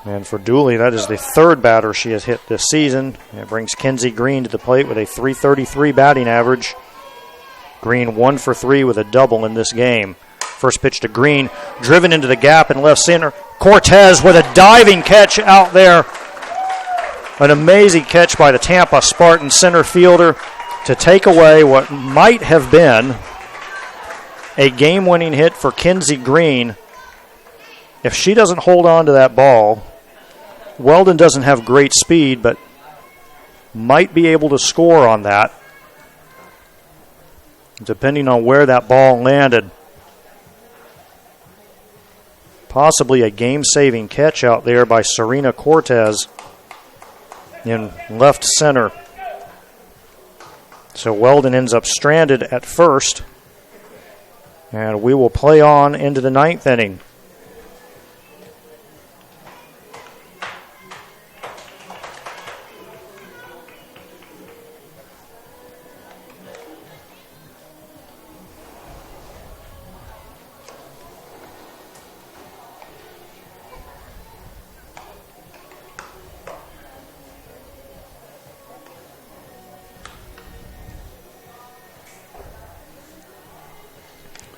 And for Dooley, that is the 3rd batter she has hit this season. And it brings Kenzie Green to the plate with a .333 batting average. Green 1 for 3 with a double in this game. First pitch to Green, driven into the gap in left center. Cortez with a diving catch out there. An amazing catch by the Tampa Spartans center fielder to take away what might have been a game-winning hit for Kinsey Green. If she doesn't hold on to that ball, Weldon doesn't have great speed, but might be able to score on that, depending on where that ball landed. Possibly a game-saving catch out there by Serena Cortez in left center. So Weldon ends up stranded at first, and we will play on into the ninth inning.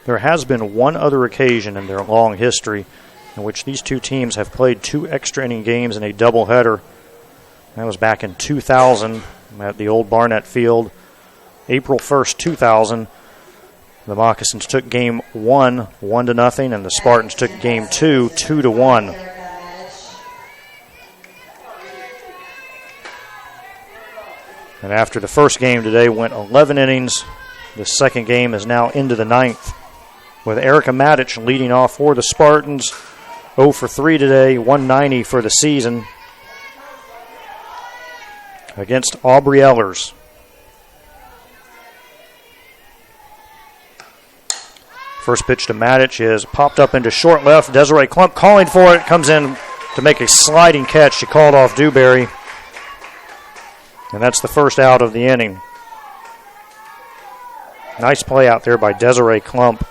There has been one other occasion in their long history in which these two teams have played 2 extra inning games in a doubleheader. That was back in 2000 at the old Barnett Field. April 1st, 2000, the Moccasins took game 1, 1-0, and the Spartans took game 2, 2-1. And after the first game today went 11 innings, the second game is now into the ninth, with Erica Matic leading off for the Spartans. 0 for 3 today, 190 for the season against Aubrey Ellers. First pitch to Matic is popped up into short left. Desiree Klump calling for it, comes in to make a sliding catch. She called off Dewberry, and that's the first out of the inning. Nice play out there by Desiree Klump.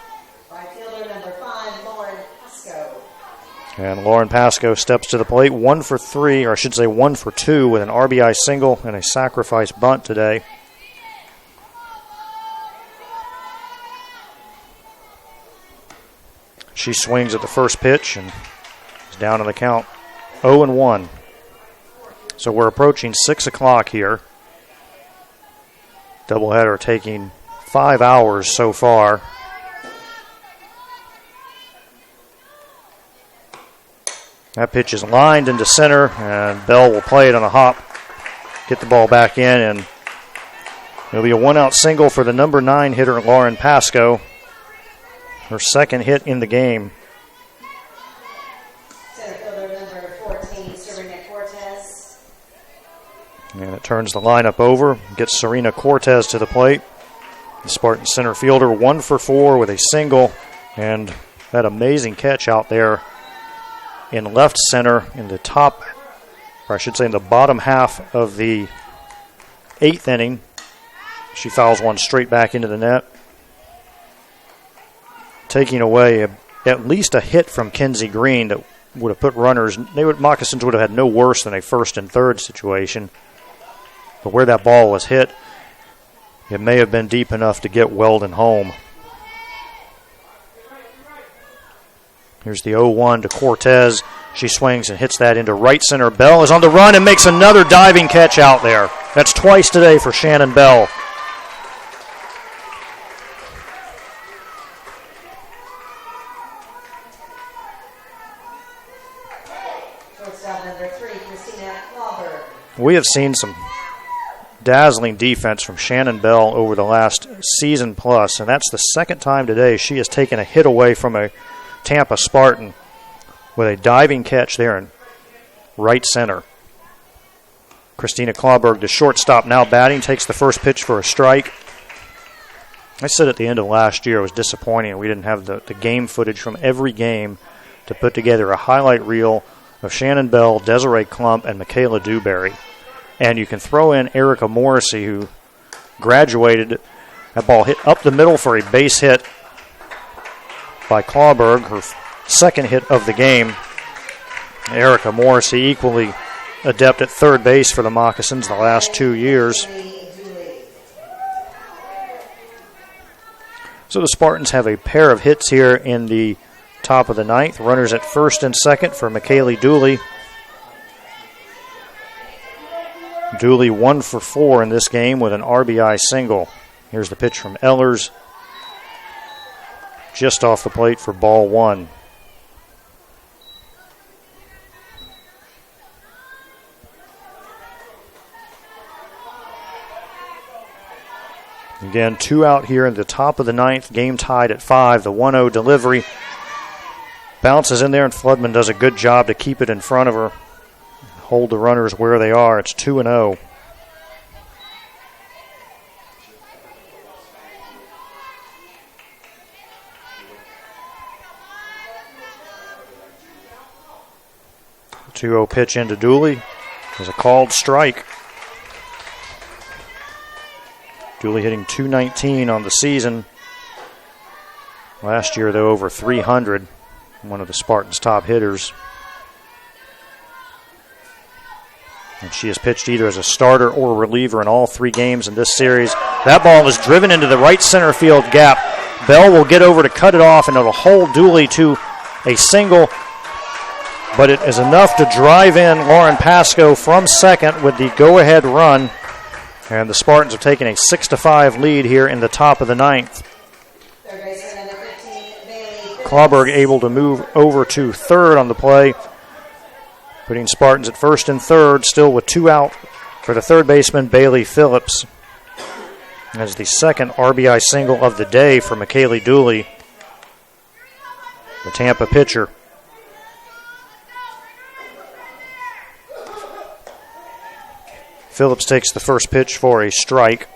And Lauren Pasco steps to the plate, 1 for 3, or I should say 1 for 2, with an RBI single and a sacrifice bunt today. She swings at the first pitch and is down on the count, 0-1. So we're approaching 6 o'clock here. Doubleheader taking 5 hours so far. That pitch is lined into center, and Bell will play it on a hop, get the ball back in, and it'll be a 1-out single for the number 9 hitter, Lauren Pasco, her second hit in the game. Center fielder number 14, Serena Cortez. And it turns the lineup over, gets Serena Cortez to the plate. The Spartan center fielder 1 for 4 with a single, and that amazing catch out there in left center in the top, or I should say in the bottom half of the 8th inning. She fouls one straight back into the net, taking away at least a hit from Kinsey Green that would have put runners. Moccasins would have had no worse than a first and third situation. But where that ball was hit, it may have been deep enough to get Weldon home. Here's the 0-1 to Cortez. She swings and hits that into right center. Bell is on the run and makes another diving catch out there. That's twice today for Shannon Bell. Shortstop number 3, Christina Clawberg. We have seen some dazzling defense from Shannon Bell over the last season plus, and that's the second time today she has taken a hit away from a Tampa Spartan with a diving catch there in right center. Christina Clawberg, the shortstop, now batting, takes the first pitch for a strike. I said at the end of last year it was disappointing we didn't have the game footage from every game to put together a highlight reel of Shannon Bell, Desiree Klump, and Michaela Dewberry. And you can throw in Erica Morrissey, who graduated. That ball hit up the middle for a base hit by Clawberg, her second hit of the game. Erica Morrissey, equally adept at third base for the Moccasins the last 2 years. So the Spartans have a pair of hits here in the top of the ninth. Runners at first and second for McKaylee Dooley. Dooley 1 for 4 in this game with an RBI single. Here's the pitch from Ehlers. Just off the plate for ball 1. Again, 2 out here in the top of the ninth. Game tied at 5. The 1-0 delivery bounces in there, and Floodman does a good job to keep it in front of her. Hold the runners where they are. It's 2-0. The 2-0 pitch into Dooley is a called strike. Dooley hitting .219 on the season. Last year, though, over 300. One of the Spartans' top hitters. And she has pitched either as a starter or reliever in all 3 games in this series. That ball is driven into the right center field gap. Bell will get over to cut it off, and it'll hold Dooley to a single. But it is enough to drive in Lauren Pascoe from second with the go-ahead run. And the Spartans have taken a 6-5 lead here in the top of the ninth. Clawberg able to move over to third on the play, putting Spartans at first and third, still with 2 out for the third baseman, Bailey Phillips. As the second RBI single of the day for McKaylee Dooley, the Tampa pitcher. Phillips takes the first pitch for a strike.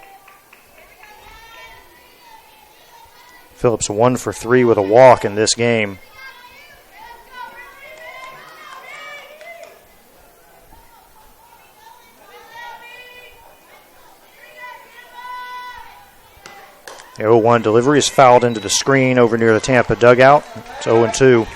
Phillips 1 for 3 with a walk in this game. The 0-1 delivery is fouled into the screen over near the Tampa dugout. It's 0-2.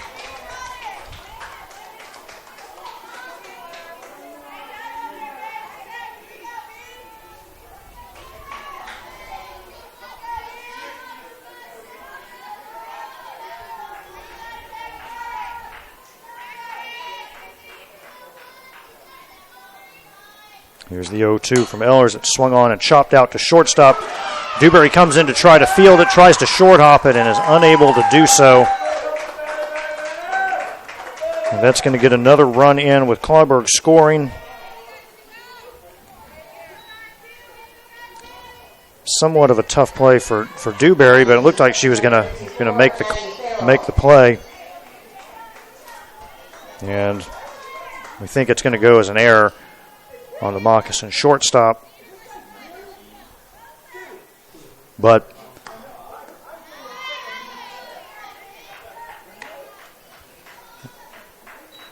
Here's the 0-2 from Ehlers. It's swung on and chopped out to shortstop. Dewberry comes in to try to field it, tries to short hop it, and is unable to do so. And that's going to get another run in with Clawberg scoring. Somewhat of a tough play for Dewberry, but it looked like she was going to make the play. And we think it's going to go as an error on the Moccasin shortstop. But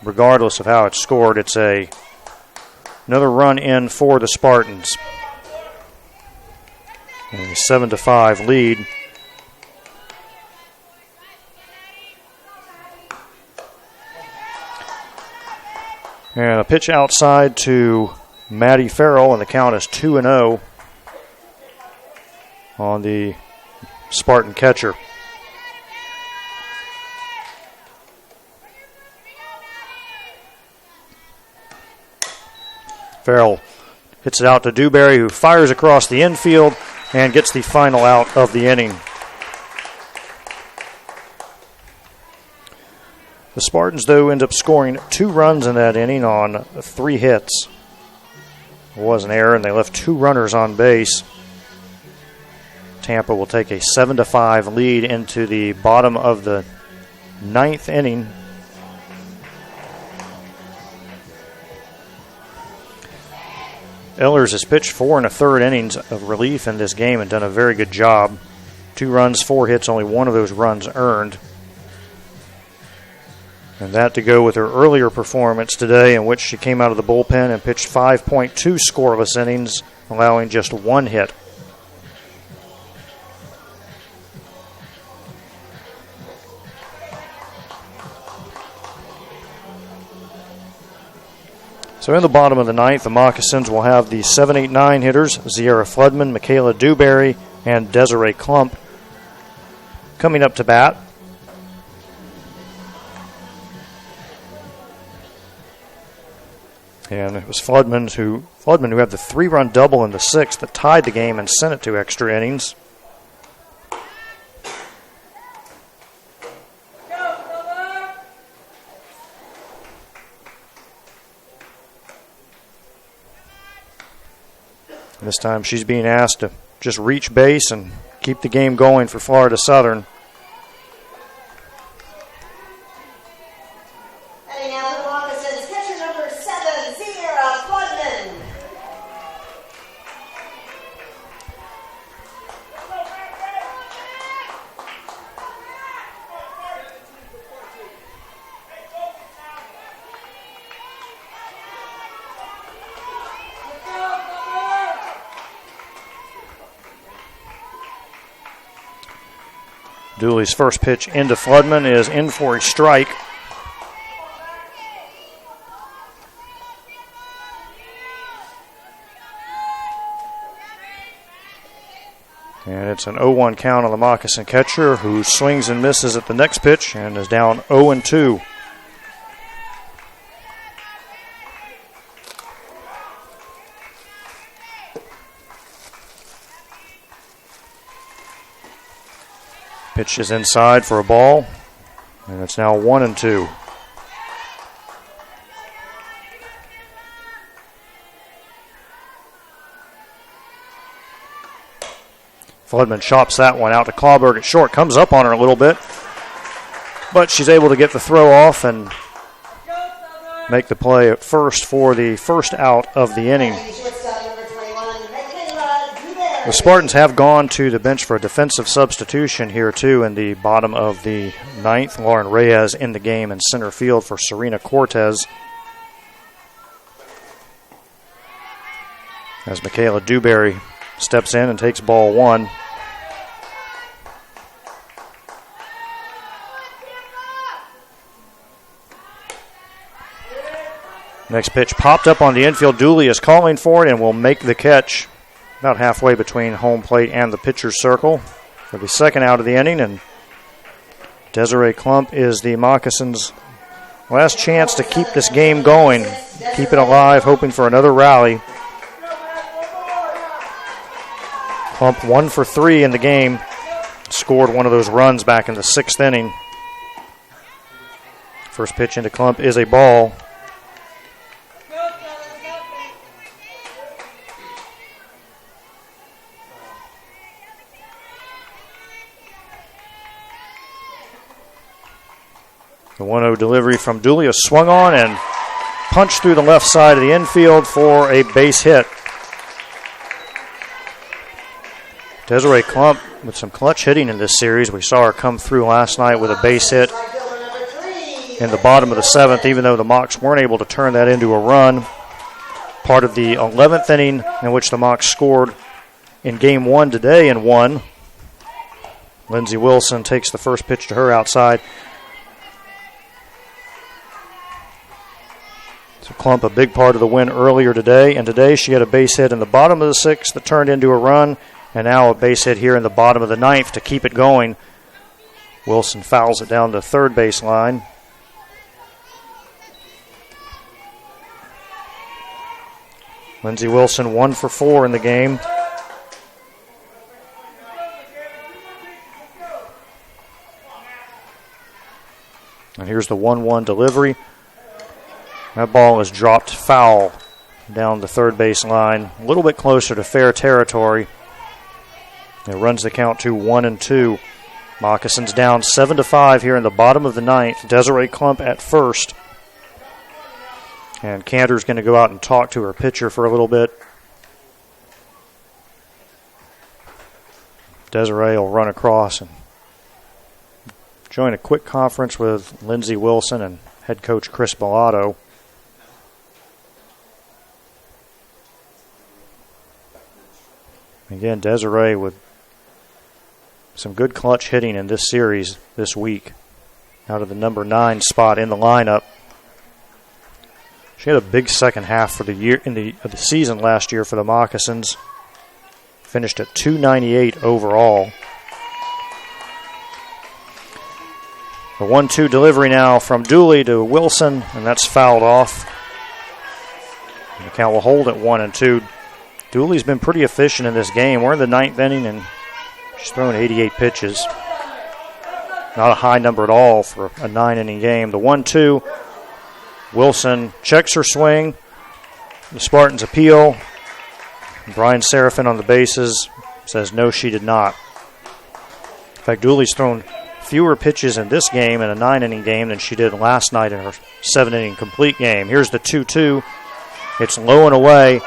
regardless of how it's scored, it's another run in for the Spartans. And a 7-5 lead. And a pitch outside to Maddie Farrell, and the count is 2-0 on the Spartan catcher. Farrell hits it out to Dewberry, who fires across the infield and gets the final out of the inning. The Spartans, though, end up scoring 2 runs in that inning on 3 hits. It was an error, and they left 2 runners on base. Tampa will take a 7-5 lead into the bottom of the 9th inning. Ehlers has pitched 4 1/3 innings of relief in this game and done a very good job. 2 runs, 4 hits, only 1 of those runs earned. And that to go with her earlier performance today, in which she came out of the bullpen and pitched 5.2 scoreless innings, allowing just 1 hit. So in the bottom of the 9th, the Moccasins will have the 7, 8, 9 hitters, Sierra Floodman, Michaela Dewberry, and Desiree Klump. coming up to bat. And it was Floodman who had the 3-run double in the 6th that tied the game and sent it to extra innings. This time she's being asked to just reach base and keep the game going for Florida Southern. Heading out to the Moccasins, catcher number 7, Sierra Floodman. Dooley's first pitch into Floodman is in for a strike. And it's an 0-1 count on the Moccasin catcher, who swings and misses at the next pitch and is down 0-2. Pitch is inside for a ball, and it's now 1-2. Floodman chops that one out to Clawberg at short. Comes up on her a little bit, but she's able to get the throw off and make the play at first for the first out of the inning. The Spartans have gone to the bench for a defensive substitution here, too, in the bottom of the 9th. Lauren Reyes in the game in center field for Serena Cortez, as Michaela Dewberry steps in and takes ball 1. Next pitch popped up on the infield. Dooley is calling for it and will make the catch about halfway between home plate and the pitcher's circle for the second out of the inning. And Desiree Klump is the Moccasins' last chance to keep this game going, keep it alive, hoping for another rally. Klump 1 for 3 in the game, scored one of those runs back in the 6th inning. First pitch into Klump is a ball. The 1-0 delivery from Dooley is swung on and punched through the left side of the infield for a base hit. Desiree Klump with some clutch hitting in this series. We saw her come through last night with a base hit in the bottom of the 7th, even though the Mocs weren't able to turn that into a run. Part of the 11th inning in which the Mocs scored in Game 1 today and won. Lindsey Wilson takes the first pitch to her outside. So Klump, a big part of the win earlier today, and today she had a base hit in the bottom of the 6th that turned into a run, and now a base hit here in the bottom of the 9th to keep it going. Wilson fouls it down the third base line. Lindsey Wilson 1 for 4 in the game. And here's the 1-1 delivery. That ball is dropped foul down the third base line, a little bit closer to fair territory. It runs the count to 1-2. Moccasins down 7-5 here in the bottom of the 9th. Desiree Klump at first. And Cantor's going to go out and talk to her pitcher for a little bit. Desiree will run across and join a quick conference with Lindsey Wilson and head coach Chris Bellato. Again, Desiree with some good clutch hitting in this series this week, out of the number 9 spot in the lineup. She had a big second half for the year of the season last year for the Moccasins. Finished at 298 overall. The 1-2 delivery now from Dooley to Wilson, and that's fouled off. And the count will hold at 1-2. Dooley's been pretty efficient in this game. We're in the 9th inning, and she's thrown 88 pitches. Not a high number at all for a 9-inning game. The 1-2, Wilson checks her swing. The Spartans appeal. Brian Serafin on the bases says no, she did not. In fact, Dooley's thrown fewer pitches in this game, in a 9-inning game, than she did last night in her 7-inning complete game. Here's the 2-2. It's low and away.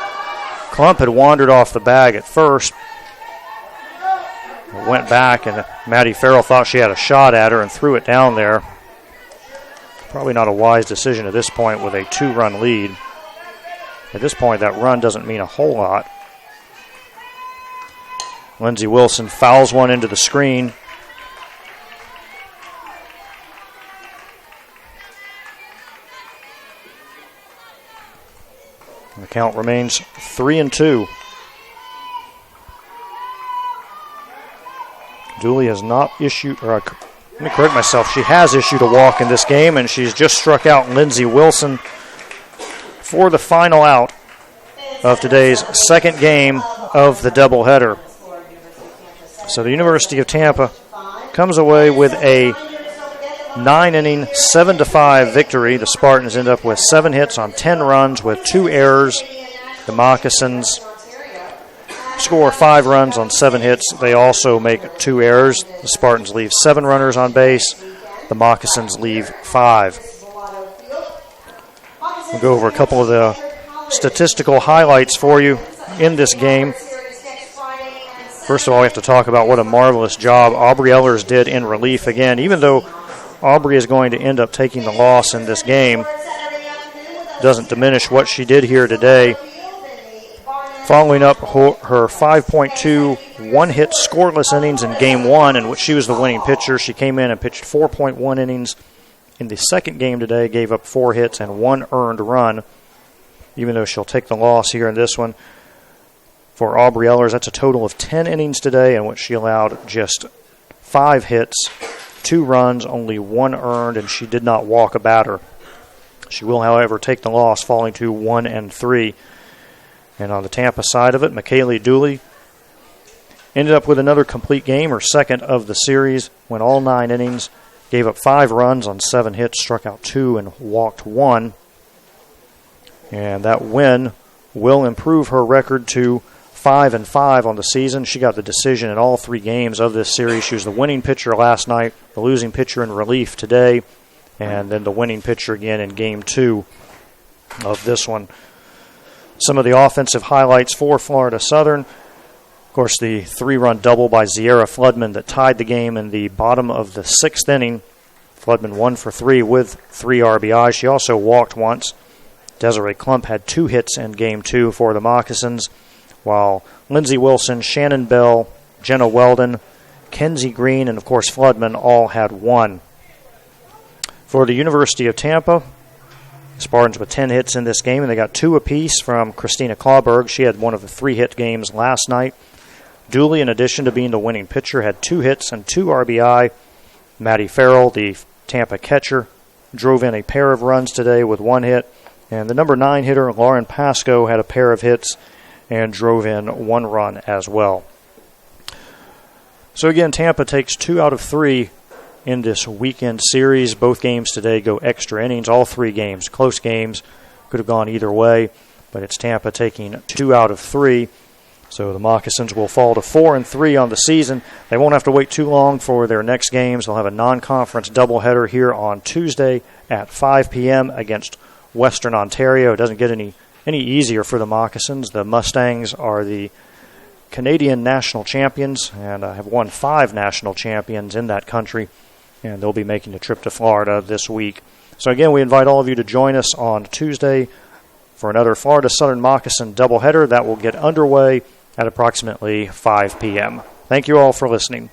Klump had wandered off the bag at first. Went back, and Maddie Farrell thought she had a shot at her and threw it down there. Probably not a wise decision at this point with a 2-run lead. At this point, that run doesn't mean a whole lot. Lindsey Wilson fouls one into the screen. The count remains 3-2. Dooley has not issued, let me correct myself, she has issued a walk in this game, and she's just struck out Lindsey Wilson for the final out of today's second game of the doubleheader. So the University of Tampa comes away with a 9-inning, 7-5 victory. The Spartans end up with 7 hits on 10 runs with 2 errors. The Moccasins score 5 runs on 7 hits. They also make 2 errors. The Spartans leave 7 runners on base. The Moccasins leave 5. We'll go over a couple of the statistical highlights for you in this game. First of all, we have to talk about what a marvelous job Aubrey Ellers did in relief again. Even though Aubrey is going to end up taking the loss in this game, doesn't diminish what she did here today. Following up her 5.2 one-hit scoreless innings in Game 1, in which she was the winning pitcher, she came in and pitched 4.1 innings in the second game today, gave up 4 hits and 1 earned run, even though she'll take the loss here in this one. For Aubrey Ellers, that's a total of 10 innings today, in which she allowed just 5 hits, 2 runs, only 1 earned, and she did not walk a batter. She will, however, take the loss, falling to 1-3. And on the Tampa side of it, McKaylee Dooley ended up with another complete game, her second of the series, went all 9 innings, gave up 5 runs on 7 hits, struck out 2, and walked 1. And that win will improve her record to 5-5 on the season. She got the decision in all 3 games of this series. She was the winning pitcher last night, the losing pitcher in relief today, and then the winning pitcher again in Game 2 of this one. Some of the offensive highlights for Florida Southern. Of course, the 3-run double by Zierra Floodman that tied the game in the bottom of the 6th inning. Floodman 1 for 3 with 3 RBIs. She also walked once. Desiree Klump had 2 hits in Game 2 for the Moccasins, while Lindsey Wilson, Shannon Bell, Jenna Weldon, Kenzie Green, and of course Floodman all had 1. For the University of Tampa, Spartans with 10 hits in this game, and they got 2 apiece from Christina Clawberg. She had one of the 3-hit games last night. Dooley, in addition to being the winning pitcher, had 2 hits and 2 RBI. Maddie Farrell, the Tampa catcher, drove in a pair of runs today with 1 hit. And the number 9 hitter, Lauren Pasco, had a pair of hits and drove in 1 run as well. So again, Tampa takes 2 out of 3 in this weekend series. Both games today go extra innings, all 3 games. Close games, could have gone either way, but it's Tampa taking 2 out of 3. So the Moccasins will fall to 4-3 on the season. They won't have to wait too long for their next games. They'll have a non-conference doubleheader here on Tuesday at 5 p.m. against Western Ontario. It doesn't get any easier for the Moccasins. The Mustangs are the Canadian national champions and have won 5 national champions in that country, and they'll be making the trip to Florida this week. So again, we invite all of you to join us on Tuesday for another Florida Southern Moccasin doubleheader that will get underway at approximately 5 p.m. Thank you all for listening.